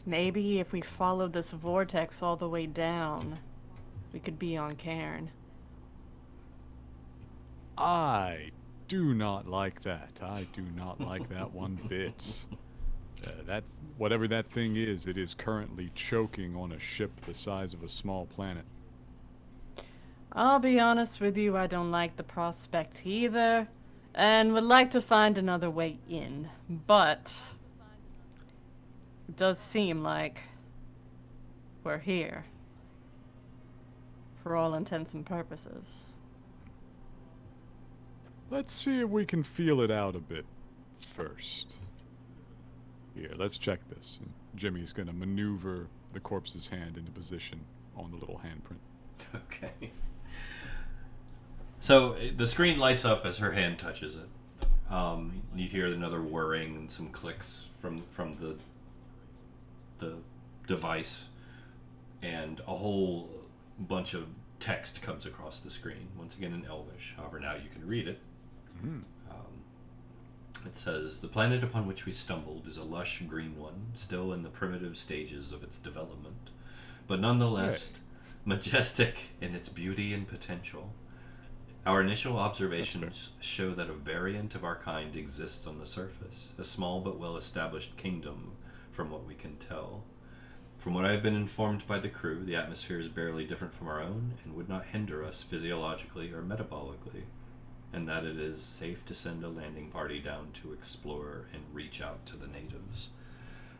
Maybe if we followed this vortex all the way down, we could be on Cairne. I do not like that. I do not like that one bit. That whatever that thing is, it is currently choking on a ship the size of a small planet. I'll be honest with you, I don't like the prospect either, and would like to find another way in, but it does seem like we're here, for all intents and purposes. Let's see if we can feel it out a bit first. Here, let's check this. And Jimmy's gonna maneuver the corpse's hand into position on the little handprint. Okay. So the screen lights up as her hand touches it. You hear another whirring and some clicks from the device, and a whole bunch of text comes across the screen. Once again in Elvish. However, now you can read it. It says, "The planet upon which we stumbled is a lush green one, still in the primitive stages of its development, but nonetheless majestic in its beauty and potential. Our initial observations show that a variant of our kind exists on the surface, a small but well-established kingdom from what we can tell. From what I have been informed by the crew, the atmosphere is barely different from our own and would not hinder us physiologically or metabolically, and that it is safe to send a landing party down to explore and reach out to the natives.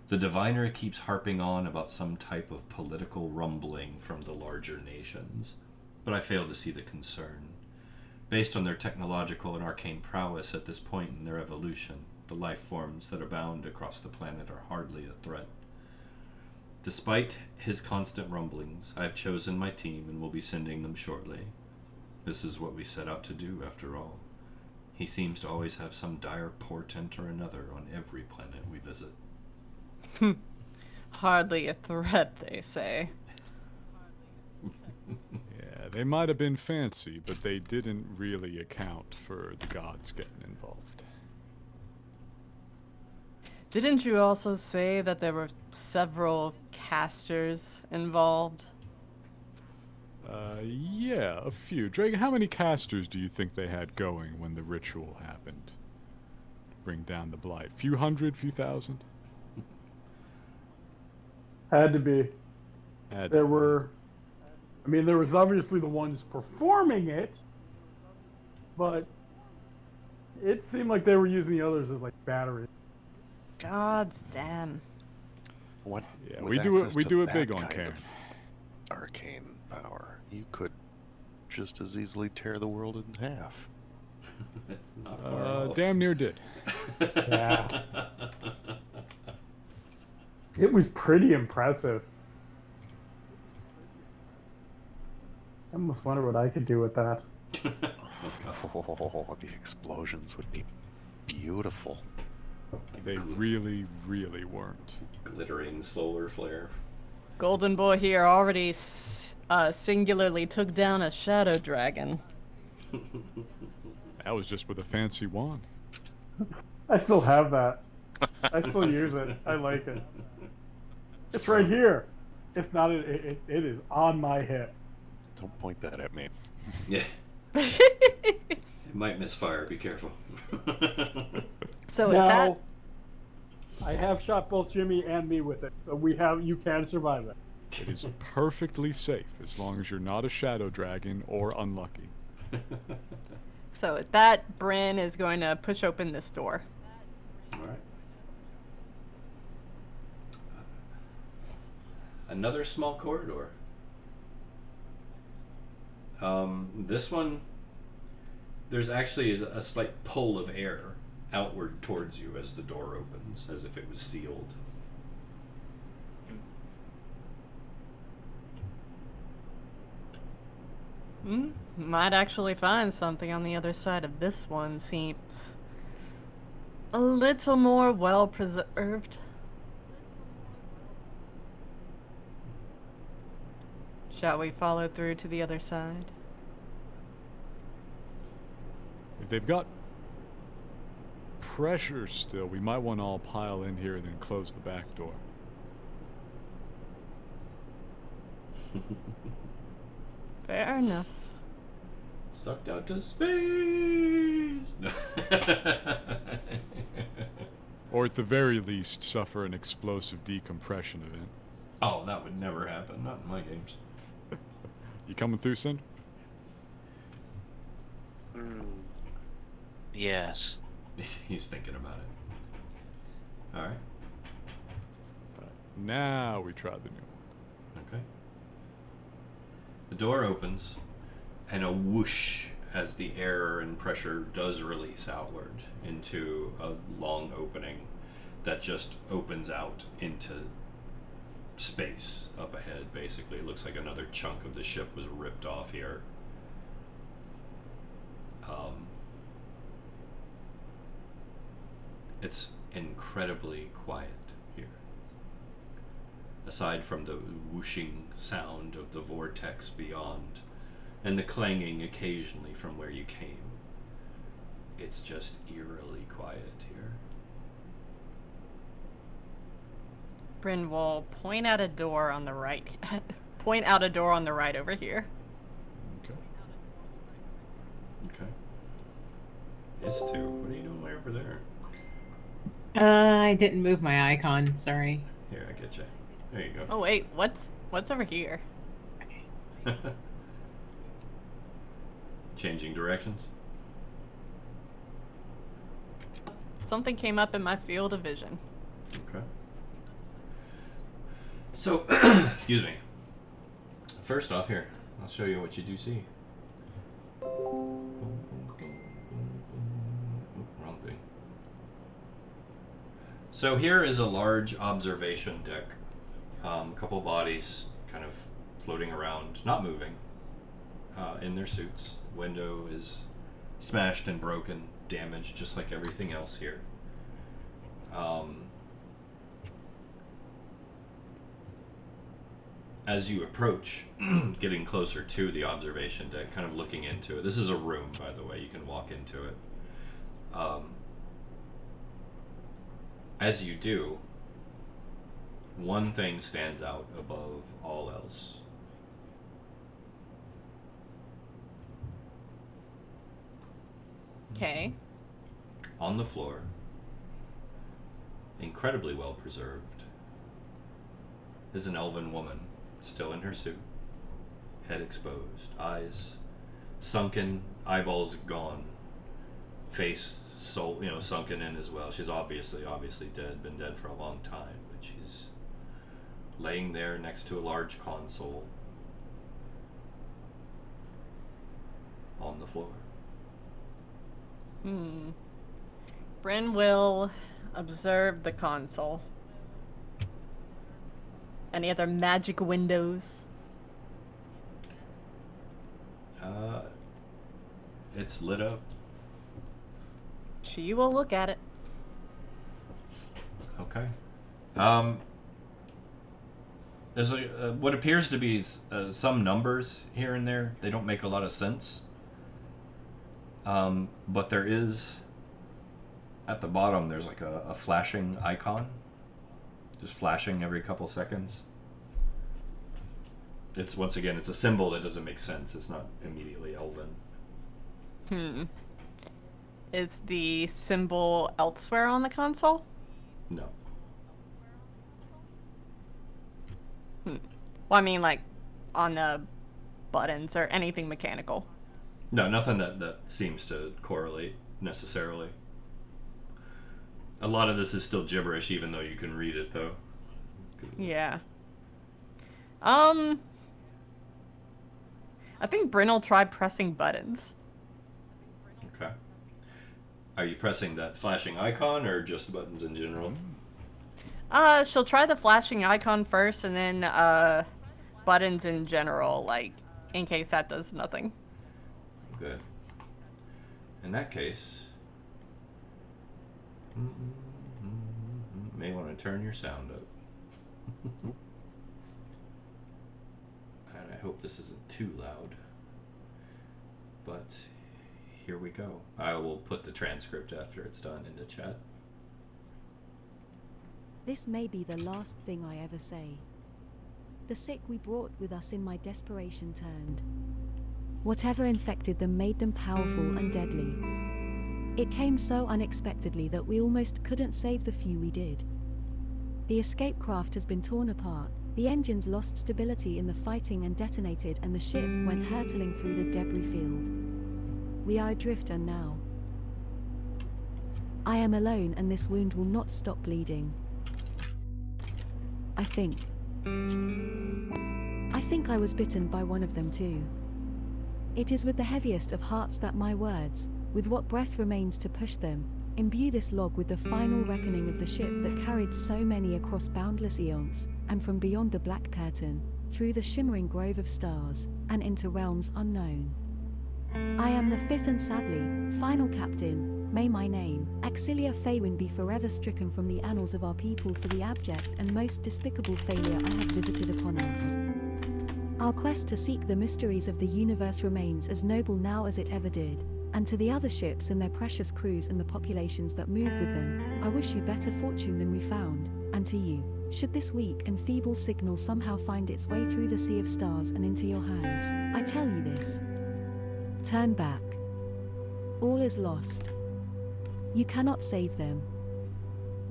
The diviner keeps harping on about some type of political rumbling from the larger nations, but I fail to see the concern. Based on their technological and arcane prowess at this point in their evolution, the life forms that abound across the planet are hardly a threat. Despite his constant rumblings, I have chosen my team and will be sending them shortly. This is what we set out to do, after all. He seems to always have some dire portent or another on every planet we visit. Hardly a threat, they say. Yeah, they might have been fancy, but they didn't really account for the gods getting involved. Didn't you also say that there were several casters involved? Yeah, a few. Draken, how many casters do you think they had going when the ritual happened? Bring down the blight. Few hundred, few thousand? Had to be. Had There to be. were. I mean, there was obviously the ones performing it, but it seemed like they were using the others as like batteries. Gods damn. What? Yeah, with we do it. access We to do it that big on kind Cairne. of arcane power, you could just as easily tear the world in half. It's not far off. Damn near did. Yeah. It was pretty impressive. I almost wonder what I could do with that. Oh, the explosions would be beautiful. They really, really weren't. Glittering solar flare. Golden Boy here already singularly took down a shadow dragon. That was just with a fancy wand. I still have that. I still use it. I like it. It's right here. It's not. It is on my hip. Don't point that at me. Yeah. It might misfire, be careful. So with Now, that, I have shot both Jimmy and me with it, so you can survive it. It is perfectly safe as long as you're not a shadow dragon or unlucky. so with that, Bryn is going to push open this door. Alright. Another small corridor. This one, there's actually a slight pull of air outward towards you as the door opens, as if it was sealed. Might actually find something on the other side of this one. Seems a little more well preserved. Shall we follow through to the other side? If they've got pressure still, we might want to all pile in here and then close the back door. Fair enough. Sucked out to space! Or at the very least, suffer an explosive decompression event. Oh, that would never happen. Not in my games. You coming through, Cinder? Yes. He's thinking about it. Alright. Now we try the new one. Okay. The door opens, and a whoosh as the air and pressure does release outward into a long opening that just opens out into space up ahead, basically. It looks like another chunk of the ship was ripped off here. It's incredibly quiet here. Aside from the whooshing sound of the vortex beyond, and the clanging occasionally from where you came, it's just eerily quiet here. Bryn will point out a door on the right. Point out a door on the right over here. Okay. Okay. Yes, too. What are you doing way over there? I didn't move my icon. Sorry. Here, I get you. There you go. Oh wait, what's over here? Changing directions. Something came up in my field of vision. Okay. So, excuse me. First off, here, I'll show you what you do see. Wrong thing. So here is a large observation deck. A couple bodies kind of floating around, not moving, in their suits. Window is smashed and broken, damaged, just like everything else here. As you approach, getting closer to the observation deck, kind of looking into it. This is a room, by the way. You can walk into it. As you do, one thing stands out above all else. Okay. On the floor, incredibly well preserved, is an elven woman, still in her suit, head exposed, eyes sunken, eyeballs gone, face soul, sunken in as well. She's obviously dead, been dead for a long time, but she's laying there next to a large console on the floor. Bryn will observe the console. Any other magic windows? It's lit up. She will look at it. Okay. There's what appears to be some numbers here and there. They don't make a lot of sense. But there is, at the bottom, there's like a flashing icon. Just flashing every couple seconds. It's, once again, it's a symbol that doesn't make sense. It's not immediately elven. Is the symbol elsewhere on the console? No. Well, I mean, like, on the buttons or anything mechanical. No, nothing that seems to correlate necessarily. A lot of this is still gibberish, even though you can read it, though. Yeah. I think Bryn will try pressing buttons. Okay. Are you pressing that flashing icon, or just buttons in general? She'll try the flashing icon first, and then, buttons in general, like, in case that does nothing. Good. In that case, may want to turn your sound up. And I hope this isn't too loud. But here we go. I will put the transcript after it's done into chat. This may be the last thing I ever say. The sick we brought with us in my desperation turned. Whatever infected them made them powerful and deadly. It came so unexpectedly that we almost couldn't save the few we did. The escape craft has been torn apart, the engines lost stability in the fighting and detonated, and the ship went hurtling through the debris field. We are adrift and now. I am alone, and this wound will not stop bleeding. I think I was bitten by one of them too. It is with the heaviest of hearts that my words, with what breath remains to push them, imbue this log with the final reckoning of the ship that carried so many across boundless eons, and from beyond the black curtain, through the shimmering grove of stars, and into realms unknown. I am the fifth and sadly, final captain. May my name, Auxilia Faywin, be forever stricken from the annals of our people for the abject and most despicable failure I have visited upon us. Our quest to seek the mysteries of the universe remains as noble now as it ever did, and to the other ships and their precious crews and the populations that move with them, I wish you better fortune than we found, and to you, should this weak and feeble signal somehow find its way through the sea of stars and into your hands, I tell you this. Turn back. All is lost. You cannot save them.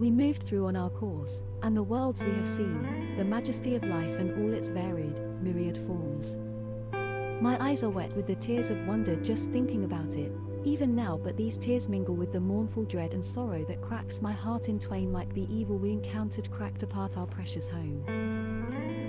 We moved through on our course, and the worlds we have seen, the majesty of life and all its varied, myriad forms. My eyes are wet with the tears of wonder just thinking about it, even now, but these tears mingle with the mournful dread and sorrow that cracks my heart in twain like the evil we encountered cracked apart our precious home.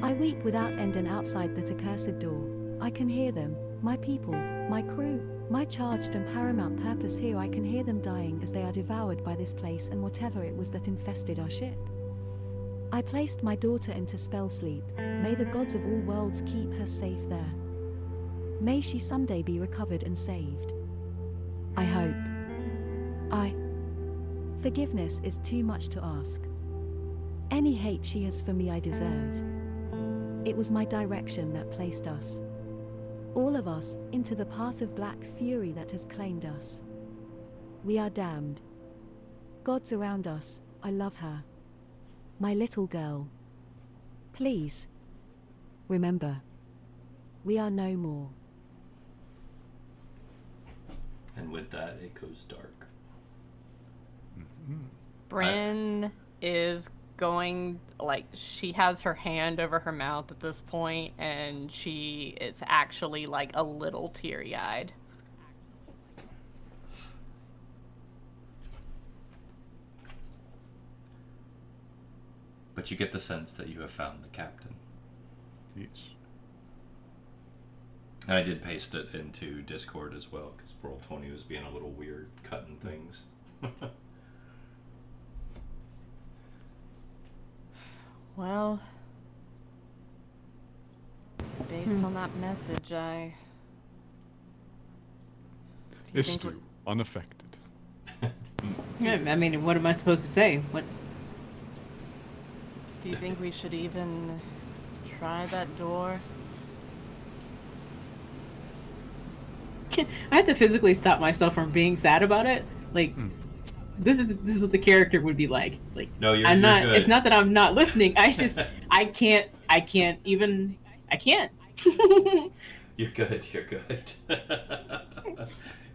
I weep without end, and outside that accursed door, I can hear them, my people, my crew, my charged and paramount purpose here. I can hear them dying as they are devoured by this place and whatever it was that infested our ship. I placed my daughter into spell sleep. May the gods of all worlds keep her safe there. May she someday be recovered and saved. I hope. Forgiveness is too much to ask. Any hate she has for me I deserve. It was my direction that placed us, all of us, into the path of black fury that has claimed us. We are damned. Gods around us, I love her. My little girl. Please. Remember. We are no more. And with that, it goes dark. Bryn is going, like, she has her hand over her mouth at this point, and she is actually, like, a little teary-eyed. But you get the sense that you have found the captain. Yes. And I did paste it into Discord as well, because Roll20 was being a little weird, cutting things. Well, based on that message, I... Istu, unaffected. Yeah, I mean, what am I supposed to say? What? Do you think we should even try that door? I had to physically stop myself from being sad about it. Like, this is what the character would be like. Like, no, you're not. good. It's not that I'm not listening. I just, I can't. You're good. You're good.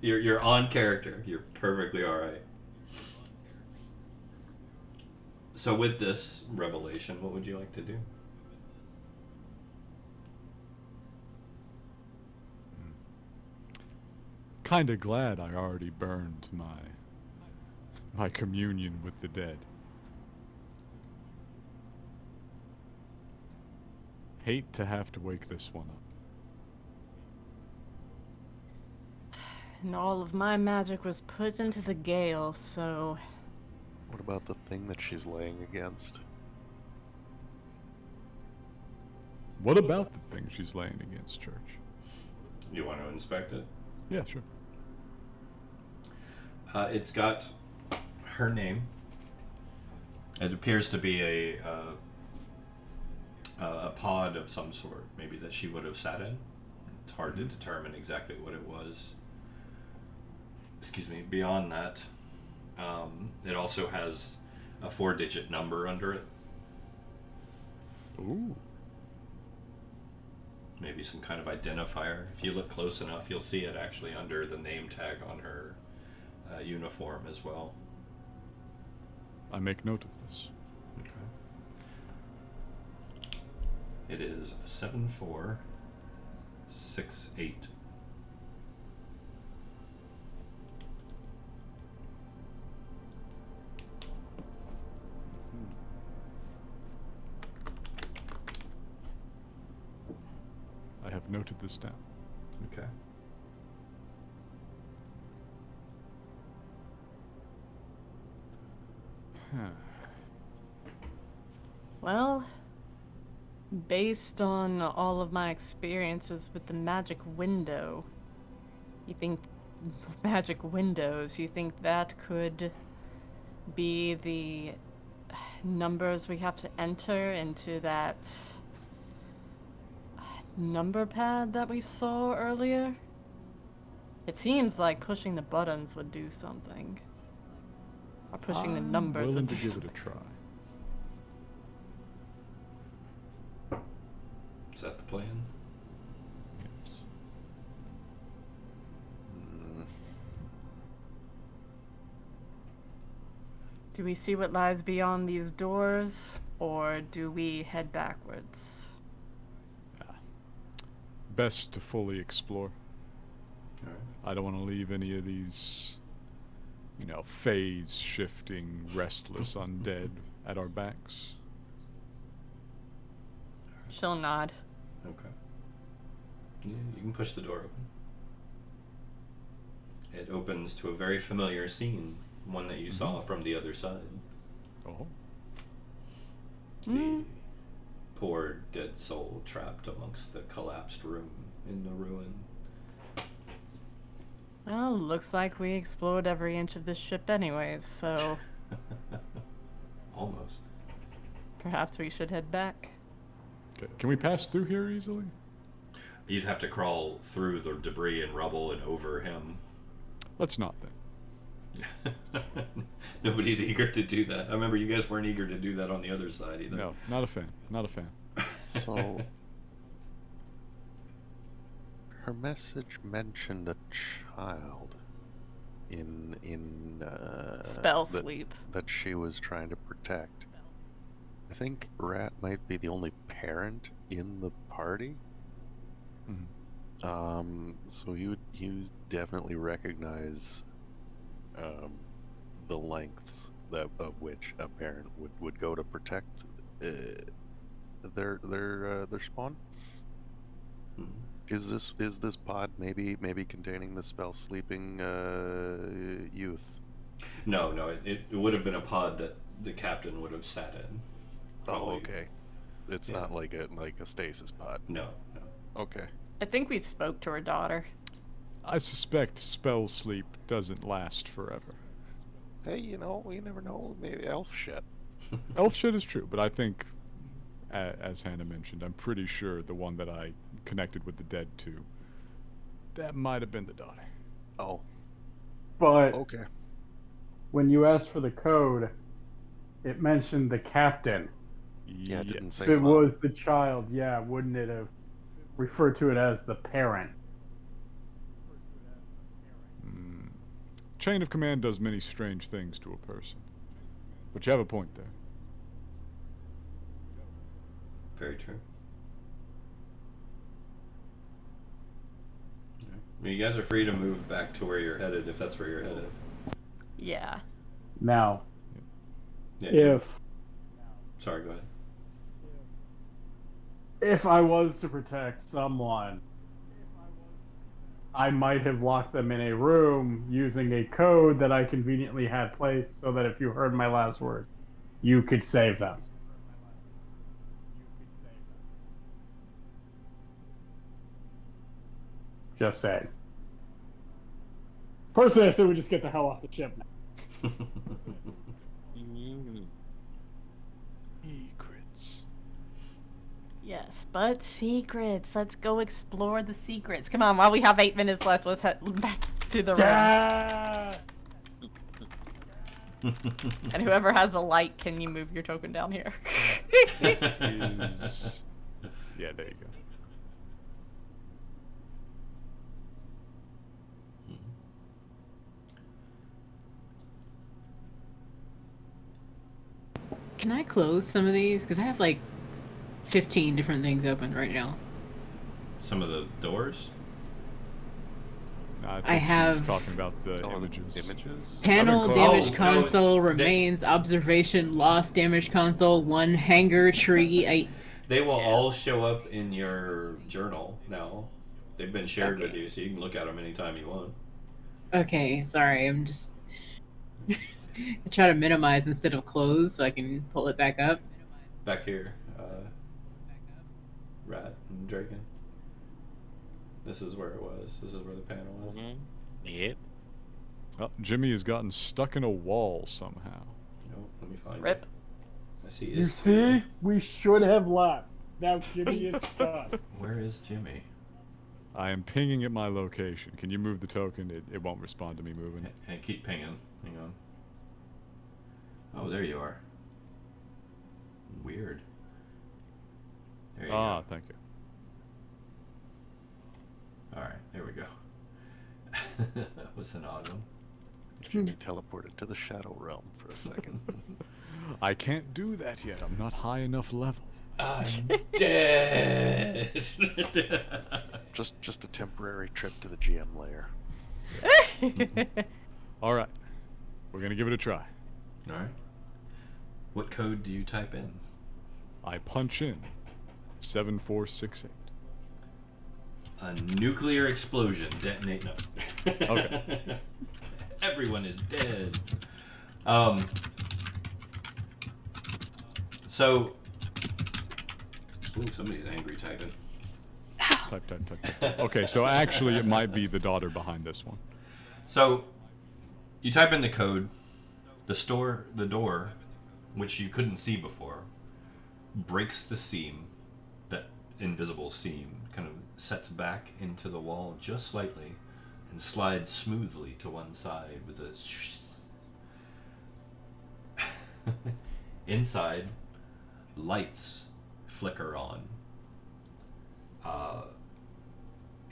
You're on character. You're perfectly all right. So with this revelation, what would you like to do? Kinda glad I already burned my communion with the dead. Hate to have to wake this one up. And all of my magic was put into the gale, so... What about the thing that she's laying against? What about the thing she's laying against, Church? You want to inspect it? Yeah, sure. It's got her name. It appears to be a pod of some sort, maybe that she would have sat in. It's hard to determine exactly what it was. Excuse me. Beyond that, it also has a 4-digit number under it. Ooh. Maybe some kind of identifier. If you look close enough, you'll see it actually under the name tag on her uniform as well. I make note of this. Okay. It is 7468. I have noted this down. Okay. Well, based on all of my experiences with the magic window, you think magic windows, you think that could be the numbers we have to enter into that number pad that we saw earlier? It seems like pushing the buttons would do something. Or pushing the numbers willing would to do give something. it a try. Is that the plan? Yes. Do we see what lies beyond these doors, or do we head backwards? Best to fully explore. Alright. I don't want to leave any of these, phase-shifting, restless undead at our backs. She'll nod. Okay. Yeah, you can push the door open. It opens to a very familiar scene, one that you saw from the other side. Oh. The poor dead soul trapped amongst the collapsed room in the ruin. Well, looks like we explored every inch of this ship anyways, so Almost. perhaps we should head back. Okay. Can we pass through here easily? You'd have to crawl through the debris and rubble and over him. Let's not then. Nobody's eager to do that. I remember you guys weren't eager to do that on the other side either. No, not a fan. Not a fan. So, her message mentioned a child in Spell sleep. that she was trying to protect. I think Ratt might be the only parent in the party. So you definitely recognize the lengths of which a parent would go to protect their spawn. Is this pod maybe containing the spell sleeping youth? No, it would have been a pod that the captain would have sat in. Probably. Oh, okay. It's not like a stasis pod. No. Okay. I think we spoke to her daughter. I suspect spell sleep doesn't last forever. Hey, you never know. Maybe elf shit. Elf shit is true, but I think, as Hannah mentioned, I'm pretty sure the one that I connected with the dead to, that might have been the daughter. Oh. But Okay. when you asked for the code, it mentioned the captain. Yeah, it didn't say. If it mom. was the child, yeah, wouldn't it have referred to it as the parent? Chain of command does many strange things to a person. But you have a point there. Very true. I mean, you guys are free to move back to where you're headed if that's where you're headed. Yeah. Now, Yeah. Sorry, go ahead. If I was to protect someone, I might have locked them in a room using a code that I conveniently had placed so that if you heard my last word, you could save them. Just saying. Personally, I say we just get the hell off the ship now. Secrets. Yes, but secrets. Let's go explore the secrets. Come on, while we have 8 minutes left, let's head back to the room. Yeah! And whoever has a light, can you move your token down here? Yeah, there you go. Can I close some of these? Because I have like 15 different things open right now. Some of the doors? No, I think I have- she's talking about the Oh, images. Images. Panel, I've been damaged close. Oh, no, console, remains, observation, lost, damaged console, 1 hanger, tree. They will all show up in your journal now. They've been shared with Okay. you, so you can look at them anytime you want. Okay, sorry, I'm just... I try to minimize instead of close so I can pull it back up. Back here, Ratt and Draken. This is where it was. This is where the panel was. Yep. Oh, Jimmy has gotten stuck in a wall somehow. No, let me find Rip. it. I see. You Is see? We should have left. Now Jimmy is stuck. Where is Jimmy? I am pinging at my location. Can you move the token? It won't respond to me moving. Hey, keep pinging. Hang on. Oh, there you are. Weird. There you Ah, go. thank you. All right, there we go. That was an odd one. Should be teleported to the Shadow Realm for a second. I can't do that yet. I'm not high enough level. I'm dead. Just a temporary trip to the GM lair. All right. We're going to give it a try. All right. What code do you type in? I punch in 7468. A nuclear explosion detonate. No. Okay. Everyone is dead. So. Ooh, somebody's angry typing. Type. Okay, so actually it might be the daughter behind this one. So, you type in the code. The door, which you couldn't see before, breaks the seam. That invisible seam kind of sets back into the wall just slightly and slides smoothly to one side with a inside, lights flicker on.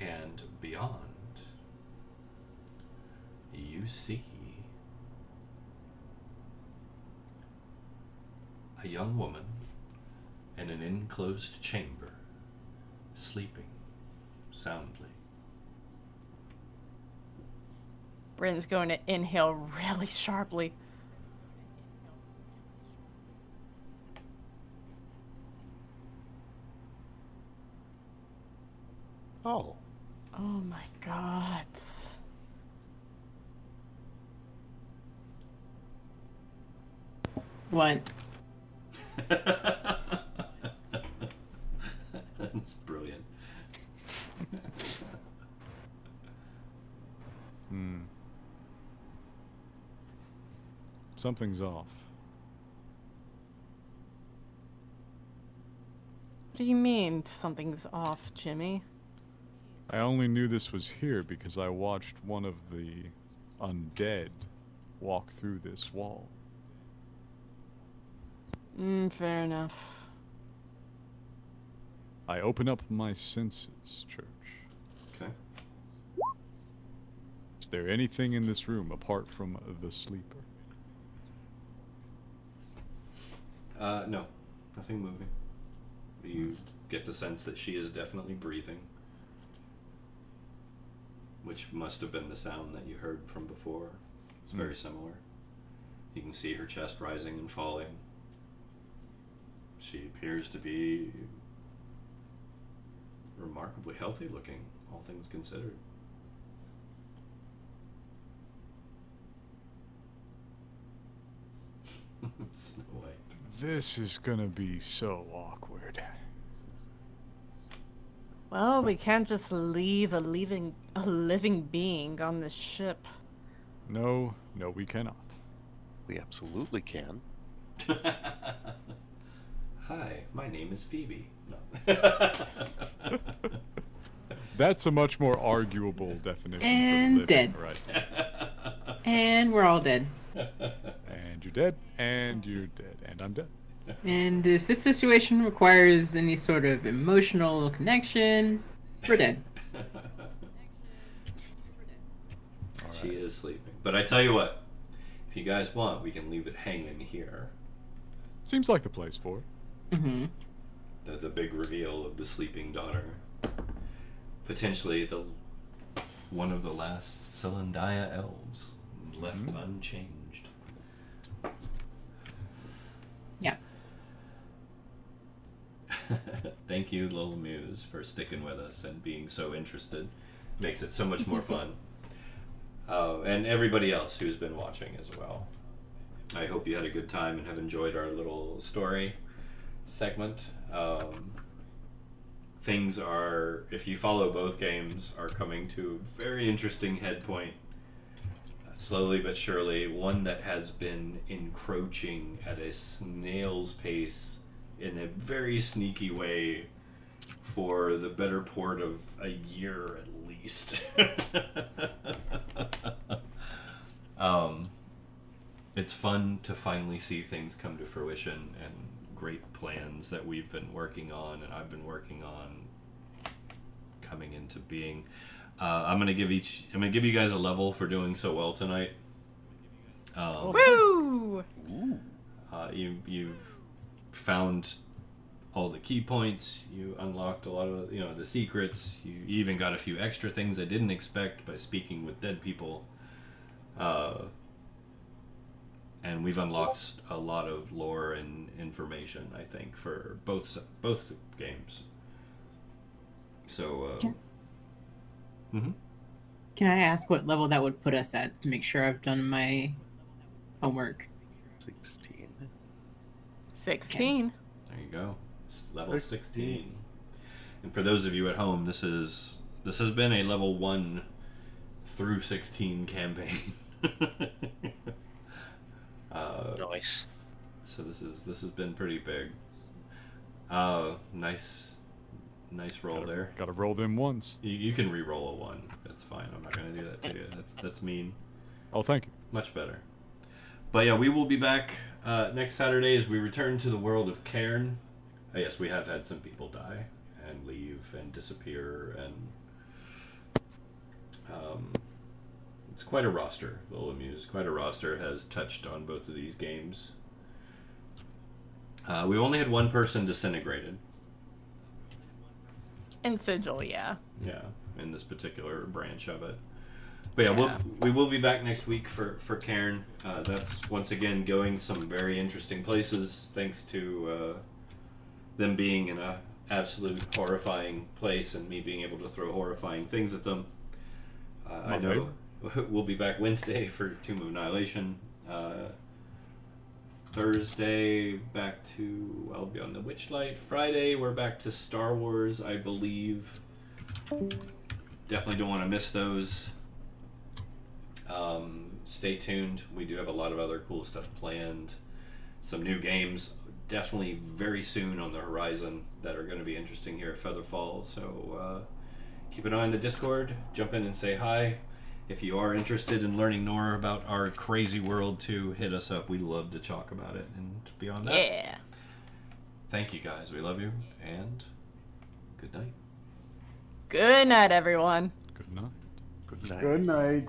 And beyond, you see a young woman in an enclosed chamber, sleeping soundly. Bryn's going to inhale really sharply. Oh. Oh my god. What? That's brilliant. Something's off. What do you mean something's off, Jimmy? I only knew this was here because I watched one of the undead walk through this wall. Fair enough. I open up my senses, Church. Okay. Is there anything in this room apart from the sleeper? No. Nothing moving. You get the sense that she is definitely breathing, which must have been the sound that you heard from before. It's very similar. You can see her chest rising and falling. She appears to be remarkably healthy looking, all things considered. Snow White. This is gonna be so awkward. Well, we can't just leave a living being on this ship. No, we cannot. We absolutely can. Hi, my name is Phoebe. No. That's a much more arguable definition. And for living, dead. Right. And we're all dead. And you're dead, and you're dead, and I'm dead. And if this situation requires any sort of emotional connection, we're dead. She is sleeping. But I tell you what, if you guys want, we can leave it hanging here. Seems like the place for it. Mm-hmm. The big reveal of the sleeping daughter. Potentially one of the last Cylandia elves left unchanged. Yeah. Thank you, Little Muse, for sticking with us and being so interested. Makes it so much more fun. And everybody else who's been watching as well. I hope you had a good time and have enjoyed our little story segment. Things are, if you follow both games, are coming to a very interesting head point. Slowly but surely, one that has been encroaching at a snail's pace in a very sneaky way for the better part of a year at least. It's fun to finally see things come to fruition and great plans that we've been working on and I've been working on coming into being. I'm gonna give you guys a level for doing so well tonight. Woo! You've found all the key points. You unlocked a lot of the secrets. You even got a few extra things I didn't expect by speaking with dead people. And we've unlocked a lot of lore and information, I think, for both games. So, Can I ask what level that would put us at to make sure I've done my homework? 16. 16. There you go. Level 16. And for those of you at home, this has been a level 1 through 16 campaign. Nice. So this has been pretty big. Nice roll there. Gotta roll them once. You can re-roll a 1. That's fine. I'm not gonna do that to you. That's mean. Oh, thank you. Much better. But yeah, we will be back next Saturday as we return to the world of Cairne. Yes, we have had some people die and leave and disappear, and it's quite a roster. We'll amuse. Quite a roster has touched on both of these games. We only had one person disintegrated. In Sigil, yeah. Yeah, in this particular branch of it. But yeah, we will be back next week for Cairne. That's once again going some very interesting places, thanks to them being in a absolute horrifying place and me being able to throw horrifying things at them. I know we'll be back Wednesday for Tomb of Annihilation. Thursday I'll be on the Witchlight. Friday we're back to Star Wars, I believe. Definitely don't want to miss those. Stay tuned. We do have a lot of other cool stuff planned. Some new games definitely very soon on the horizon that are going to be interesting here at Featherfall. So keep an eye on the Discord. Jump in and say hi. If you are interested in learning more about our crazy world too, hit us up. We love to talk about it. And beyond that, Yeah. thank you guys. We love you, and good night. Good night, everyone. Good night. Good night. Good night.